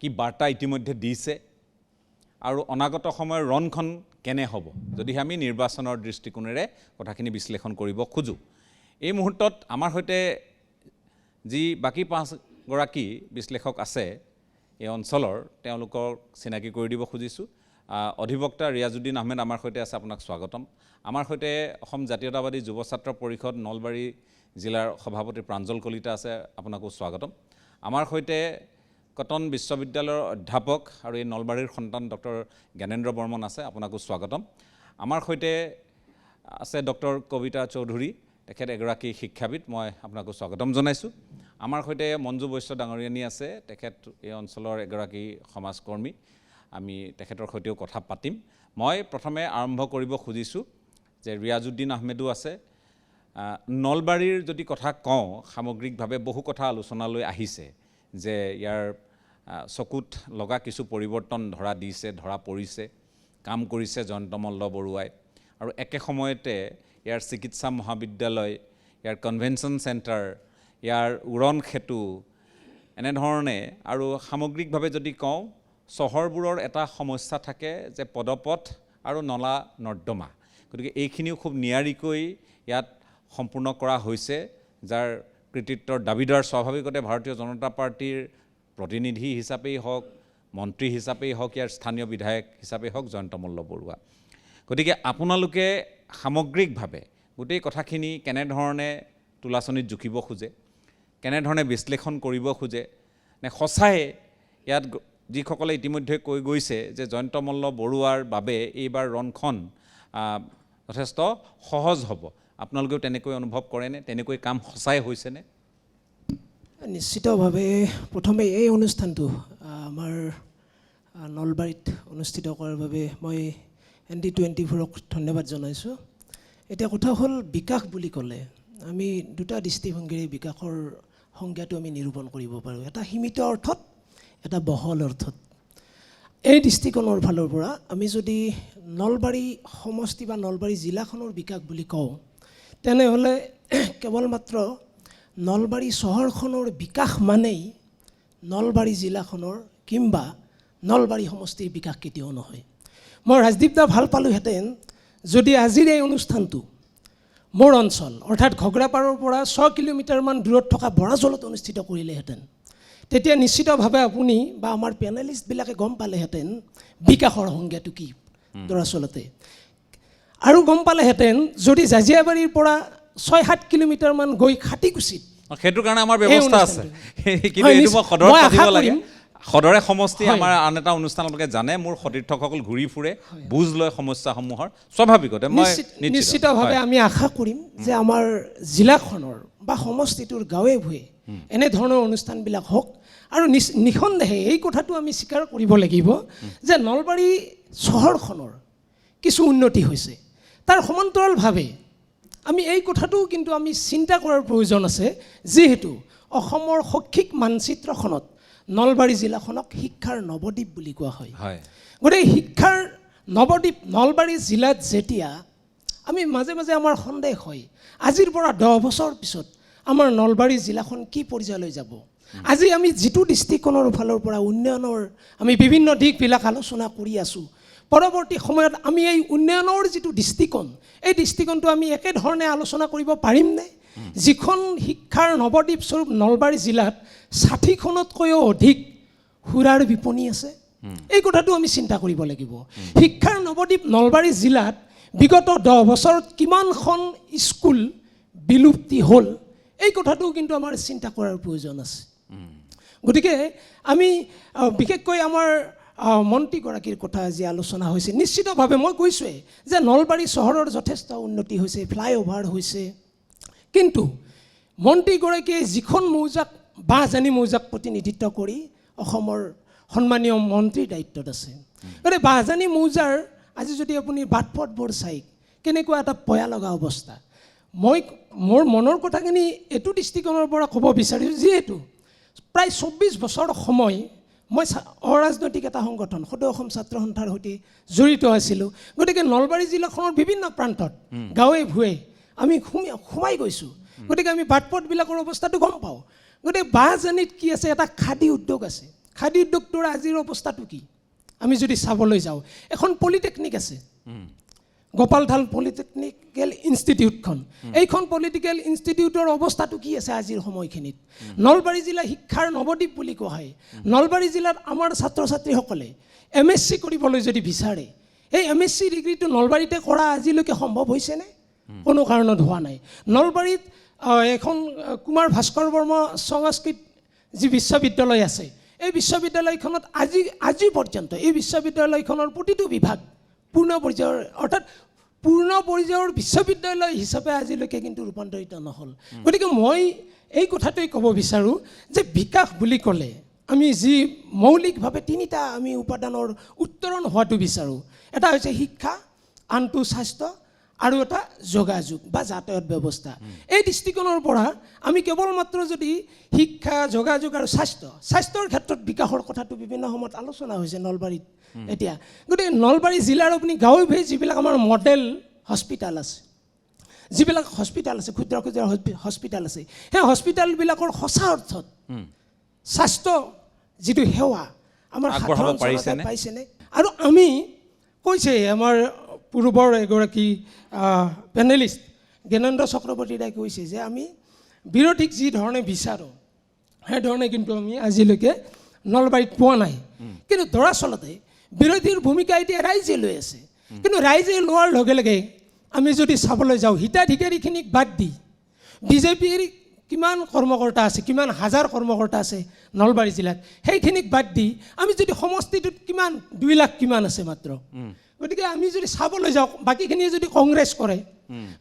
কি বাৰ্তা ইতিমধ্যে দিছে আৰু অনাগত সময়ৰ ৰণখন কেনে হ'ব, যদিহে আমি নিৰ্বাচনৰ দৃষ্টিকোণেৰে কথাখিনি বিশ্লেষণ কৰিব খোজোঁ। এই মুহূৰ্তত আমাৰ সৈতে যি বাকী 5গৰাকী বিশ্লেষক আছে এই অঞ্চলৰ, তেওঁলোকক চিনাকি কৰি দিব খুজিছোঁ। অধিবক্তা ৰিয়াজুদ্দিন আহমেদ আমাৰ সৈতে আছে, আপোনাক স্বাগতম। আমাৰ সৈতে অসম জাতীয়তাবাদী যুৱ ছাত্ৰ পৰিষদ নলবাৰী জিলাৰ সভাপতি প্ৰাঞ্জল কলিতা আছে, আপোনাকো স্বাগতম। আমাৰ সৈতে কটন বিশ্ববিদ্যালয়ৰ অধ্যাপক আৰু এই নলবাৰীৰ সন্তান ডক্টৰ জ্ঞানেন্দ্ৰ বৰ্মন আছে, আপোনাকো স্বাগতম। আমাৰ সৈতে আছে ডক্টৰ কবিতা চৌধুৰী, তেখেত এগৰাকী শিক্ষাবিদ, মই আপোনাকো স্বাগতম জনাইছোঁ। আমাৰ সৈতে মঞ্জু বৈশ্য ডাঙৰীয়ানী আছে, তেখেত এই অঞ্চলৰ এগৰাকী সমাজকৰ্মী, আমি তেখেতৰ সৈতেও কথা পাতিম। মই প্ৰথমে আৰম্ভ কৰিব খুজিছোঁ যে ৰিয়াজুদ্দিন আহমেদো আছে। নলবাৰীৰ যদি কথা কওঁ, সামগ্ৰিকভাৱে বহু কথা আলোচনালৈ আহিছে যে ইয়াৰ চকুত লগা কিছু পৰিৱৰ্তন ধৰা পৰিছে, কাম কৰিছে জয়ন্ত মল্ল বৰুৱাই, আৰু একে সময়তে ইয়াৰ চিকিৎসা মহাবিদ্যালয়, ইয়াৰ কনভেনশ্যন চেণ্টাৰ, ইয়াৰ উৰণ সেতু, এনেধৰণে আৰু সামগ্ৰিকভাৱে যদি কওঁ, চহৰবোৰৰ এটা সমস্যা থাকে যে পদপথ আৰু নলা নৰ্দমা। গতিকে এইখিনিও খুব নিয়াৰিকৈ ইয়াত সম্পূৰ্ণ কৰা হৈছে, যাৰ কৃতিত্বৰ দাবীদাৰ স্বাভাৱিকতে ভাৰতীয় জনতা পাৰ্টীৰ প্ৰতিনিধি হিচাপেই হওক, মন্ত্ৰী হিচাপেই হওক, ইয়াৰ স্থানীয় বিধায়ক হিচাপেই হওক জয়ন্ত মল্ল বৰুৱা। গতিকে আপোনালোকে সামগ্ৰিকভাৱে গোটেই কথাখিনি কেনেধৰণে তুলাচনীত জুখিব খোজে, কেনেধৰণে বিশ্লেষণ কৰিব খোজে, নে সঁচাই ইয়াত যিসকলে ইতিমধ্যে কৈ গৈছে যে জয়ন্ত মল্ল বৰুৱাৰ বাবে এইবাৰ ৰণখন যথেষ্ট সহজ হ'ব, আপোনালোকেও তেনেকৈ অনুভৱ কৰেনে? তেনেকৈ কাম সঁচাই হৈছেনে? নিশ্চিতভাৱে প্ৰথমে এই অনুষ্ঠানটো আমাৰ নলবাৰীত অনুষ্ঠিত কৰাৰ বাবে মই ND24ক ধন্যবাদ জনাইছোঁ। এতিয়া কথা হ'ল, বিকাশ বুলি ক'লে আমি দুটা দৃষ্টিভংগীৰে বিকাশৰ সংজ্ঞাটো আমি নিৰূপণ কৰিব পাৰোঁ। এটা সীমিত অৰ্থত, এটা বহল অৰ্থত। এই দৃষ্টিকোণৰ ফালৰ পৰা আমি যদি নলবাৰী সমষ্টি বা নলবাৰী জিলাখনৰ বিকাশ বুলি কওঁ তেনেহ'লে কেৱল মাত্ৰ নলবাৰী চহৰখনৰ বিকাশ মানেই নলবাৰী জিলাখনৰ কিংবা নলবাৰী সমষ্টিৰ বিকাশ কেতিয়াও নহয়। মই ৰাজদীপ দা ভাল পালোহেঁতেন যদি আজিৰ এই অনুষ্ঠানটো মোৰ অঞ্চল অৰ্থাৎ ঘগ্ৰাপাৰৰ পৰা 6 কিলোমিটাৰমান দূৰত থকা বৰাজলত অনুষ্ঠিত কৰিলেহেঁতেন। তেতিয়া নিশ্চিতভাৱে আপুনি বা আমাৰ পেনেলিষ্টবিলাকে গম পালেহেঁতেন বিকাশৰ সংজ্ঞাটো কি দৰাচলতে, আৰু গম পালেহেঁতেন যদি জাজিয়াবাৰীৰ পৰা 6-7 কিলোমিটাৰমান গৈ খাটিকুছিত সেইটোৰ কাৰণে আমাৰ ব্যৱস্থা আছে, কিন্তু হয়, এইটো মই সদৰত মই আশা পাতিব লাগে। কৰিম। সদৰে সমষ্টি হয়। আমাৰ আন এটা অনুষ্ঠানলৈকে জানে, মোৰ সতীৰ্থসকল ঘূৰি ফুৰে, বুজ লয় সমস্যাসমূহৰ, স্বাভাৱিকতে মই নিশ্চিতভাৱে আমি আশা কৰিম যে আমাৰ জিলাখনৰ বা সমষ্টিটোৰ গাঁৱে ভূঞে এনেধৰণৰ অনুষ্ঠানবিলাক হওক। আৰু নিঃসন্দেহে এই কথাটো আমি স্বীকাৰ কৰিব লাগিব যে নলবাৰী চহৰখনৰ কিছু উন্নতি হৈছে, তাৰ সমান্তৰালভাৱে আমি এই কথাটোও কিন্তু আমি চিন্তা কৰাৰ প্ৰয়োজন আছে, যিহেতু অসমৰ শৈক্ষিক মানচিত্ৰখনত নলবাৰী জিলাখনক শিক্ষাৰ নৱদ্বীপ বুলি কোৱা হয়। গতিকে শিক্ষাৰ নৱদ্বীপ নলবাৰী জিলাত যেতিয়া আমি মাজে মাজে আমাৰ সন্দেহ হয় আজিৰ পৰা 10 বছৰ পিছত আমাৰ নলবাৰী জিলাখন কি পৰ্যায়লৈ যাব। আজি আমি যিটো দৃষ্টিকোণৰ ফালৰ পৰা উন্নয়নৰ আমি বিভিন্ন দিশবিলাক আলোচনা কৰি আছোঁ, পৰৱৰ্তী সময়ত আমি এই উন্নয়নৰ যিটো দৃষ্টিকোণ এই দৃষ্টিকোণটো আমি একেধৰণে আলোচনা কৰিব পাৰিমনে? যিখন শিক্ষাৰ নৱদ্বীপ স্বৰূপ নলবাৰী জিলাত 60খনতকৈও অধিক সুৰাৰ বিপণী আছে, এই কথাটো আমি চিন্তা কৰিব লাগিব। শিক্ষাৰ নৱদ্বীপ নলবাৰী জিলাত বিগত 10 বছৰত কিমানখন স্কুল বিলুপ্তি হ'ল, এই কথাটো কিন্তু আমাৰ চিন্তা কৰাৰ প্ৰয়োজন আছে। গতিকে আমি বিশেষকৈ আমাৰ মন্ত্ৰীগৰাকীৰ কথা আজি আলোচনা হৈছে, নিশ্চিতভাৱে মই কৈছোঁৱেই যে নলবাৰী চহৰৰ যথেষ্ট উন্নতি হৈছে, ফ্লাইঅভাৰ হৈছে, কিন্তু মন্ত্ৰীগৰাকীয়ে যিখন মৌজাক বাঁহজানি মৌজাক প্ৰতিনিধিত্ব কৰি অসমৰ সন্মানীয় মন্ত্ৰীৰ দায়িত্বত আছে। গতিকে বাঁহজানি মৌজাৰ আজি যদি আপুনি বাট পথবোৰ চাই কেনেকুৱা এটা পয়া লগা অৱস্থা, মই মোৰ মনৰ কথাখিনি এইটো দৃষ্টিকোণৰ পৰা ক'ব বিচাৰিছোঁ, যিহেতু প্ৰায় 24 বছৰ সময় মই অৰাজনৈতিক এটা সংগঠন সদৌ অসম ছাত্ৰ সন্থাৰ সৈতে জড়িত আছিলোঁ। গতিকে নলবাৰী জিলাখনৰ বিভিন্ন প্ৰান্তত গাঁৱে ভূঞে আমি সোমাই গৈছোঁ। গতিকে আমি বাট পথবিলাকৰ অৱস্থাটো গম পাওঁ। গতিকে বাঁহজানিত কি আছে, এটা খাদী উদ্যোগ আছে, খাদী উদ্যোগটোৰ আজিৰ অৱস্থাটো কি আমি যদি চাবলৈ যাওঁ, এখন পলিটেকনিক আছে, গোপালধাল পলিটেকনিকেল ইনষ্টিটিউটখন, এইখন পলিটিকেল ইনষ্টিটিউটৰ অৱস্থাটো কি আছে আজিৰ সময়খিনিত? নলবাৰী জিলা শিক্ষাৰ নৱদ্বীপ বুলি কোৱা হয়। নলবাৰী জিলাত আমাৰ ছাত্ৰ ছাত্ৰীসকলে MSc কৰিবলৈ যদি বিচাৰে, এই MSc ডিগ্ৰীটো নলবাৰীতে কৰা আজিলৈকে সম্ভৱ হৈছেনে? কোনো কাৰণত হোৱা নাই। নলবাৰীত এখন কুমাৰ ভাস্কৰ বৰ্মা সংস্কৃত যি বিশ্ববিদ্যালয় আছে, এই বিশ্ববিদ্যালয়খনত আজি পৰ্যন্ত এই বিশ্ববিদ্যালয়খনৰ প্ৰতিটো বিভাগ পূৰ্ণ পৰ্যায়ৰ অৰ্থাৎ পূৰ্ণ পৰ্যায়ৰ বিশ্ববিদ্যালয় হিচাপে আজিলৈকে কিন্তু ৰূপান্তৰিত নহ'ল। গতিকে মই এই কথাটোৱে ক'ব বিচাৰোঁ যে বিকাশ বুলি ক'লে আমি যি মৌলিকভাৱে 3টা আমি উপাদানৰ উত্তৰণ হোৱাটো বিচাৰোঁ। এটা হৈছে শিক্ষা, আনটো স্বাস্থ্য, আৰু এটা যোগাযোগ বা যাতায়াত ব্যৱস্থা। এই দৃষ্টিকোণৰ পৰা আমি কেৱল মাত্ৰ যদি শিক্ষা, যোগাযোগ আৰু স্বাস্থ্যৰ ক্ষেত্ৰত বিকাশৰ কথাটো বিভিন্ন সময়ত আলোচনা হৈছে নলবাৰীত এতিয়া। গতিকে নলবাৰী জিলাৰ আপুনি গাঁৱে ভূঞে যিবিলাক আমাৰ মডেল হস্পিটাল আছে, যিবিলাক হস্পিটাল আছে, ক্ষুদ্ৰ ক্ষুদ্ৰ হস্পিটাল আছে, সেই হস্পিটালবিলাকৰ সঁচা অৰ্থত স্বাস্থ্য যিটো সেৱা আমাৰ সাধাৰণ জনতাই পাইছেনে? আৰু আমি কৈছে আমাৰ পূৰ্বৰ এগৰাকী পেনেলিষ্ট জ্ঞানেন্দ্ৰ চক্ৰৱৰ্তীদাই কৈছে যে আমি বিৰোধীক যি ধৰণে বিচাৰোঁ সেইধৰণে কিন্তু আমি আজিলৈকে নলবাৰীত পোৱা নাই। কিন্তু দৰাচলতে বিৰোধীৰ ভূমিকা এতিয়া ৰাইজে লৈ আছে, কিন্তু ৰাইজে লোৱাৰ লগে লগে আমি যদি চাবলৈ যাওঁ হিতাধিকাৰীখিনিক বাদ দি বিজেপিৰ কিমান কৰ্মকৰ্তা আছে, কিমান হাজাৰ কৰ্মকৰ্তা আছে নলবাৰী জিলাত, সেইখিনিক বাদ দি আমি যদি সমষ্টিটোত কিমান 2 লাখ কিমান আছে মাত্ৰ। গতিকে আমি যদি চাবলৈ যাওঁ বাকীখিনিয়ে যদি কংগ্ৰেছ কৰে,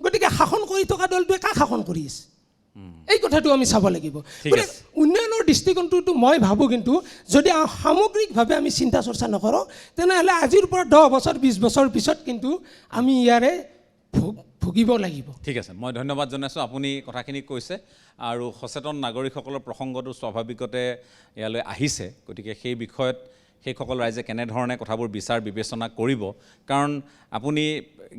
গতিকে শাসন কৰি থকা দলটোৱে কাক শাসন কৰি আছে, এই কথাটো আমি চাব লাগিব। গতিকে উন্নয়নৰ দৃষ্টিকোণটো মই ভাবোঁ কিন্তু যদি সামগ্ৰিকভাৱে আমি চিন্তা চৰ্চা নকৰোঁ তেনেহ'লে আজিৰ পৰা 10 বছৰ 20 বছৰ পিছত কিন্তু আমি ইয়াৰে ভুগিব লাগিব। ঠিক আছে, মই ধন্যবাদ জনাইছোঁ, আপুনি কথাখিনি কৈছে আৰু সচেতন নাগৰিকসকলৰ প্ৰসংগটো স্বাভাৱিকতে ইয়ালৈ আহিছে। গতিকে সেই বিষয়ত সেইসকল ৰাইজে কেনেধৰণে কথাবোৰ বিচাৰ বিবেচনা কৰিব। কাৰণ আপুনি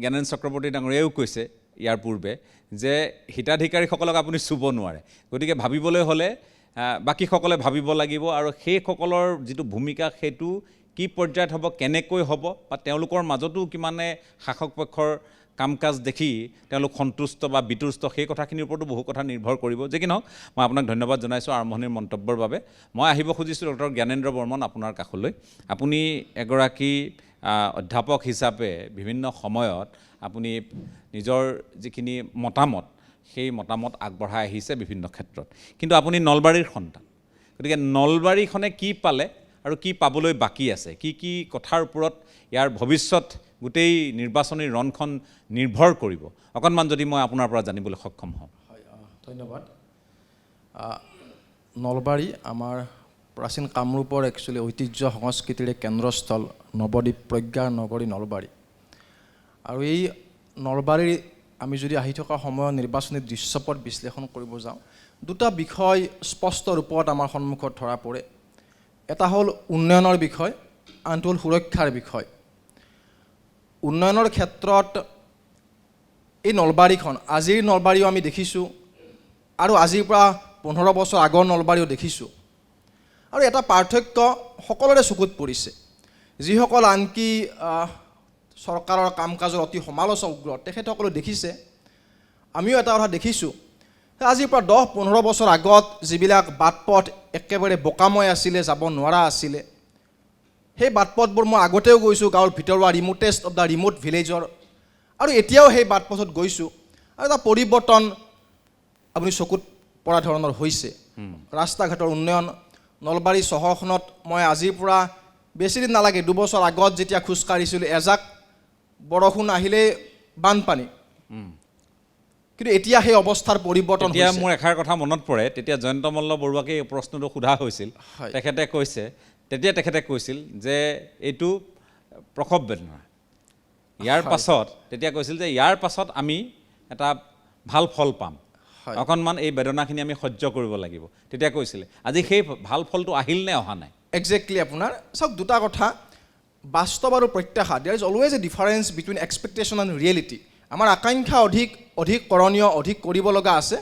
জ্ঞানেন চক্ৰৱৰ্তী ডাঙৰীয়াও কৈছে ইয়াৰ পূৰ্বে যে হিতাধিকাৰীসকলক আপুনি চুব নোৱাৰে, গতিকে ভাবিবলৈ হ'লে বাকীসকলে ভাবিব লাগিব আৰু সেইসকলৰ যিটো ভূমিকা সেইটো কি পৰ্যায়ত হ'ব, কেনেকৈ হ'ব, বা তেওঁলোকৰ মাজতো কিমানে শাসক পক্ষৰ কাম কাজ দেখি তেওঁলোক সন্তুষ্ট বা বিতুষ্ট, সেই কথাখিনিৰ ওপৰতো বহু কথা নিৰ্ভৰ কৰিব। যে কি নহওক, মই আপোনাক ধন্যবাদ জনাইছোঁ আৰম্ভণিৰ মন্তব্যৰ বাবে। মই আহিব খুজিছোঁ ডক্টৰ জ্ঞানেন্দ্ৰ বৰ্মন আপোনাৰ কাষলৈ। আপুনি এগৰাকী অধ্যাপক হিচাপে বিভিন্ন সময়ত আপুনি নিজৰ যিখিনি মতামত, সেই মতামত আগবঢ়াই আহিছে বিভিন্ন ক্ষেত্ৰত, কিন্তু আপুনি নলবাৰীৰ সন্তান, গতিকে নলবাৰীখনে কি পালে আৰু কি পাবলৈ বাকী আছে, কি কি কথাৰ ওপৰত ইয়াৰ ভৱিষ্যত গোটেই নিৰ্বাচনী ৰণখন নিৰ্ভৰ কৰিব, অকণমান যদি মই আপোনাৰ পৰা জানিবলৈ সক্ষম হওঁ। হয়, ধন্যবাদ। নলবাৰী আমাৰ প্ৰাচীন কামৰূপৰ একচুৱেলি ঐতিহ্য সংস্কৃতিৰে কেন্দ্ৰস্থল, নৱদ্বীপ প্ৰজ্ঞাৰ নগৰী নলবাৰী। আৰু এই নলবাৰীৰ আমি যদি আহি থকা সময়ত নিৰ্বাচনী দৃশ্যপট বিশ্লেষণ কৰিব যাওঁ, দুটা বিষয় স্পষ্ট ৰূপত আমাৰ সন্মুখত ধৰা পৰে। এটা হ'ল উন্নয়নৰ বিষয়, আনটো হ'ল সুৰক্ষাৰ বিষয়। উন্নয়নৰ ক্ষেত্ৰত এই নলবাৰীখন, আজিৰ নলবাৰীও আমি দেখিছোঁ আৰু আজিৰ পৰা 15 বছৰ আগৰ নলবাৰীও দেখিছোঁ। আৰু এটা পাৰ্থক্য সকলোৰে চকুত পৰিছে। যিসকল আনকি চৰকাৰৰ কাম কাজৰ অতি সমালোচক উগ্ৰ, তেখেতসকলে দেখিছে, আমিও এটা কথা দেখিছোঁ, আজিৰ পৰা 10-15 বছৰ আগত যিবিলাক বাট পথ একেবাৰে বোকাময় আছিলে, যাব নোৱাৰা আছিলে, সেই বাট পথবোৰ মই আগতেও গৈছোঁ, গাঁৱৰ ভিতৰুৱা ৰিম'টেষ্ট অফ দ্য ৰিম'ট ভিলেজৰ, আৰু এতিয়াও সেই বাট পথত গৈছোঁ, আৰু এটা পৰিৱৰ্তন আপুনি চকুত পৰা ধৰণৰ হৈছে। ৰাস্তা ঘাটৰ উন্নয়ন, নলবাৰী চহৰখনত মই আজিৰ পৰা বেছিদিন নালাগে 2 বছৰ আগত যেতিয়া খোজকাঢ়িছিলোঁ, এজাক বৰষুণ আহিলেই বানপানী, কিন্তু এতিয়া সেই অৱস্থাৰ পৰিৱৰ্তন হৈছে। এতিয়া মোৰ এষাৰ কথা মনত পৰে, তেতিয়া জয়ন্ত মল্ল বৰুৱাকে এই প্ৰশ্নটো সোধা হৈছিল, তেখেতে কৈছিল যে এইটো প্ৰসৱ বেদনা। ইয়াৰ পাছত তেতিয়া কৈছিল যে ইয়াৰ পাছত আমি এটা ভাল ফল পাম, অকণমান এই বেদনাখিনি আমি সহ্য কৰিব লাগিব, তেতিয়া কৈছিলে। আজি সেই ভাল ফলটো আহিল নে অহা নাই? একজেক্টলি আপোনাৰ চাওক, দুটা কথা, বাস্তৱ আৰু প্ৰত্যাশা। There is always a difference between expectation and reality. আমাৰ আকাংক্ষা অধিক কৰণীয়, অধিক কৰিব লগা আছে,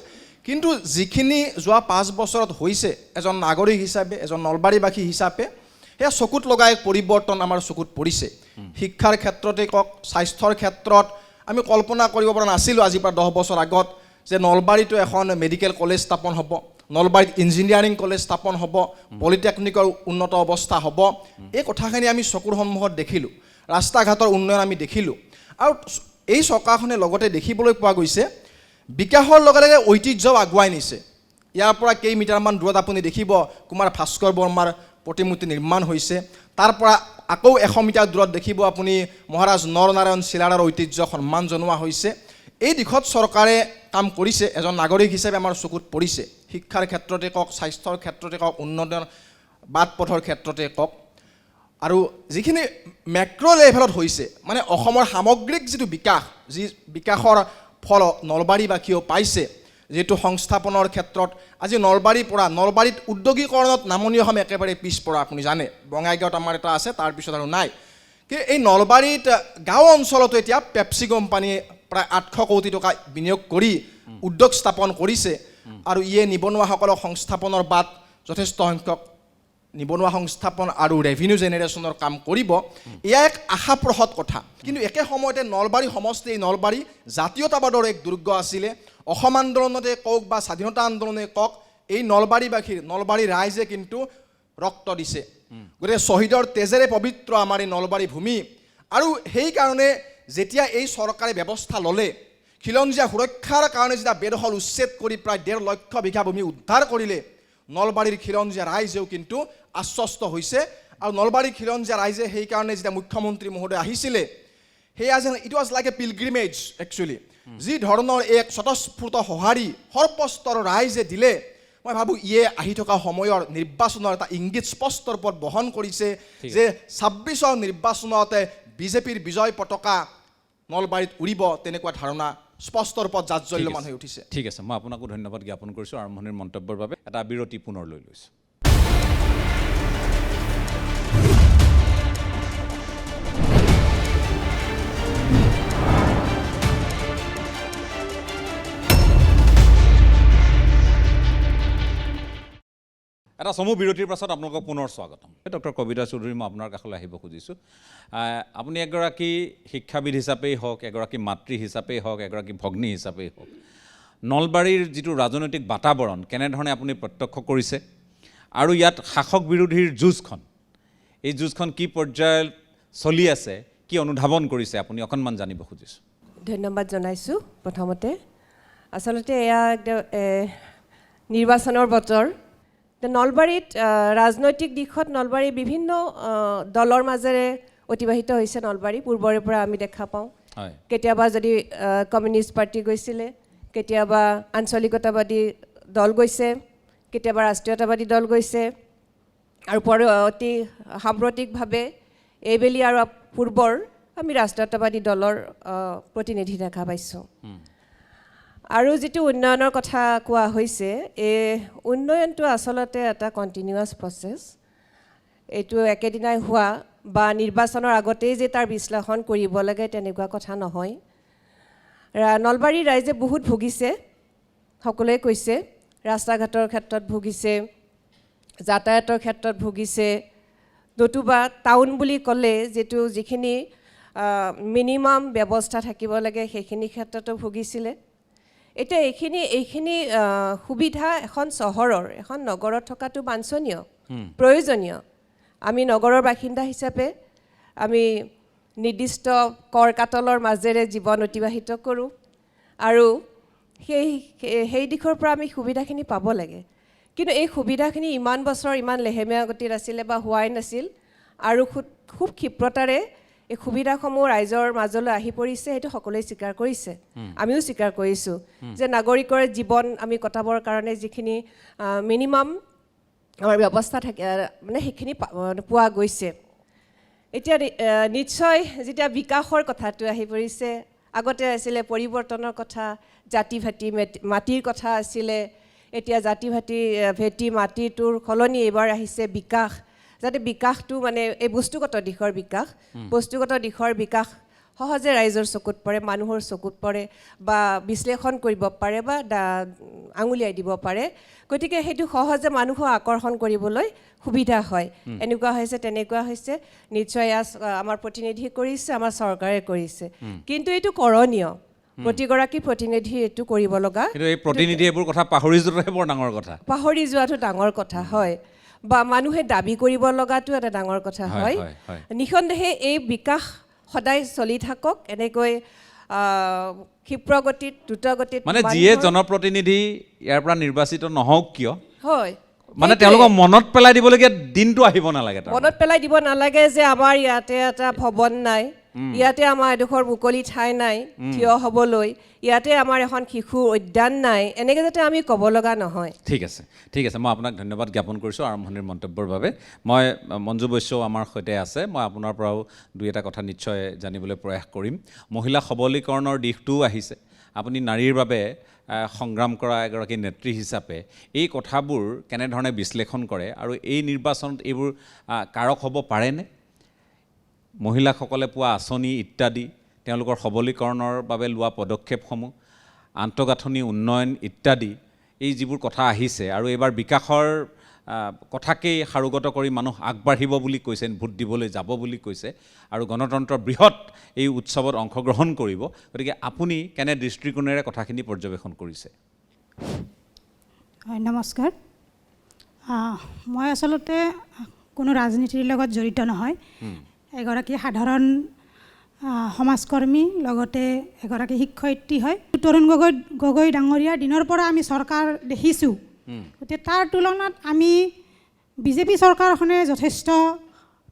কিন্তু যিখিনি যোৱা 5 বছৰত হৈছে, এজন নাগৰিক হিচাপে, এজন নলবাৰীবাসী হিচাপে, সেয়া চকুত লগা এক পৰিৱৰ্তন আমাৰ চকুত পৰিছে। শিক্ষাৰ ক্ষেত্ৰতে কওক, স্বাস্থ্যৰ ক্ষেত্ৰত আমি কল্পনা কৰিব পৰা নাছিলোঁ আজিৰ পৰা 10 বছৰ আগত যে নলবাৰীতো এখন মেডিকেল কলেজ স্থাপন হ'ব, নলবাৰীত ইঞ্জিনিয়াৰিং কলেজ স্থাপন হ'ব, পলিটেকনিকৰ উন্নত অৱস্থা হ'ব। এই কথাখিনি আমি চকুৰ সন্মুখত দেখিলোঁ, ৰাস্তা ঘাটৰ উন্নয়ন আমি দেখিলোঁ। আৰু এই চৰকাৰখনে লগতে দেখিবলৈ পোৱা গৈছে বিকাশৰ লগে লগে ঐতিহ্যও আগুৱাই নিছে। ইয়াৰ পৰা কেইমিটাৰমান দূৰত আপুনি দেখিব কুমাৰ ভাস্কৰ বৰ্মাৰ প্ৰতিমূৰ্তি নিৰ্মাণ হৈছে, তাৰ পৰা আকৌ 100 মিটাৰ দূৰত দেখিব আপুনি মহাৰাজ নৰনাৰায়ণ চিলাৰাৰ ঐতিহ্য সন্মান জনোৱা হৈছে। এই দিশত চৰকাৰে কাম কৰিছে, এজন নাগৰিক হিচাপে আমাৰ চকুত পৰিছে। শিক্ষাৰ ক্ষেত্ৰতে কওক, স্বাস্থ্যৰ ক্ষেত্ৰতে কওক, উন্নয়ন বাট পথৰ ক্ষেত্ৰতে কওক, আৰু যিখিনি মেক্ৰ' লেভেলত হৈছে, মানে অসমৰ সামগ্ৰিক যিটো বিকাশ, যি বিকাশৰ ফল নলবাৰীবাসীয়েও পাইছে, যিটো সংস্থাপনৰ ক্ষেত্ৰত আজি নলবাৰীত উদ্যোগীকৰণত নামনি অসম একেবাৰে পিছপৰা, আপুনি জানে। বঙাইগাঁৱত আমাৰ এটা আছে, তাৰপিছত আৰু নাই। কিন্তু এই নলবাৰীত গাঁও অঞ্চলতো এতিয়া পেপচি কোম্পানীয়ে প্ৰায় 800 কোটি টকা বিনিয়োগ কৰি উদ্যোগ স্থাপন কৰিছে, আৰু ইয়ে নিবনুৱাসকলক সংস্থাপনৰ বাট যথেষ্ট সংখ্যক নিবনুৱা সংস্থাপন আৰু ৰেভিনিউ জেনেৰেশ্যনৰ কাম কৰিব। এয়া এক আশাপ্ৰসদ কথা। কিন্তু একে সময়তে নলবাৰী সমষ্টি, এই নলবাৰী জাতীয়তাবাদৰ এক দুৰ্গ আছিলে। অসম আন্দোলনতে কওক বা স্বাধীনতা আন্দোলনে কওক, এই নলবাৰী ৰাইজে কিন্তু ৰক্ত দিছে, গতিকে শ্বহীদৰ তেজেৰে পবিত্ৰ আমাৰ এই নলবাৰী ভূমি। আৰু সেইকাৰণে যেতিয়া এই চৰকাৰে ব্যৱস্থা ল'লে, খিলঞ্জীয়া সুৰক্ষাৰ কাৰণে যেতিয়া বেদখল উচ্ছেদ কৰি প্ৰায় 1.5 লক্ষ বিঘা ভূমি উদ্ধাৰ কৰিলে, নলবাৰীৰ খিলঞ্জীয়া ৰাইজেও কিন্তু আশ্বস্ত হৈছে। আৰু নলবাৰীৰ খিলঞ্জীয়া ৰাইজে সেইকাৰণে যেতিয়া মুখ্যমন্ত্ৰী মহোদয় আহিছিলে, সেয়া যেন it was like a pilgrimage actually. যি ধৰণৰ এক স্বতঃস্ফূৰ্ত সঁহাৰি সৰ্বস্তৰৰ ৰাইজে দিলে, মই ভাবোঁ ইয়ে আহি থকা সময়ৰ নিৰ্বাচনৰ এটা ইংগিত স্পষ্ট ৰূপত বহন কৰিছে যে 26ৰ নিৰ্বাচনতে বিজেপিৰ বিজয় পতাকা নলবাৰীত উৰিব, তেনেকুৱা ধাৰণা স্পষ্ট ৰূপত জাজ্জল্যমান হৈ উঠিছে। ঠিক আছে, মই আপোনাকো ধন্যবাদ জ্ঞাপন কৰিছোঁ আৰম্ভণিৰ মন্তব্যৰ বাবে। এটা বিৰতি পুনৰ লৈ লৈছোঁ। এটা চমু বিৰতিৰ পাছত আপোনালোকক পুনৰ স্বাগতম। ডক্টৰ কবিতা চৌধুৰী, মই আপোনাৰ কাষলৈ আহিব খুজিছোঁ। আপুনি এগৰাকী শিক্ষাবিদ হিচাপেই হওক, এগৰাকী মাতৃ হিচাপেই হওক, এগৰাকী ভগ্নী হিচাপেই হওক, নলবাৰীৰ যিটো ৰাজনৈতিক বাতাবৰণ কেনেধৰণে আপুনি প্ৰত্যক্ষ কৰিছে আৰু ইয়াত শাসক বিৰোধীৰ যুঁজখন, এই যুঁজখন কি পৰ্যায়ত চলি আছে, কি অনুধাৱন কৰিছে, আপুনি অকণমান জানিব খুজিছোঁ। ধন্যবাদ জনাইছোঁ। প্ৰথমতে আচলতে এয়া একদম নিৰ্বাচনৰ বতৰ। নলবাৰীত ৰাজনৈতিক দিশত নলবাৰী বিভিন্ন দলৰ মাজেৰে অতিবাহিত হৈছে। নলবাৰী পূৰ্বৰে পৰা আমি দেখা পাওঁ, কেতিয়াবা যদি কমিউনিষ্ট পাৰ্টি গৈছিলে, কেতিয়াবা আঞ্চলিকতাবাদী দল গৈছে, কেতিয়াবা ৰাষ্ট্ৰীয়তাবাদী দল গৈছে, আৰু অতি সাম্প্ৰতিকভাৱে এইবেলি আৰু পূৰ্বৰ আমি ৰাষ্ট্ৰীয়তাবাদী দলৰ প্ৰতিনিধি দেখা পাইছোঁ। আৰু যিটো উন্নয়নৰ কথা কোৱা হৈছে, এই উন্নয়নটো আচলতে এটা কণ্টিনিউৱাছ প্ৰচেছ। এইটো একেদিনাই হোৱা বা নিৰ্বাচনৰ আগতেই যে তাৰ বিশ্লেষণ কৰিব লাগে তেনেকুৱা কথা নহয়। নলবাৰীৰ ৰাইজে বহুত ভুগিছে, সকলোৱে কৈছে। ৰাস্তা ঘাটৰ ক্ষেত্ৰত ভুগিছে, যাতায়াতৰ ক্ষেত্ৰত ভুগিছে, নতুবা টাউন বুলি ক'লে যিখিনি মিনিমাম ব্যৱস্থা থাকিব লাগে সেইখিনি ক্ষেত্ৰতো ভুগিছিলে। এতিয়া এইখিনি সুবিধা এখন চহৰৰ, এখন নগৰত থকাটো বাঞ্ছনীয়, প্ৰয়োজনীয়। আমি নগৰৰ বাসিন্দা হিচাপে আমি নিৰ্দিষ্ট কৰ কাটলৰ মাজেৰে জীৱন অতিবাহিত কৰোঁ, আৰু সেই দিশৰ পৰা আমি সুবিধাখিনি পাব লাগে। কিন্তু এই সুবিধাখিনি ইমান বছৰ ইমান লেহেমীয়া গতিত আছিলে বা হোৱাই নাছিল, আৰু খুব ক্ষিপ্ৰতাৰে এই সুবিধাসমূহ ৰাইজৰ মাজলৈ আহি পৰিছে। সেইটো সকলোৱে স্বীকাৰ কৰিছে, আমিও স্বীকাৰ কৰিছোঁ যে নাগৰিকৰ জীৱন আমি কটাবৰ কাৰণে যিখিনি মিনিমাম আমাৰ ব্যৱস্থা থাকে মানে সেইখিনি পোৱা গৈছে। এতিয়া নিশ্চয় যেতিয়া বিকাশৰ কথাটো আহি পৰিছে, আগতে আছিলে পৰিৱৰ্তনৰ কথা, জাতি ভাতি মাটিৰ কথা আছিলে, এতিয়া জাতি ভাতি ভেটি মাটিটোৰ সলনি এইবাৰ আহিছে বিকাশ। যাতে বিকাশটো মানে এই বস্তুগত দিশৰ বিকাশ সহজে ৰাইজৰ চকুত পৰে, মানুহৰ চকুত পৰে, বা বিশ্লেষণ কৰিব পাৰে বা আঙুলিয়াই দিব পাৰে। গতিকে সেইটো সহজে মানুহক আকৰ্ষণ কৰিবলৈ সুবিধা হয়। এনেকুৱা হৈছে, তেনেকুৱা হৈছে, নিশ্চয় আমাৰ প্ৰতিনিধি কৰিছে, আমাৰ চৰকাৰে কৰিছে। কিন্তু এইটো কৰণীয়, প্ৰতিগৰাকী প্ৰতিনিধি এইটো কৰিব লগা। কিন্তু এই প্ৰতিনিধি এইবোৰ কথা পাহৰি যোৱাটোহে বৰ ডাঙৰ কথা। পাহৰি যোৱাটো ডাঙৰ কথা হয়, বা মানুহে দাবী কৰিব লগাটো এটা ডাঙৰ কথা হয়। নিঃসন্দেহে এই বিকাশ সদায় চলি থাকক এনেকৈ ক্ষিপ্ৰ গতিত, দ্ৰুত গতিত। মানে যিয়ে জনপ্ৰতিনিধি ইয়াৰ পৰা নিৰ্বাচিত নহওক কিয়, হয়, মানে তেওঁলোকক মনত পেলাই দিবলগীয়া দিনটো আহিব নালাগে। মনত পেলাই দিব নালাগে যে আমাৰ ইয়াতে এটা ভৱন নাই, ইয়াতে আমাৰ এডোখৰ মুকলি ঠাই নাই থিয় হ'বলৈ, ইয়াতে আমাৰ এখন শিশু উদ্যান নাই, এনেকৈ যাতে আমি ক'ব লগা নহয়। ঠিক আছে, মই আপোনাক ধন্যবাদ জ্ঞাপন কৰিছোঁ আৰম্ভণিৰ মন্তব্যৰ বাবে। মই মঞ্জু বৈশ্যও আমাৰ সৈতে আছে, মই আপোনাৰ পৰাও দুই এটা কথা নিশ্চয় জানিবলৈ প্ৰয়াস কৰিম। মহিলা সবলীকৰণৰ দিশটোও আহিছে। আপুনি নাৰীৰ বাবে সংগ্ৰাম কৰা এগৰাকী নেত্ৰী হিচাপে এই কথাবোৰ কেনেধৰণে বিশ্লেষণ কৰে, আৰু এই নিৰ্বাচনত এইবোৰ কাৰক হ'ব পাৰেনে? মহিলাসকলে পোৱা আঁচনি ইত্যাদি, তেওঁলোকৰ সবলীকৰণৰ বাবে লোৱা পদক্ষেপসমূহ, আন্তঃগাঁথনি উন্নয়ন ইত্যাদি, এই যিবোৰ কথা আহিছে, আৰু এইবাৰ বিকাশৰ কথাকেই সাৰোগত কৰি মানুহ আগবাঢ়িব বুলি কৈছে, ভোট দিবলৈ যাব বুলি কৈছে, আৰু গণতন্ত্ৰৰ বৃহৎ এই উৎসৱত অংশগ্ৰহণ কৰিব। গতিকে আপুনি কেনে দৃষ্টিকোণেৰে কথাখিনি পৰ্যবেক্ষণ কৰিছে? নমস্কাৰ। মই আচলতে কোনো ৰাজনীতিৰ লগত জড়িত নহয়, এগৰাকী সাধাৰণ সমাজকৰ্মী, লগতে এগৰাকী শিক্ষয়িত্ৰী হয়। তৰুণ গগৈ ডাঙৰীয়াৰ দিনৰ পৰা আমি চৰকাৰ দেখিছোঁ, গতিকে তাৰ তুলনাত আমি বিজেপি চৰকাৰখনে যথেষ্ট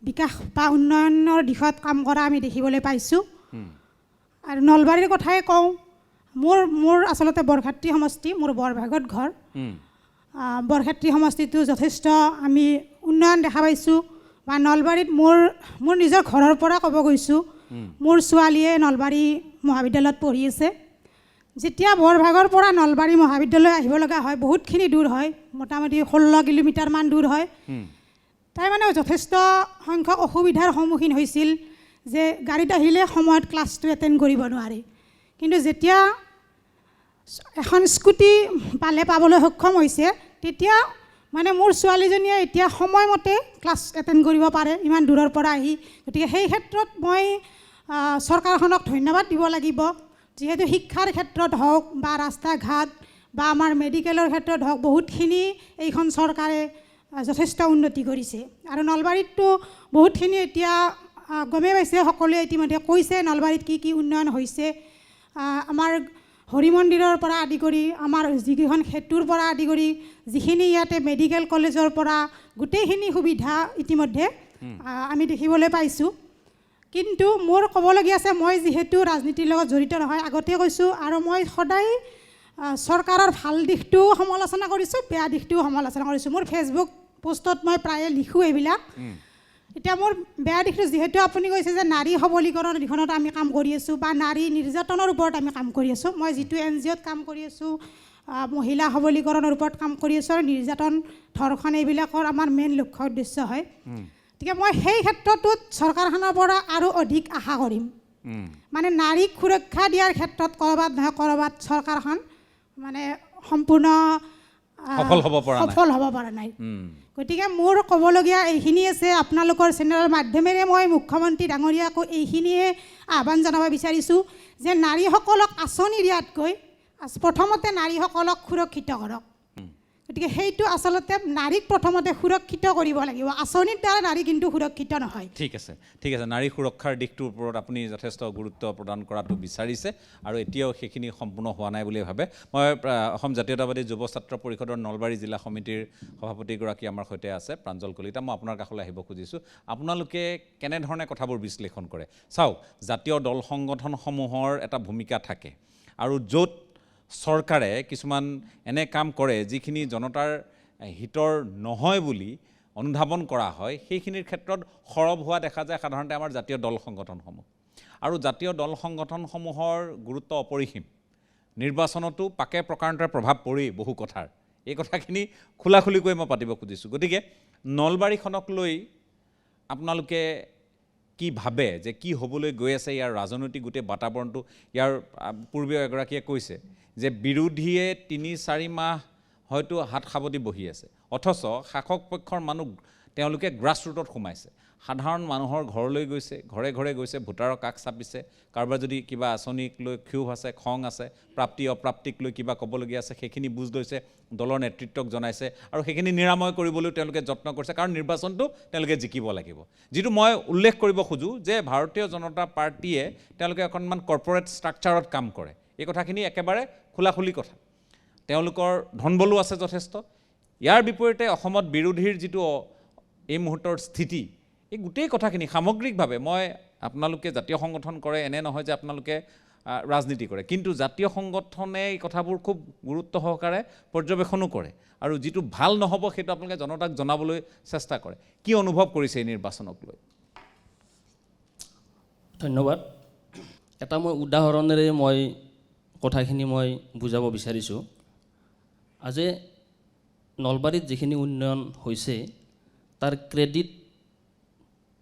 বিকাশ বা উন্নয়নৰ দিশত কাম কৰা আমি দেখিবলৈ পাইছোঁ। আৰু নলবাৰীৰ কথাই কওঁ, মোৰ আচলতে বৰক্ষেত্ৰী সমষ্টি, মোৰ বৰভাগত ঘৰ। বৰক্ষেত্ৰী সমষ্টিটো যথেষ্ট আমি উন্নয়ন দেখা পাইছোঁ। বা নলবাৰীত মোৰ নিজৰ ঘৰৰ পৰা ক'ব গৈছোঁ, মোৰ ছোৱালীয়ে নলবাৰী মহাবিদ্যালয়ত পঢ়ি আছে। যেতিয়া বৰভাগৰ পৰা নলবাৰী মহাবিদ্যালয় আহিব লগা হয়, বহুতখিনি দূৰ হয়, মোটামুটি 16 কিলোমিটাৰমান দূৰ হয়। তাই মানে যথেষ্ট সংখ্যক অসুবিধাৰ সন্মুখীন হৈছিল, যে গাড়ীত আহিলে সময়ত ক্লাছটো এটেণ্ড কৰিব নোৱাৰে। কিন্তু যেতিয়া এখন স্কুটি পাবলৈ সক্ষম হৈছে, তেতিয়া মানে মোৰ ছোৱালীজনীয়ে এতিয়া সময়মতে ক্লাছ এটেণ্ড কৰিব পাৰে ইমান দূৰৰ পৰা আহি, গতিকে সেই ক্ষেত্ৰত মই চৰকাৰখনক ধন্যবাদ দিব লাগিব, যিহেতু শিক্ষাৰ ক্ষেত্ৰত হওক বা ৰাস্তা ঘাট বা আমাৰ মেডিকেলৰ ক্ষেত্ৰত হওক বহুতখিনি এইখন চৰকাৰে যথেষ্ট উন্নতি কৰিছে। আৰু নলবাৰীততো বহুতখিনি এতিয়া গমেই পাইছে, সকলোৱে ইতিমধ্যে কৈছে নলবাৰীত কি কি উন্নয়ন হৈছে। আমাৰ হৰি মন্দিৰৰ পৰা আদি কৰি আমাৰ যিকেইখন সেতুৰ পৰা আদি কৰি যিখিনি ইয়াতে মেডিকেল কলেজৰ পৰা গোটেইখিনি সুবিধা ইতিমধ্যে আমি দেখিবলৈ পাইছোঁ। কিন্তু মোৰ ক'বলগীয়া আছে, মই যিহেতু ৰাজনীতিৰ লগত জড়িত নহয়, আগতে কৈছোঁ, আৰু মই সদায় চৰকাৰৰ ভাল দিশটোও সমালোচনা কৰিছোঁ, বেয়া দিশটোও সমালোচনা কৰিছোঁ। মোৰ ফেচবুক পোষ্টত মই প্ৰায়ে লিখোঁ এইবিলাক। এতিয়া মোৰ বেয়া দিশটো, যিহেতু আপুনি কৈছে যে নাৰী সবলীকৰণৰ দিশত আমি কাম কৰি আছোঁ বা নাৰী নিৰ্যাতনৰ ওপৰত আমি কাম কৰি আছোঁ। মই যিটো NGOত কাম কৰি আছোঁ, মহিলা সবলীকৰণৰ ওপৰত কাম কৰি আছোঁ, আৰু নিৰ্যাতন, ধৰ্ষণ এইবিলাকৰ আমাৰ মেইন লক্ষ্য উদ্দেশ্য হয়। গতিকে মই সেই ক্ষেত্ৰটোত চৰকাৰখনৰ পৰা আৰু অধিক আশা কৰিম। মানে নাৰীক সুৰক্ষা দিয়াৰ ক্ষেত্ৰত ক'ৰবাত নহয় ক'ৰবাত চৰকাৰখন মানে সম্পূৰ্ণ সফল হ'ব পৰা নাই। গতিকে মোৰ ক'বলগীয়া এইখিনি আছে। আপোনালোকৰ চেনেলৰ মাধ্যমেৰে মই মুখ্যমন্ত্ৰী ডাঙৰীয়াকো এইখিনিয়ে আহ্বান জনাব বিচাৰিছোঁ যে নাৰীসকলক আঁচনি দিয়াতকৈ প্ৰথমতে নাৰীসকলক সুৰক্ষিত কৰক। গতিকে সেইটো আচলতে নাৰীক প্ৰথমতে সুৰক্ষিত কৰিব লাগিব, আঁচনিৰ দ্বাৰা নাৰী কিন্তু সুৰক্ষিত নহয়। ঠিক আছে, ঠিক আছে। নাৰী সুৰক্ষাৰ দিশটোৰ ওপৰত আপুনি যথেষ্ট গুৰুত্ব প্ৰদান কৰাটো বিচাৰিছে, আৰু এতিয়াও সেইখিনি সম্পূৰ্ণ হোৱা নাই বুলি ভাবে। মই অসম জাতীয়তাবাদী যুৱ ছাত্ৰ পৰিষদৰ নলবাৰী জিলা সমিতিৰ সভাপতিগৰাকী আমাৰ সৈতে আছে, প্ৰাঞ্জল কলিতা। মই আপোনাৰ কাষলৈ আহিব খুজিছোঁ। আপোনালোকে কেনেধৰণে কথাবোৰ বিশ্লেষণ কৰে? চাওক, জাতীয় দল সংগঠনসমূহৰ এটা ভূমিকা থাকে, আৰু য'ত চৰকাৰে কিছুমান এনে কাম কৰে যিখিনি জনতাৰ হিতৰ নহয় বুলি অনুধাৱন কৰা হয়, সেইখিনিৰ ক্ষেত্ৰত সৰব হোৱা দেখা যায় সাধাৰণতে আমাৰ জাতীয় দল সংগঠনসমূহ। আৰু জাতীয় দল সংগঠনসমূহৰ গুৰুত্ব অপৰিসীম। নিৰ্বাচনতো পাকে প্ৰকাৰান্তৰে প্ৰভাৱ পৰি বহু কথাৰ, এই কথাখিনি খোলাখুলিকৈ মই পাতিব খুজিছোঁ। গতিকে নলবাৰীখনক লৈ আপোনালোকে কি ভাবে যে কি হ'বলৈ গৈ আছে ইয়াৰ ৰাজনৈতিক গোটেই বাতাবৰণটো? ইয়াৰ পূৰ্বেও এগৰাকীয়ে কৈছে যে বিৰোধীয়ে ৩-৪ মাহ হয়তো হাত সাৱটি বহি আছে, অথচ শাসক পক্ষৰ মানুহ তেওঁলোকে গ্ৰাছৰুটত সোমাইছে, সাধাৰণ মানুহৰ ঘৰলৈ গৈছে, ঘৰে ঘৰে গৈছে, ভোটাৰৰ কাষ চাপিছে। কাৰোবাৰ যদি কিবা আঁচনিক লৈ ক্ষোভ আছে, খং আছে, প্ৰাপ্তি অপ্ৰাপ্তিক লৈ কিবা ক'বলগীয়া আছে, সেইখিনি বুজ লৈছে, দলৰ নেতৃত্বক জনাইছে, আৰু সেইখিনি নিৰাময় কৰিবলৈও তেওঁলোকে যত্ন কৰিছে, কাৰণ নিৰ্বাচনটো তেওঁলোকে জিকিব লাগিব। যিটো মই উল্লেখ কৰিব খোজোঁ যে ভাৰতীয় জনতা পাৰ্টীয়ে তেওঁলোকে অকণমান কৰ্পৰেট ষ্ট্ৰাকচাৰত কাম কৰে, এই কথাখিনি একেবাৰে খোলাখুলি কথা। তেওঁলোকৰ ধনবলো আছে যথেষ্ট। ইয়াৰ বিপৰীতে অসমত বিৰোধীৰ যিটো এই মুহূৰ্তৰ স্থিতি, এই গোটেই কথাখিনি সামগ্ৰিকভাৱে, মই আপোনালোকে জাতীয় সংগঠন কৰে এনে নহয় যে আপোনালোকে ৰাজনীতি কৰে, কিন্তু জাতীয় সংগঠনে এই কথাবোৰ খুব গুৰুত্ব সহকাৰে পৰ্যবেক্ষণো কৰে, আৰু যিটো ভাল নহ'ব সেইটো আপোনালোকে জনতাক জনাবলৈ চেষ্টা কৰে। কি অনুভৱ কৰিছে এই নিৰ্বাচনক লৈ? ধন্যবাদ। এটা মই উদাহৰণেৰে মই কথাখিনি মই বুজাব বিচাৰিছোঁ। আজি নলবাৰীত যিখিনি উন্নয়ন হৈছে তাৰ ক্ৰেডিট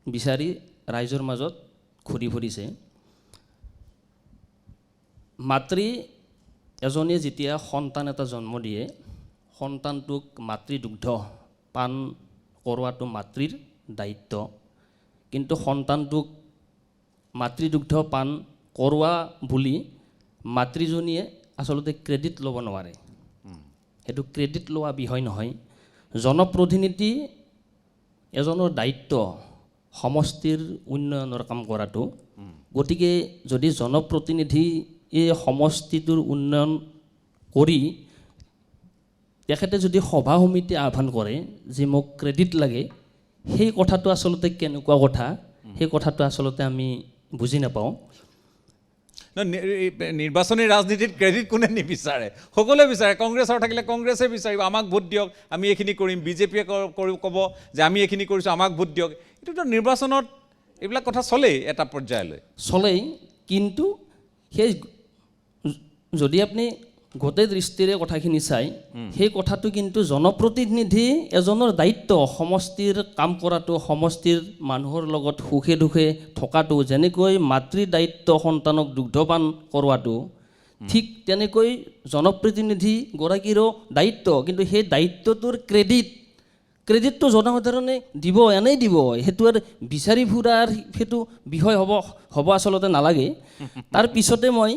বিচাৰি ৰাইজৰ মাজত ঘূৰি ফুৰিছে। মাতৃ এজনীয়ে যেতিয়া সন্তান এটা জন্ম দিয়ে, সন্তানটোক মাতৃদুগ্ধ পান কৰোৱাটো মাতৃৰ দায়িত্ব, কিন্তু সন্তানটোক মাতৃদুগ্ধ পান কৰোৱা বুলি মাতৃজনীয়ে আচলতে ক্ৰেডিট ল'ব নোৱাৰে। সেইটো ক্ৰেডিট লোৱা বিষয় নহয়। জনপ্ৰতিনিধি এজনৰ দায়িত্ব সমষ্টিৰ উন্নয়নৰ কাম কৰাটো। গতিকে যদি জনপ্ৰতিনিধি এই সমষ্টিটোৰ উন্নয়ন কৰি তেখেতে যদি সভা সমিতি আহ্বান কৰে যে মোক ক্ৰেডিট লাগে, সেই কথাটো আচলতে কেনেকুৱা কথা, সেই কথাটো আচলতে আমি বুজি নাপাওঁ। নিৰ্বাচনী ৰাজনীতিত ক্ৰেডিট কোনে নিবিচাৰে? সকলোৱে বিচাৰে। কংগ্ৰেছৰ থাকিলে কংগ্ৰেছে বিচাৰিব আমাক ভোট দিয়ক, আমি এইখিনি কৰিম। বিজেপিয়ে ক'ব যে আমি এইখিনি কৰিছোঁ, আমাক ভোট দিয়ক। এইটোতো নিৰ্বাচনত এইবিলাক কথা চলেই এটা পৰ্যায়লৈ। চলেই, কিন্তু সেই যদি আপুনি গোটেই দৃষ্টিৰে কথাখিনি চাই, সেই কথাটো কিন্তু জনপ্ৰতিনিধি এজনৰ দায়িত্ব সমষ্টিৰ কাম কৰাটো, সমষ্টিৰ মানুহৰ লগত সুখে দুখে থকাটো। যেনেকৈ মাতৃৰ দায়িত্ব সন্তানক দুগ্ধপান কৰোৱাটো, ঠিক তেনেকৈ জনপ্ৰতিনিধিগৰাকীৰো দায়িত্ব, কিন্তু সেই দায়িত্বটোৰ ক্ৰেডিটটো জনসাধাৰণে দিব, এনেই দিব, সেইটো আৰু বিচাৰি ফুৰাৰ সেইটো বিষয় হ'ব আচলতে নালাগে। তাৰ পিছতে মই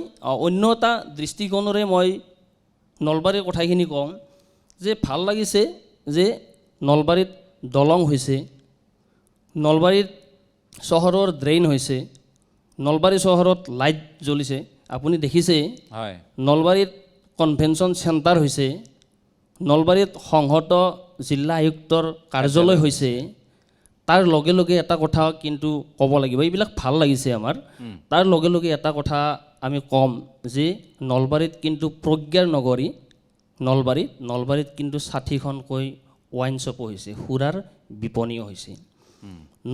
অন্য এটা দৃষ্টিকোণেৰে মই নলবাৰীৰ কথাখিনি কওঁ যে ভাল লাগিছে যে নলবাৰীত দলং হৈছে, নলবাৰীত চহৰৰ ড্ৰেইন হৈছে, নলবাৰী চহৰত লাইট জ্বলিছে, আপুনি দেখিছে। হয়, নলবাৰীত কনভেনশ্যন চেণ্টাৰ হৈছে, নলবাৰীত সংহত জিলা আয়ুক্তৰ কাৰ্যালয় হৈছে। তাৰ লগে লগে এটা কথা কিন্তু ক'ব লাগিব, এইবিলাক ভাল লাগিছে আমাৰ। তাৰ লগে লগে এটা কথা আমি ক'ম যে নলবাৰীত কিন্তু প্ৰজ্ঞাৰ নগৰী নলবাৰীত কিন্তু 60খনকৈ ৱাইন শ্বপো হৈছে, সুৰাৰ বিপণীও হৈছে।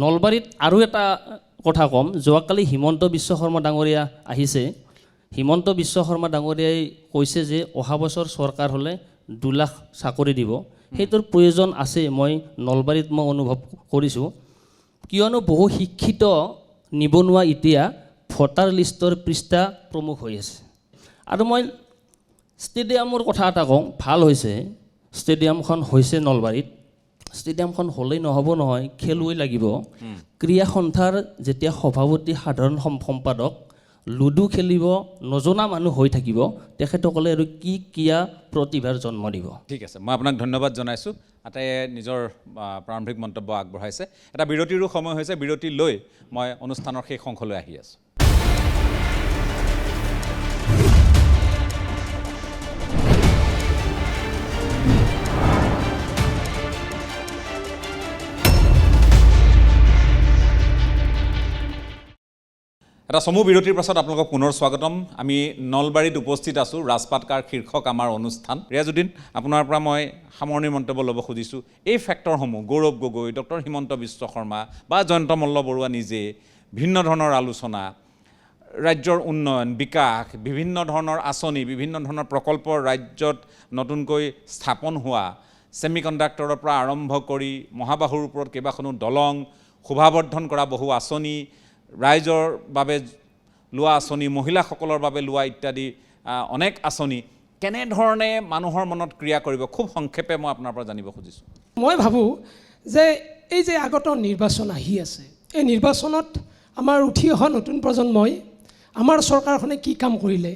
নলবাৰীত আৰু এটা কথা ক'ম, যোৱাকালি হিমন্ত বিশ্ব শৰ্মা ডাঙৰীয়া আহিছে। হিমন্ত বিশ্ব শৰ্মা ডাঙৰীয়াই কৈছে যে অহা বছৰ চৰকাৰ হ'লে 2 লাখ চাকৰি দিব। সেইটোৰ প্ৰয়োজন আছে, মই নলবাৰীত মই অনুভৱ কৰিছোঁ। কিয়নো বহু শিক্ষিত নিবনুৱা এতিয়া ভোটাৰ লিষ্টৰ পৃষ্ঠা প্ৰমুখ হৈ আছে। আৰু মই ষ্টেডিয়ামৰ কথা এটা কওঁ, ভাল হৈছে ষ্টেডিয়ামখন হৈছে নলবাৰীত। ষ্টেডিয়ামখন হ'লেই নহ'ব নহয়, খেলুৱৈ লাগিব। ক্ৰীড়া সন্থাৰ যেতিয়া সভাপতি সাধাৰণ সম্পাদক লুডু খেলিব নজনা মানুহ হৈ থাকিব, তেখেতসকলে আৰু কি ক্ৰীড়া প্ৰতিভাৰ জন্ম দিব। ঠিক আছে, মই আপোনাক ধন্যবাদ জনাইছোঁ। আটাইয়ে নিজৰ প্ৰাৰম্ভিক মন্তব্য আগবঢ়াইছে। এটা বিৰতিৰো সময় হৈছে, বিৰতি লৈ মই অনুষ্ঠানৰ শেষ অংশলৈ আহি আছোঁ। এটা চমু বিৰতিৰ পাছত আপোনালোকক পুনৰ স্বাগতম। আমি নলবাৰীত উপস্থিত আছোঁ, ৰাজপাটকাৰ শীৰ্ষক আমাৰ অনুষ্ঠান। ৰিয়াজুদ্দিন, আপোনাৰ পৰা মই সামৰণিৰ মন্তব্য ল'ব খুজিছোঁ। এই ফেক্টৰসমূহ গৌৰৱ গগৈ, ডক্টৰ হিমন্ত বিশ্ব শৰ্মা বা জয়ন্ত মল্ল বৰুৱা নিজে ভিন্ন ধৰণৰ আলোচনা, ৰাজ্যৰ উন্নয়ন বিকাশ, বিভিন্ন ধৰণৰ আঁচনি, বিভিন্ন ধৰণৰ প্ৰকল্প ৰাজ্যত নতুনকৈ স্থাপন হোৱা, ছেমি কণ্ডাক্টৰৰ পৰা আৰম্ভ কৰি মহাবাহুৰ ওপৰত কেইবাখনো দলং, শোভাবৰ্ধন কৰা বহু আঁচনি, ৰাইজৰ বাবে লোৱা আঁচনি, মহিলাসকলৰ বাবে লোৱা ইত্যাদি অনেক আঁচনি কেনেধৰণে মানুহৰ মনত ক্ৰিয়া কৰিব, খুব সংক্ষেপে মই আপোনাৰ পৰা জানিব খুজিছোঁ। মই ভাবোঁ যে এই যে আগত নিৰ্বাচন আহি আছে, এই নিৰ্বাচনত আমাৰ উঠি অহা নতুন প্ৰজন্মই আমাৰ চৰকাৰখনে কি কাম কৰিলে,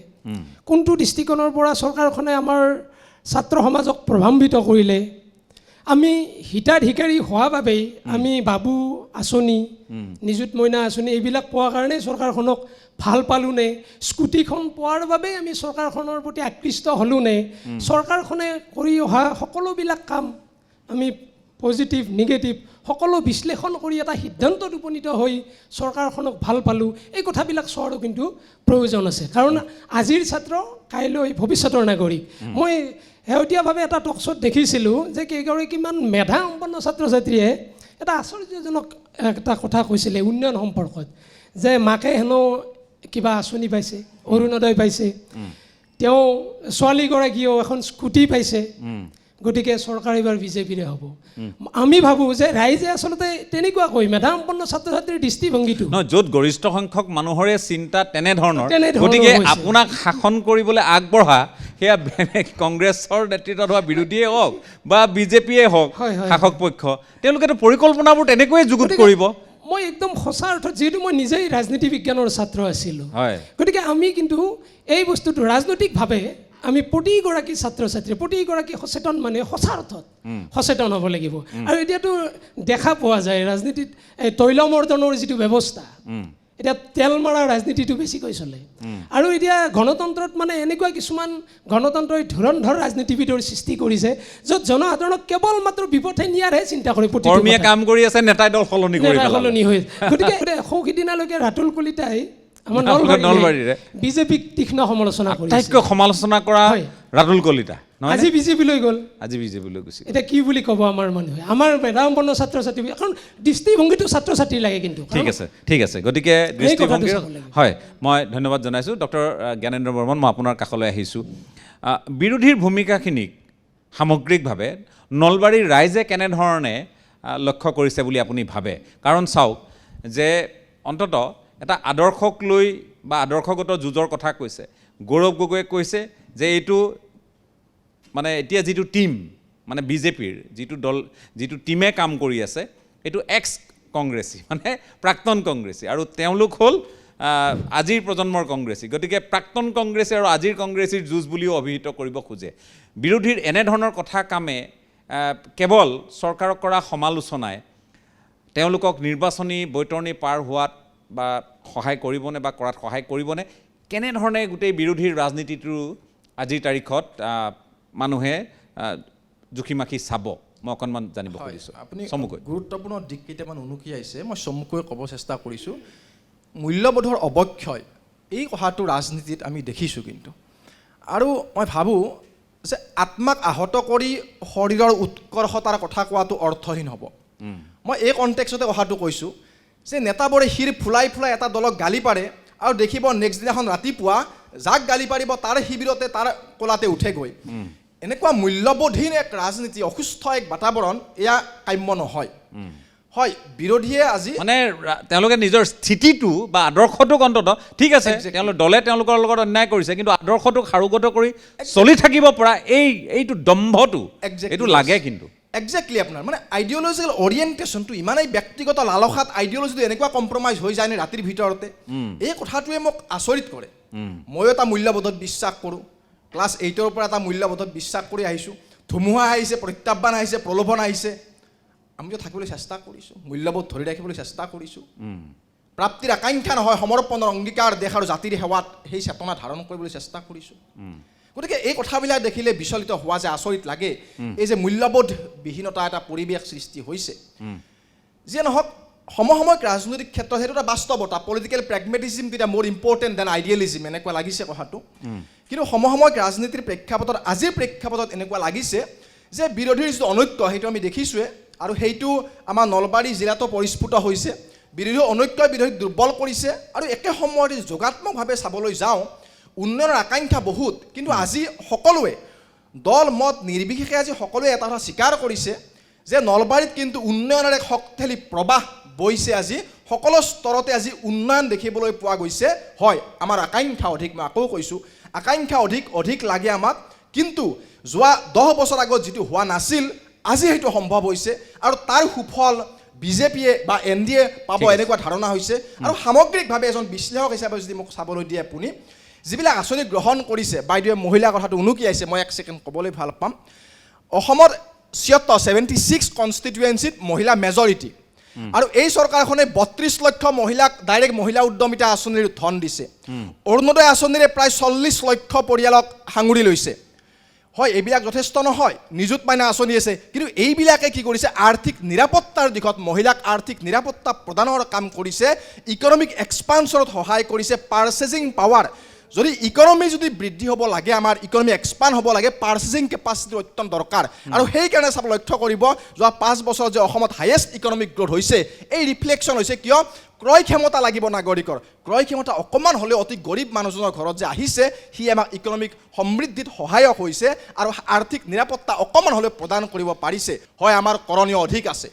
কোনটো দৃষ্টিকোণৰ পৰা চৰকাৰখনে আমাৰ ছাত্ৰ সমাজক প্ৰভাৱান্বিত কৰিলে, আমি হিতাধিকাৰী হোৱা বাবেই আমি বাবু আঁচনি, নিযুত মইনা আঁচনি এইবিলাক পোৱাৰ কাৰণে চৰকাৰখনক ভাল পালোঁনে, স্কুটিখন পোৱাৰ বাবেই আমি চৰকাৰখনৰ প্ৰতি আকৃষ্ট হ'লোঁনে, চৰকাৰখনে কৰি অহা সকলোবিলাক কাম আমি পজিটিভ নিগেটিভ সকলো বিশ্লেষণ কৰি এটা সিদ্ধান্তত উপনীত হৈ চৰকাৰখনক ভাল পালোঁ, এই কথাবিলাক চোৱাৰো কিন্তু প্ৰয়োজন আছে। কাৰণ আজিৰ ছাত্ৰ কাইলৈ ভৱিষ্যতৰ নাগৰিক। মই শেহতীয়াভাৱে এটা টকশ্ব'ত দেখিছিলোঁ যে কেইগৰাকীমান মেধা সম্পন্ন ছাত্ৰ ছাত্ৰীয়ে এটা আশ্চৰ্যজনক এটা কথা কৈছিলে উন্নয়ন সম্পৰ্কত, যে মাকে হেনো কিবা আঁচনি পাইছে, অৰুণোদয় পাইছে, তেওঁ ছোৱালীগৰাকীয়েও এখন স্কুটি পাইছে, গতিকে চৰকাৰ এইবাৰ বিজেপিৰে হ'ব। আমি ভাবোঁ যে ৰাইজে আচলতে তেনেকুৱাকৈ মেধাসম্পন্ন ছাত্ৰ ছাত্ৰীৰ দৃষ্টিভংগীটো নহয়, য'ত গৰিষ্ঠ সংখ্যক মানুহৰে চিন্তা তেনেধৰণৰ, গতিকে আপোনাক শাসন কৰিবলৈ আগবঢ়া সেয়া কংগ্ৰেছৰ নেতৃত্বত হোৱা বিৰোধীয়ে হওক বা বিজেপিয়ে হওক শাসক পক্ষ, তেওঁলোকেতো পৰিকল্পনাবোৰ তেনেকৈয়ে যুগুত কৰিব। মই একদম সঁচা অৰ্থত, যিহেতু মই নিজেই ৰাজনীতি বিজ্ঞানৰ ছাত্ৰ আছিলোঁ, গতিকে আমি কিন্তু এই বস্তুটো ৰাজনৈতিকভাৱে আমি প্ৰতিগৰাকী ছাত্ৰ ছাত্ৰী, প্ৰতিগৰাকী সচেতন মানুহে সঁচা অৰ্থত সচেতন হ'ব লাগিব। আৰু এতিয়াতো দেখা পোৱা যায় ৰাজনীতিত এই তৈলমৰ্দনৰ যিটো ব্যৱস্থা, এতিয়া তেল মৰা ৰাজনীতিটো বেছিকৈ চলে। আৰু এতিয়া গণতন্ত্ৰত মানে এনেকুৱা কিছুমান গণতন্ত্ৰই ধুৰন্ধৰ ৰাজনীতিবিদৰ সৃষ্টি কৰিছে, য'ত জনসাধাৰণক কেৱল মাত্ৰ বিপথে নিয়াৰহে চিন্তা কৰে। কৰ্মীয়ে কাম কৰি আছে, নেতাই দল সলনি হৈ। গতিকে সৌসিদিনালৈকে ৰাতুল কলিতাই আমাৰ নলবাৰীৰে বিজেপিক তীক্ষ্ণ সমালোচনা কৰিছে। আটাইতকৈ সমালোচনা কৰা ৰাতুল কলিতা আজি বিজেপিলৈ গ'ল, আজি বিজেপিলৈ গৈছে। এতিয়া কি বুলি ক'ব আমাৰ মানুহে, আমাৰ মেধাসম্পন্ন ছাত্ৰ ছাত্ৰী, এখন দৃষ্টিভংগীটো ছাত্ৰ ছাত্ৰী লাগে কিন্তু। ঠিক আছে, গতিকে দৃষ্টিভংগী হয়, মই ধন্যবাদ জনাইছোঁ। ডক্টৰ জ্ঞানেন্দ্ৰ বৰ্মন, মই আপোনাৰ কাষলৈ আহিছোঁ। বিৰোধীৰ ভূমিকাখিনিক সামগ্ৰিকভাৱে নলবাৰীৰ ৰাইজে কেনেধৰণে লক্ষ্য কৰিছে বুলি আপুনি ভাবে? কাৰণ চাওক যে অন্ততঃ এটা আদৰ্শক লৈ বা আদৰ্শগত যুঁজৰ কথা কৈছে গৌৰৱ গগৈয়ে কৈছে যে এইটো মানে এতিয়া যিটো টিম মানে বিজেপিৰ যিটো দল যিটো টিমে কাম কৰি আছে এইটো এক্স কংগ্ৰেছী মানে প্ৰাক্তন কংগ্ৰেছী আৰু তেওঁলোক হ'ল আজিৰ প্ৰজন্মৰ কংগ্ৰেছী গতিকে প্ৰাক্তন কংগ্ৰেছী আৰু আজিৰ কংগ্ৰেছীৰ যুঁজ বুলিও অভিহিত কৰিব খোজে বিৰোধীৰ এনেধৰণৰ কথা কামে কেৱল চৰকাৰক কৰা সমালোচনাই তেওঁলোকক নিৰ্বাচনী বৈতৰণি পাৰ হোৱাত বা সহায় কৰিবনে বা কৰাত সহায় কৰিবনে কেনেধৰণে গোটেই বিৰোধীৰ ৰাজনীতিটো আজিৰ তাৰিখত মানুহে জুখিমাখি চাব মই অকণমান জানিব খুজিছোঁ আপুনি চমুকৈ গুৰুত্বপূৰ্ণ দিশ কেইটামান উনুকিয়াইছে মই চমুকৈ ক'ব চেষ্টা কৰিছোঁ মূল্যবোধৰ অৱক্ষয় এই কথাটো ৰাজনীতিত আমি দেখিছোঁ কিন্তু আৰু মই ভাবোঁ যে আত্মাক আহত কৰি শৰীৰৰ উৎকৰ্ষতাৰ কথা কোৱাটো অৰ্থহীন হ'ব মই এই কণ্টেক্সতে কথাটো কৈছোঁ যে নেতাবোৰে শিৰ ফুলাই ফুলাই এটা দলক গালি পাৰে আৰু দেখিব নেক্সট দিনাখন ৰাতিপুৱা যাক গালি পাৰিব তাৰ শিবিৰতে তাৰ কোলাতে উঠেগৈ এনেকুৱা মূল্যবোধহীন এক ৰাজনীতি অসুস্থ এক বাতাবৰণ এয়া কাম্য নহয় হয় বিৰোধীয়ে আজি মানে তেওঁলোকে নিজৰ স্থিতিটো বা আদৰ্শটোক অন্তত ঠিক আছে তেওঁলোকে দলে তেওঁলোকৰ লগত অন্যায় কৰিছে কিন্তু আদৰ্শটোক সাৰোগত কৰি চলি থাকিব পৰা এইটো দম্ভটো এইটো লাগে কিন্তু একজেক্টলি আপোনাৰ মানে আইডিঅলজিকেল অৰিয়েণ্টেশ্যনটো ইমানেই ব্যক্তিগত লালসাত আইডিঅলজিটো এনেকুৱা কম্প্ৰমাইজ হৈ যায়নে ৰাতিৰ ভিতৰতে এই কথাটোৱে মোক আচৰিত কৰে ময়ো এটা মূল্যবোধত বিশ্বাস কৰোঁ ক্লাছ 8ৰ পৰা এটা মূল্যবোধত বিশ্বাস কৰি আহিছোঁ ধুমুহা আহিছে প্ৰত্যাহ্বান আহিছে প্ৰলোভন আহিছে আমিতো থাকিবলৈ চেষ্টা কৰিছোঁ মূল্যবোধ ধৰি ৰাখিবলৈ চেষ্টা কৰিছোঁ প্ৰাপ্তিৰ আকাংক্ষা নহয় সমৰ্পণৰ অংগীকাৰ দেশ আৰু জাতিৰ সেৱাত সেই চেতনা ধাৰণ কৰিবলৈ চেষ্টা কৰিছোঁ গতিকে এই কথাবিলাক দেখিলে বিচলিত হোৱা যে আচৰিত লাগে এই যে মূল্যবোধবিহীনতা এটা পৰিৱেশ সৃষ্টি হৈছে যিয়ে নহওক সমসাময়িক ৰাজনৈতিক ক্ষেত্ৰত সেইটো এটা বাস্তৱতা পলিটিকেল প্ৰেগমেটিজিম তেতিয়া মোৰ ইম্পৰ্টেণ্ট দেন আইডিয়েলিজিম এনেকুৱা লাগিছে কথাটো কিন্তু সমসাময়িক ৰাজনীতিৰ প্ৰেক্ষাপটত আজিৰ প্ৰেক্ষাপটত এনেকুৱা লাগিছে যে বিৰোধীৰ যিটো অনৈক্য সেইটো আমি দেখিছোঁৱে আৰু সেইটো আমাৰ নলবাৰী জিলাতো পৰিস্ফুট হৈছে বিৰোধী অনৈক্যই বিৰোধীক দুৰ্বল কৰিছে আৰু একে সময়তে যোগাত্মকভাৱে চাবলৈ যাওঁ উন্নয়নৰ আকাংক্ষা বহুত কিন্তু আজি সকলোৱে দল মত নিৰ্বিশেষে আজি সকলোৱে এটা কথা স্বীকাৰ কৰিছে যে নলবাৰীত কিন্তু উন্নয়নৰ এক শক্তিশালী প্ৰবাহ বৈছে আজি সকলো স্তৰতে আজি উন্নয়ন দেখিবলৈ পোৱা গৈছে হয় আমাৰ আকাংক্ষা অধিক মই আকৌ কৈছোঁ আকাংক্ষা অধিক লাগে আমাক কিন্তু যোৱা 10 বছৰ আগত যিটো হোৱা নাছিল আজি সেইটো সম্ভৱ হৈছে আৰু তাৰ সুফল বিজেপিয়ে বা NDA পাব এনেকুৱা ধাৰণা হৈছে আৰু সামগ্ৰিকভাৱে এজন বিশ্লেষক হিচাপে যদি মোক চাবলৈ দিয়ে আপুনি যিবিলাক আঁচনি গ্ৰহণ কৰিছে বাইদেৱে মহিলাৰ কথাটো উনুকিয়াইছে মই এক ছেকেণ্ড ক'বলৈ ভাল পাম অসমত 76 কনষ্টিটুৱেঞ্চিত মহিলা মেজৰিটি আৰু এই চৰকাৰখনে 32 লক্ষ মহিলাক ডাইৰেক্ট মহিলা উদ্যমিতা আঁচনিৰ ধন দিছে অৰুণোদয় আঁচনিৰে প্ৰায় 40 লক্ষ পৰিয়ালক সাঙুৰি লৈছে হয় এইবিলাক যথেষ্ট নহয় নিযুত মাইনা আঁচনি আছে কিন্তু এইবিলাকে কি কৰিছে আৰ্থিক নিৰাপত্তাৰ দিশত মহিলাক আৰ্থিক নিৰাপত্তা প্ৰদানৰ কাম কৰিছে ইকনমিক এক্সপানশ্যনত সহায় কৰিছে পাৰ্চেজিং পাৱাৰ যদি ইকনমি যদি বৃদ্ধি হ'ব লাগে আমাৰ ইকনমি এক্সপাণ্ড হ'ব লাগে পাৰ্চেজিং কেপাচিটি অত্যন্ত দৰকাৰ আৰু সেইকাৰণে চাব লক্ষ্য কৰিব যোৱা 5 বছৰ যে অসমত হায়েষ্ট ইকনমিক গ্ৰ'থ হৈছে এই ৰিফ্লেকশ্যন হৈছে কিয় ক্ৰয় ক্ষমতা লাগিব নাগৰিকৰ ক্ৰয় ক্ষমতা অকণমান হ'লেও অতি গৰীব মানুহজনৰ ঘৰত যে আহিছে সি আমাক ইকনমিক সমৃদ্ধিত সহায়ক হৈছে আৰু আৰ্থিক নিৰাপত্তা অকণমান হ'লেও প্ৰদান কৰিব পাৰিছে হয় আমাৰ কৰণীয় অধিক আছে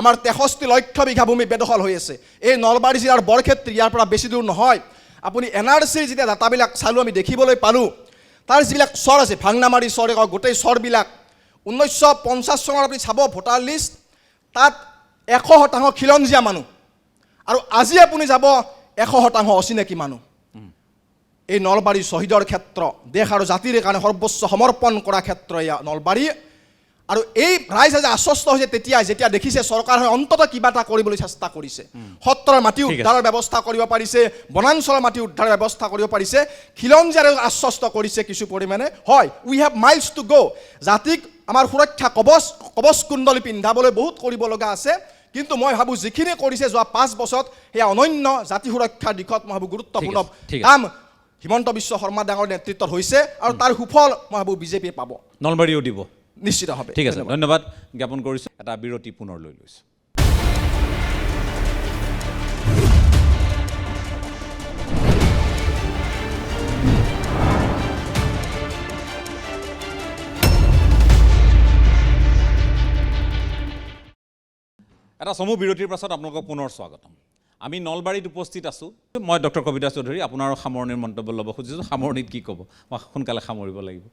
আমাৰ 63 লক্ষ বিঘা ভূমি বেদখল হৈ আছে এই নলবাৰী জিলাৰ বৰক্ষেত্ৰী ইয়াৰ পৰা বেছি দূৰ নহয় আপুনি NRCৰ যেতিয়া ডাটাবিলাক চালোঁ আমি দেখিবলৈ পালোঁ তাৰ যিবিলাক চৰ আছে ভাংনামাৰী চৰ গোটেই চৰবিলাক 1950 চনৰ আপুনি চাব ভোটাৰ লিষ্ট তাত 100% খিলঞ্জীয়া মানুহ আৰু আজি আপুনি যাব 100% অচিনাকি মানুহ এই নলবাৰী শ্বহীদৰ ক্ষেত্ৰ দেশ আৰু জাতিৰ কাৰণে সৰ্বোচ্চ সমৰ্পণ কৰা ক্ষেত্ৰ এয়া নলবাৰী আৰু এই ৰাইজ আজি আশ্বস্ত হৈছে যেতিয়া দেখিছে চৰকাৰে অন্তত কিবা এটা কৰিবলৈ চেষ্টা কৰিছে সত্ৰৰ মাটি উদ্ধাৰৰ ব্যৱস্থা কৰিব পাৰিছে বনাঞ্চলৰ মাটি উদ্ধাৰৰ ব্যৱস্থা কৰিব পাৰিছে খিলঞ্জীয়াৰে আশ্বস্ত কৰিছে কিছু পৰিমাণে হয় উই হেভ মাইলছ টু গ' জাতিক আমাৰ সুৰক্ষা কবচ কুণ্ডলী পিন্ধাবলৈ বহুত কৰিব লগা আছে কিন্তু মই ভাবোঁ যিখিনি কৰিছে যোৱা 5 বছৰত সেয়া অনন্য জাতি সুৰক্ষাৰ দিশত মই ভাবোঁ গুৰুত্বপূৰ্ণ কাম হিমন্ত বিশ্ব শৰ্মা ডাঙৰ নেতৃত্বত হৈছে আৰু তাৰ সুফল মই ভাবোঁ বিজেপিয়ে পাব নলবাৰীও দিব নিশ্চিতভাৱে ঠিক আছে ধন্যবাদ জ্ঞাপন কৰিছোঁ এটা বিৰতি পুনৰ লৈ লৈছোঁ এটা চমু বিৰতিৰ পাছত আপোনালোকক পুনৰ স্বাগতম আমি নলবাৰীত উপস্থিত আছোঁ। মই ডক্টৰ কবিতা চৌধুৰী, আপোনাৰ সামৰণিৰ মন্তব্য ল'ব খুজিছোঁ। সামৰণিত কি ক'ব? মই সোনকালে সামৰিব লাগিব।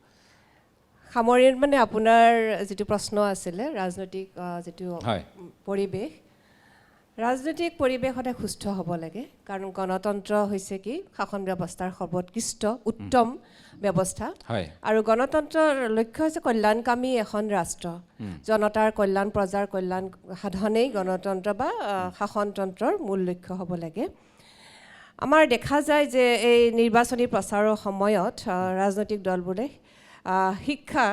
সামৰণিত মানে আপোনাৰ যিটো প্ৰশ্ন আছিলে ৰাজনৈতিক যিটো হয়। পৰিৱেশ, ৰাজনৈতিক পৰিৱেশ সদায় সুস্থ হ'ব লাগে, কাৰণ গণতন্ত্ৰ হৈছে কি শাসন ব্যৱস্থাৰ সৰ্বোৎকৃষ্ট উত্তম ব্যৱস্থা। হয়। আৰু গণতন্ত্ৰৰ লক্ষ্য হৈছে কল্যাণকামী এখন ৰাষ্ট্ৰ। জনতাৰ কল্যাণ, প্ৰজাৰ কল্যাণ সাধনেই গণতন্ত্ৰ বা শাসনতন্ত্ৰৰ মূল লক্ষ্য হ'ব লাগে। আমাৰ দেখা যায় যে এই নিৰ্বাচনী প্ৰচাৰৰ সময়ত ৰাজনৈতিক দলবোৰে শিক্ষা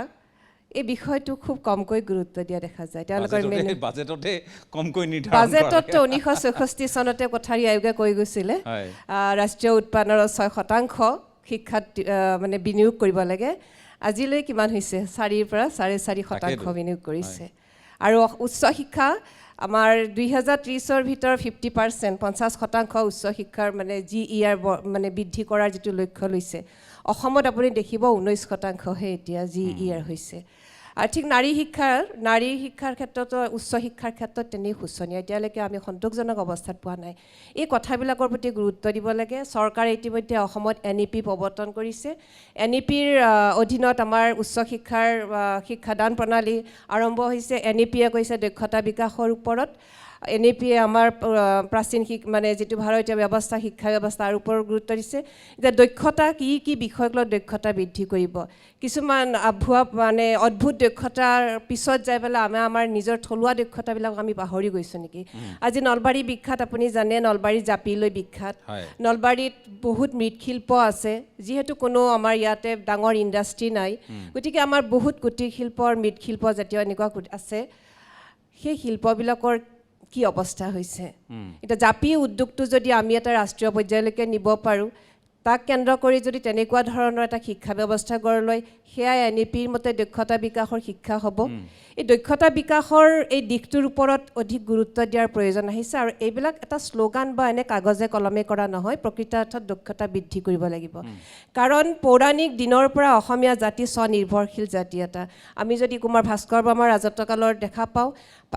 এই বিষয়টো খুব কমকৈ গুৰুত্ব দিয়া দেখা যায়। তেওঁলোকৰ বাজেটতে কমকৈ নিৰ্ধাৰণ বাজেটত 1964 চনতে কোঠাৰী আয়োগে কৈ গৈছিলে ৰাষ্ট্ৰীয় উৎপাদনৰ 6% শিক্ষাত মানে বিনিয়োগ কৰিব লাগে। আজিলৈ কিমান হৈছে? 4 পৰা 4.5% বিনিয়োগ কৰিছে। আৰু উচ্চ শিক্ষা আমাৰ 2030 ভিতৰত 50%, 50% উচ্চ শিক্ষাৰ মানে GER মানে বৃদ্ধি কৰাৰ যিটো লক্ষ্য লৈছে। অসমত আপুনি দেখিব 19%হে এতিয়া GER হৈছে। আৰু ঠিক নাৰী শিক্ষাৰ ক্ষেত্ৰতো উচ্চ শিক্ষাৰ ক্ষেত্ৰত তেনেই শোচনীয়। এতিয়ালৈকে আমি সন্তোষজনক অৱস্থাত পোৱা নাই। এই কথাবিলাকৰ প্ৰতি গুৰুত্ব দিব লাগে। চৰকাৰে ইতিমধ্যে অসমত NEP প্ৰৱৰ্তন কৰিছে। NEPৰ অধীনত আমাৰ উচ্চ শিক্ষাৰ শিক্ষাদান প্ৰণালী আৰম্ভ হৈছে। NEPয়ে কৈছে দক্ষতা বিকাশৰ ওপৰত। NEPয়ে আমাৰ প্ৰাচীন মানে যিটো ভাৰতীয় ব্যৱস্থা, শিক্ষা ব্যৱস্থাৰ ওপৰত গুৰুত্ব দিছে। এতিয়া দক্ষতা কি বিষয়ক লৈ দক্ষতা বৃদ্ধি কৰিব। কিছুমান ভুৱা মানে অদ্ভুত দক্ষতাৰ পিছত যাই পেলাই আমাৰ নিজৰ থলুৱা দক্ষতাবিলাক আমি পাহৰি গৈছোঁ নেকি? আজি নলবাৰী বিখ্যাত, আপুনি জানে নলবাৰী জাপি লৈ বিখ্যাত। নলবাৰীত বহুত মৃৎশিল্প আছে, যিহেতু কোনো আমাৰ ইয়াতে ডাঙৰ ইণ্ডাষ্ট্ৰী নাই, গতিকে আমাৰ বহুত কুটীৰ শিল্পৰ মৃৎশিল্প জাতীয় এনেকুৱা আছে। সেই শিল্পবিলাকৰ কি অৱস্থা হৈছে? এতিয়া জাপি উদ্যোগটো যদি আমি এটা ৰাষ্ট্ৰীয় পৰ্যায়লৈকে নিব পাৰোঁ, তাক কেন্দ্ৰ কৰি যদি তেনেকুৱা ধৰণৰ এটা শিক্ষা ব্যৱস্থা গঢ় লয়, সেয়াই NEPৰ মতে দক্ষতা বিকাশৰ শিক্ষা হ'ব। এই দক্ষতা বিকাশৰ এই দিশটোৰ ওপৰত অধিক গুৰুত্ব দিয়াৰ প্ৰয়োজন আহিছে। আৰু এইবিলাক এটা শ্লোগান বা এনে কাগজে কলমে কৰা নহয়, প্ৰকৃতাৰ্থত দক্ষতা বৃদ্ধি কৰিব লাগিব। কাৰণ পৌৰাণিক দিনৰ পৰা অসমীয়া জাতি স্বনিৰ্ভৰশীল জাতি এটা। আমি যদি কুমাৰ ভাস্কৰ বৰ্মাৰ ৰাজত্বকালৰ দেখা পাওঁ,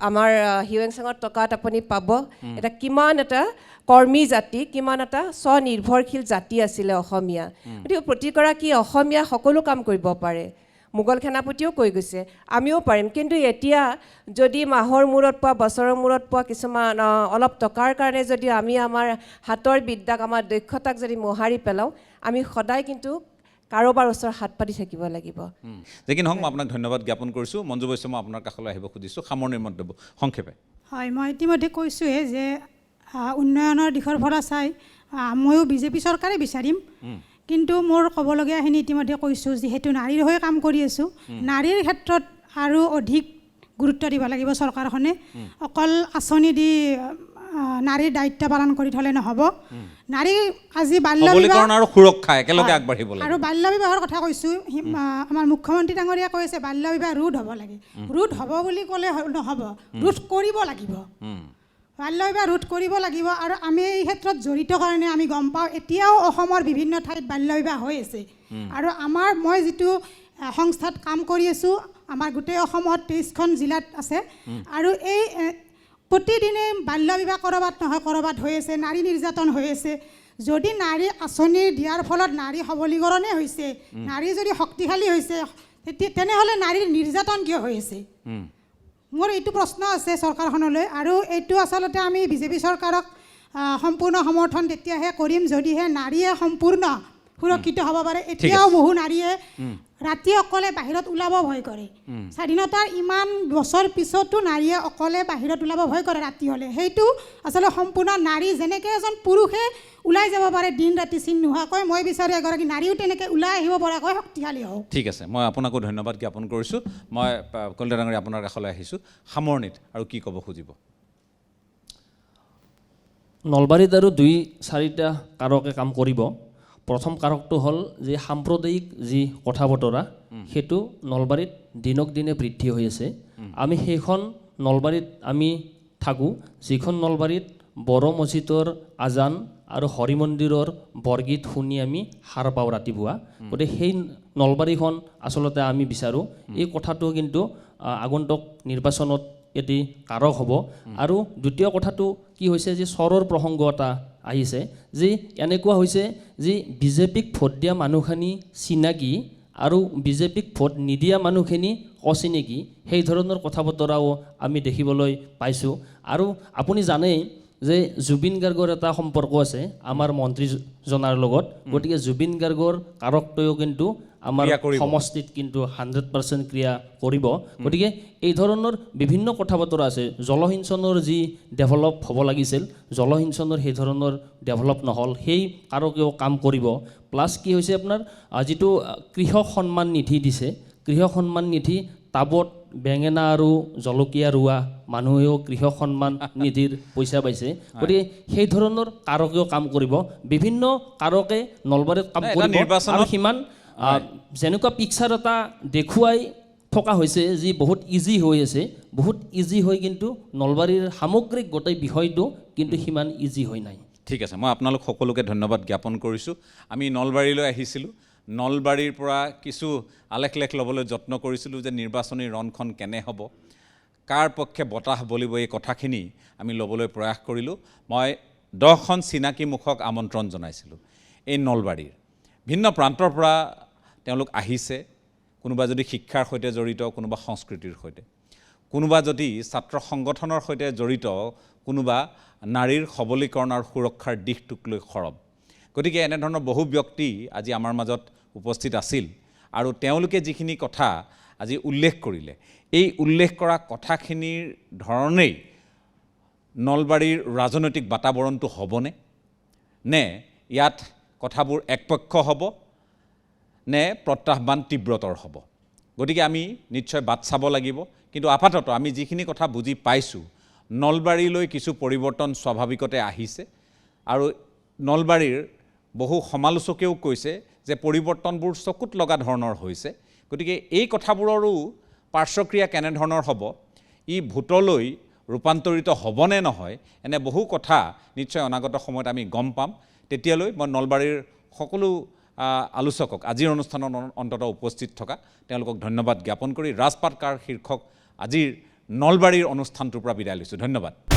আমাৰ হিউৱেন-চাঙৰ টকাত আপুনি পাব এটা কিমান এটা কৰ্মী জাতি, কিমান এটা স্বনিৰ্ভৰশীল জাতি আছিলে অসমীয়া। গতিকে প্ৰতিগৰাকী অসমীয়া সকলো কাম কৰিব পাৰে। মোগল সেনাপতিও কৈ গৈছে আমিও পাৰিম। কিন্তু এতিয়া যদি মাহৰ মূৰত পোৱা, বছৰৰ মূৰত পোৱা কিছুমান অলপ টকাৰ কাৰণে যদি আমি আমাৰ হাতৰ বিদ্যাক, আমাৰ দক্ষতাক যদি মোহাৰি পেলাওঁ, আমি সদায় কিন্তু কাৰোবাৰ ওচৰত হাত পাতি থাকিব লাগিব। যেকি নহওক, মই আপোনাক ধন্যবাদ জ্ঞাপন কৰিছোঁ। মঞ্জু বৈশ্য, মই আপোনাৰ কাষলৈ আহিব খুজিছোঁ। সামৰণিৰ মন্তব্য সংক্ষেপে। হয়, মই ইতিমধ্যে কৈছোঁহে যে উন্নয়নৰ দিশৰ পৰা চাই ময়ো BJP চৰকাৰে বিচাৰিম। কিন্তু মোৰ ক'বলগীয়াখিনি ইতিমধ্যে কৈছোঁ, যিহেতু নাৰীৰ হৈ কাম কৰি আছোঁ, নাৰীৰ ক্ষেত্ৰত আৰু অধিক গুৰুত্ব দিব লাগিব চৰকাৰখনে। অকল আঁচনি দি নাৰীৰ দায়িত্ব পালন কৰি থ'লে নহ'ব। নাৰী আজি বাল্য বিবাহ আৰু সুৰক্ষা একেলগে আগবাঢ়িব লাগিব। আৰু বাল্য বিবাহৰ কথা কৈছোঁ, আমাৰ মুখ্যমন্ত্ৰী ডাঙৰীয়া কৈছে বাল্য বিবাহ ৰোধ হ'ব লাগে। ৰোধ হ'ব বুলি ক'লে নহ'ব, ৰোধ কৰিব লাগিব। বাল্য বিবাহ ৰোধ কৰিব লাগিব। আৰু আমি এই ক্ষেত্ৰত জড়িত কাৰণে আমি গম পাওঁ, এতিয়াও অসমৰ বিভিন্ন ঠাইত বাল্য বিবাহ হৈ আছে। আৰু মই যিটো সংস্থাত কাম কৰি আছোঁ, আমাৰ গোটেই অসমত 23খন জিলাত আছে। আৰু এই প্ৰতিদিনে বাল্য বিবাহ ক'ৰবাত নহয় ক'ৰবাত হৈ আছে, নাৰী নিৰ্যাতন হৈ আছে। যদি নাৰী আঁচনি দিয়াৰ ফলত নাৰী সবলীকৰণে হৈছে, নাৰী যদি শক্তিশালী হৈছে, তেনেহ'লে নাৰীৰ নিৰ্যাতন কিয় হৈ আছে? মোৰ এইটো প্ৰশ্ন আছে চৰকাৰখনলৈ। আৰু এইটো আচলতে আমি BJP চৰকাৰক সম্পূৰ্ণ সমৰ্থন তেতিয়াহে কৰিম যদিহে নাৰীয়ে সম্পূৰ্ণ সুৰক্ষিত হ'ব পাৰে। এতিয়াও বহু নাৰীয়ে ৰাতি অকলে বাহিৰত ওলাব ভয় কৰে। স্বাধীনতাৰ ইমান বছৰ পিছতো নাৰীয়ে অকলে বাহিৰত ওলাব ভয় কৰে ৰাতি হ'লে। সেইটো আচলতে সম্পূৰ্ণ নাৰী যেনেকৈ এজন পুৰুষে ওলাই যাব পাৰে দিন ৰাতি চিন নোহোৱাকৈ, মই বিচাৰোঁ এগৰাকী নাৰীও তেনেকৈ ওলাই আহিব পৰাকৈ শক্তিশালী হওক। ঠিক আছে, মই আপোনাকো ধন্যবাদ জ্ঞাপন কৰিছোঁ। মই কলিতা ডাঙৰীয়া আপোনাৰ কাষলৈ আহিছোঁ। সামৰণিত আৰু কি ক'ব খুজিব? নলবাৰীত আৰু 2-4টা কাৰকে কাম কৰিব। প্ৰথম কাৰকটো হ'ল যে সাম্প্ৰদায়িক যি কথা বতৰা, সেইটো নলবাৰীত দিনক দিনে বৃদ্ধি হৈ আছে। আমি সেইখন নলবাৰীত আমি থাকোঁ, যিখন নলবাৰীত বড়ো মছজিদৰ আজান আৰু হৰি মন্দিৰৰ বৰগীত শুনি আমি সাৰ পাওঁ ৰাতিপুৱা। গতিকে সেই নলবাৰীখন আচলতে আমি বিচাৰোঁ। এই কথাটো কিন্তু আগন্তুক নিৰ্বাচনত এটি কাৰক হ'ব আৰু দ্বিতীয় কথাটো কি হৈছে যে চৰৰ প্ৰসংগ এটা আহিছে যে এনেকুৱা হৈছে যে বিজেপিক ভোট দিয়া মানুহখিনি চিনাকি আৰু বিজেপিক ভোট নিদিয়া মানুহখিনি অচিনাকি সেই ধৰণৰ কথা বতৰাও আমি দেখিবলৈ পাইছোঁ আৰু আপুনি জানেই যে জুবিন গাৰ্গৰ এটা সম্পৰ্ক আছে আমাৰ মন্ত্ৰীজনাৰ লগত গতিকে জুবিন গাৰ্গৰ কাৰকটোৱেও কিন্তু আমাৰ সমষ্টিত কিন্তু 100% ক্ৰিয়া কৰিব গতিকে এই ধৰণৰ বিভিন্ন কথা বতৰা আছে জলসিঞ্চনৰ যি ডেভেলপ হ'ব লাগিছিল জলসিঞ্চনৰ সেই ধৰণৰ ডেভেলপ নহ'ল সেই কাৰকেও কাম কৰিব প্লাছ কি হৈছে আপোনাৰ যিটো কৃষক সন্মান নিধি দিছে কৃষক সন্মান নিধি টাবত বেঙেনা আৰু জলকীয়া ৰোৱা মানুহেও কৃষক সন্মান নিধিৰ পইচা পাইছে গতিকে সেই ধৰণৰ কাৰকেও কাম কৰিব বিভিন্ন কাৰকে নলবাৰীত কাম কৰিব আৰু সিমান যেনেকুৱা পিকচাৰ এটা দেখুৱাই থকা হৈছে যি বহুত ইজি হৈ আছে বহুত ইজি হৈ কিন্তু নলবাৰীৰ সামগ্ৰিক গোটেই বিষয়টো কিন্তু সিমান ইজি হৈ নাই ঠিক আছে মই আপোনালোক সকলোকে ধন্যবাদ জ্ঞাপন কৰিছোঁ আমি নলবাৰীলৈ আহিছিলোঁ নলবাৰীৰ পৰা কিছু আলেখ ল'বলৈ যত্ন কৰিছিলোঁ যে নিৰ্বাচনী ৰণখন কেনে হ'ব কাৰ পক্ষে বতাহ বলিব এই কথাখিনি আমি ল'বলৈ প্ৰয়াস কৰিলোঁ মই 10খন চিনাকি মুখক আমন্ত্ৰণ জনাইছিলোঁ এই নলবাৰীৰ ভিন্ন প্ৰান্তৰ পৰা তেওঁলোক আহিছে কোনোবা যদি শিক্ষাৰ সৈতে জড়িত কোনোবা সংস্কৃতিৰ সৈতে কোনোবা যদি ছাত্ৰ সংগঠনৰ সৈতে জড়িত কোনোবা নাৰীৰ সবলীকৰণ আৰু সুৰক্ষাৰ দিশটোক লৈ সৰব গতিকে এনেধৰণৰ বহু ব্যক্তি আজি আমাৰ মাজত উপস্থিত আছিল আৰু তেওঁলোকে যিখিনি কথা আজি উল্লেখ কৰিলে এই উল্লেখ কৰা কথাখিনিৰ ধৰণেই নলবাৰীৰ ৰাজনৈতিক বাতাবৰণটো হ'বনে নে ইয়াত কথাবোৰ একপক্ষ হ'ব নে প্ৰত্যাহ্বান তীব্ৰতৰ হ'ব গতিকে আমি নিশ্চয় বাট চাব লাগিব কিন্তু আপাতত আমি যিখিনি কথা বুজি পাইছোঁ নলবাৰীলৈ কিছু পৰিৱৰ্তন স্বাভাৱিকতে আহিছে আৰু নলবাৰীৰ বহু সমালোচকেও কৈছে যে পৰিৱৰ্তনবোৰ চকুত লগা ধৰণৰ হৈছে গতিকে এই কথাবোৰৰো পাৰ্শ্বক্ৰিয়া কেনেধৰণৰ হ'ব ই ভোটলৈ ৰূপান্তৰিত হ'বনে নহয় এনে বহু কথা নিশ্চয় অনাগত সময়ত আমি গম পাম তেতিয়ালৈ মই নলবাৰীৰ সকলো আলোচকক আজিৰ অনুষ্ঠানৰ অন্তত উপস্থিত থকা তেওঁলোকক ধন্যবাদ জ্ঞাপন কৰি ৰাজপাট কাৰ শীৰ্ষক আজিৰ নলবাৰীৰ অনুষ্ঠানটোৰ পৰা বিদায় লৈছোঁ ধন্যবাদ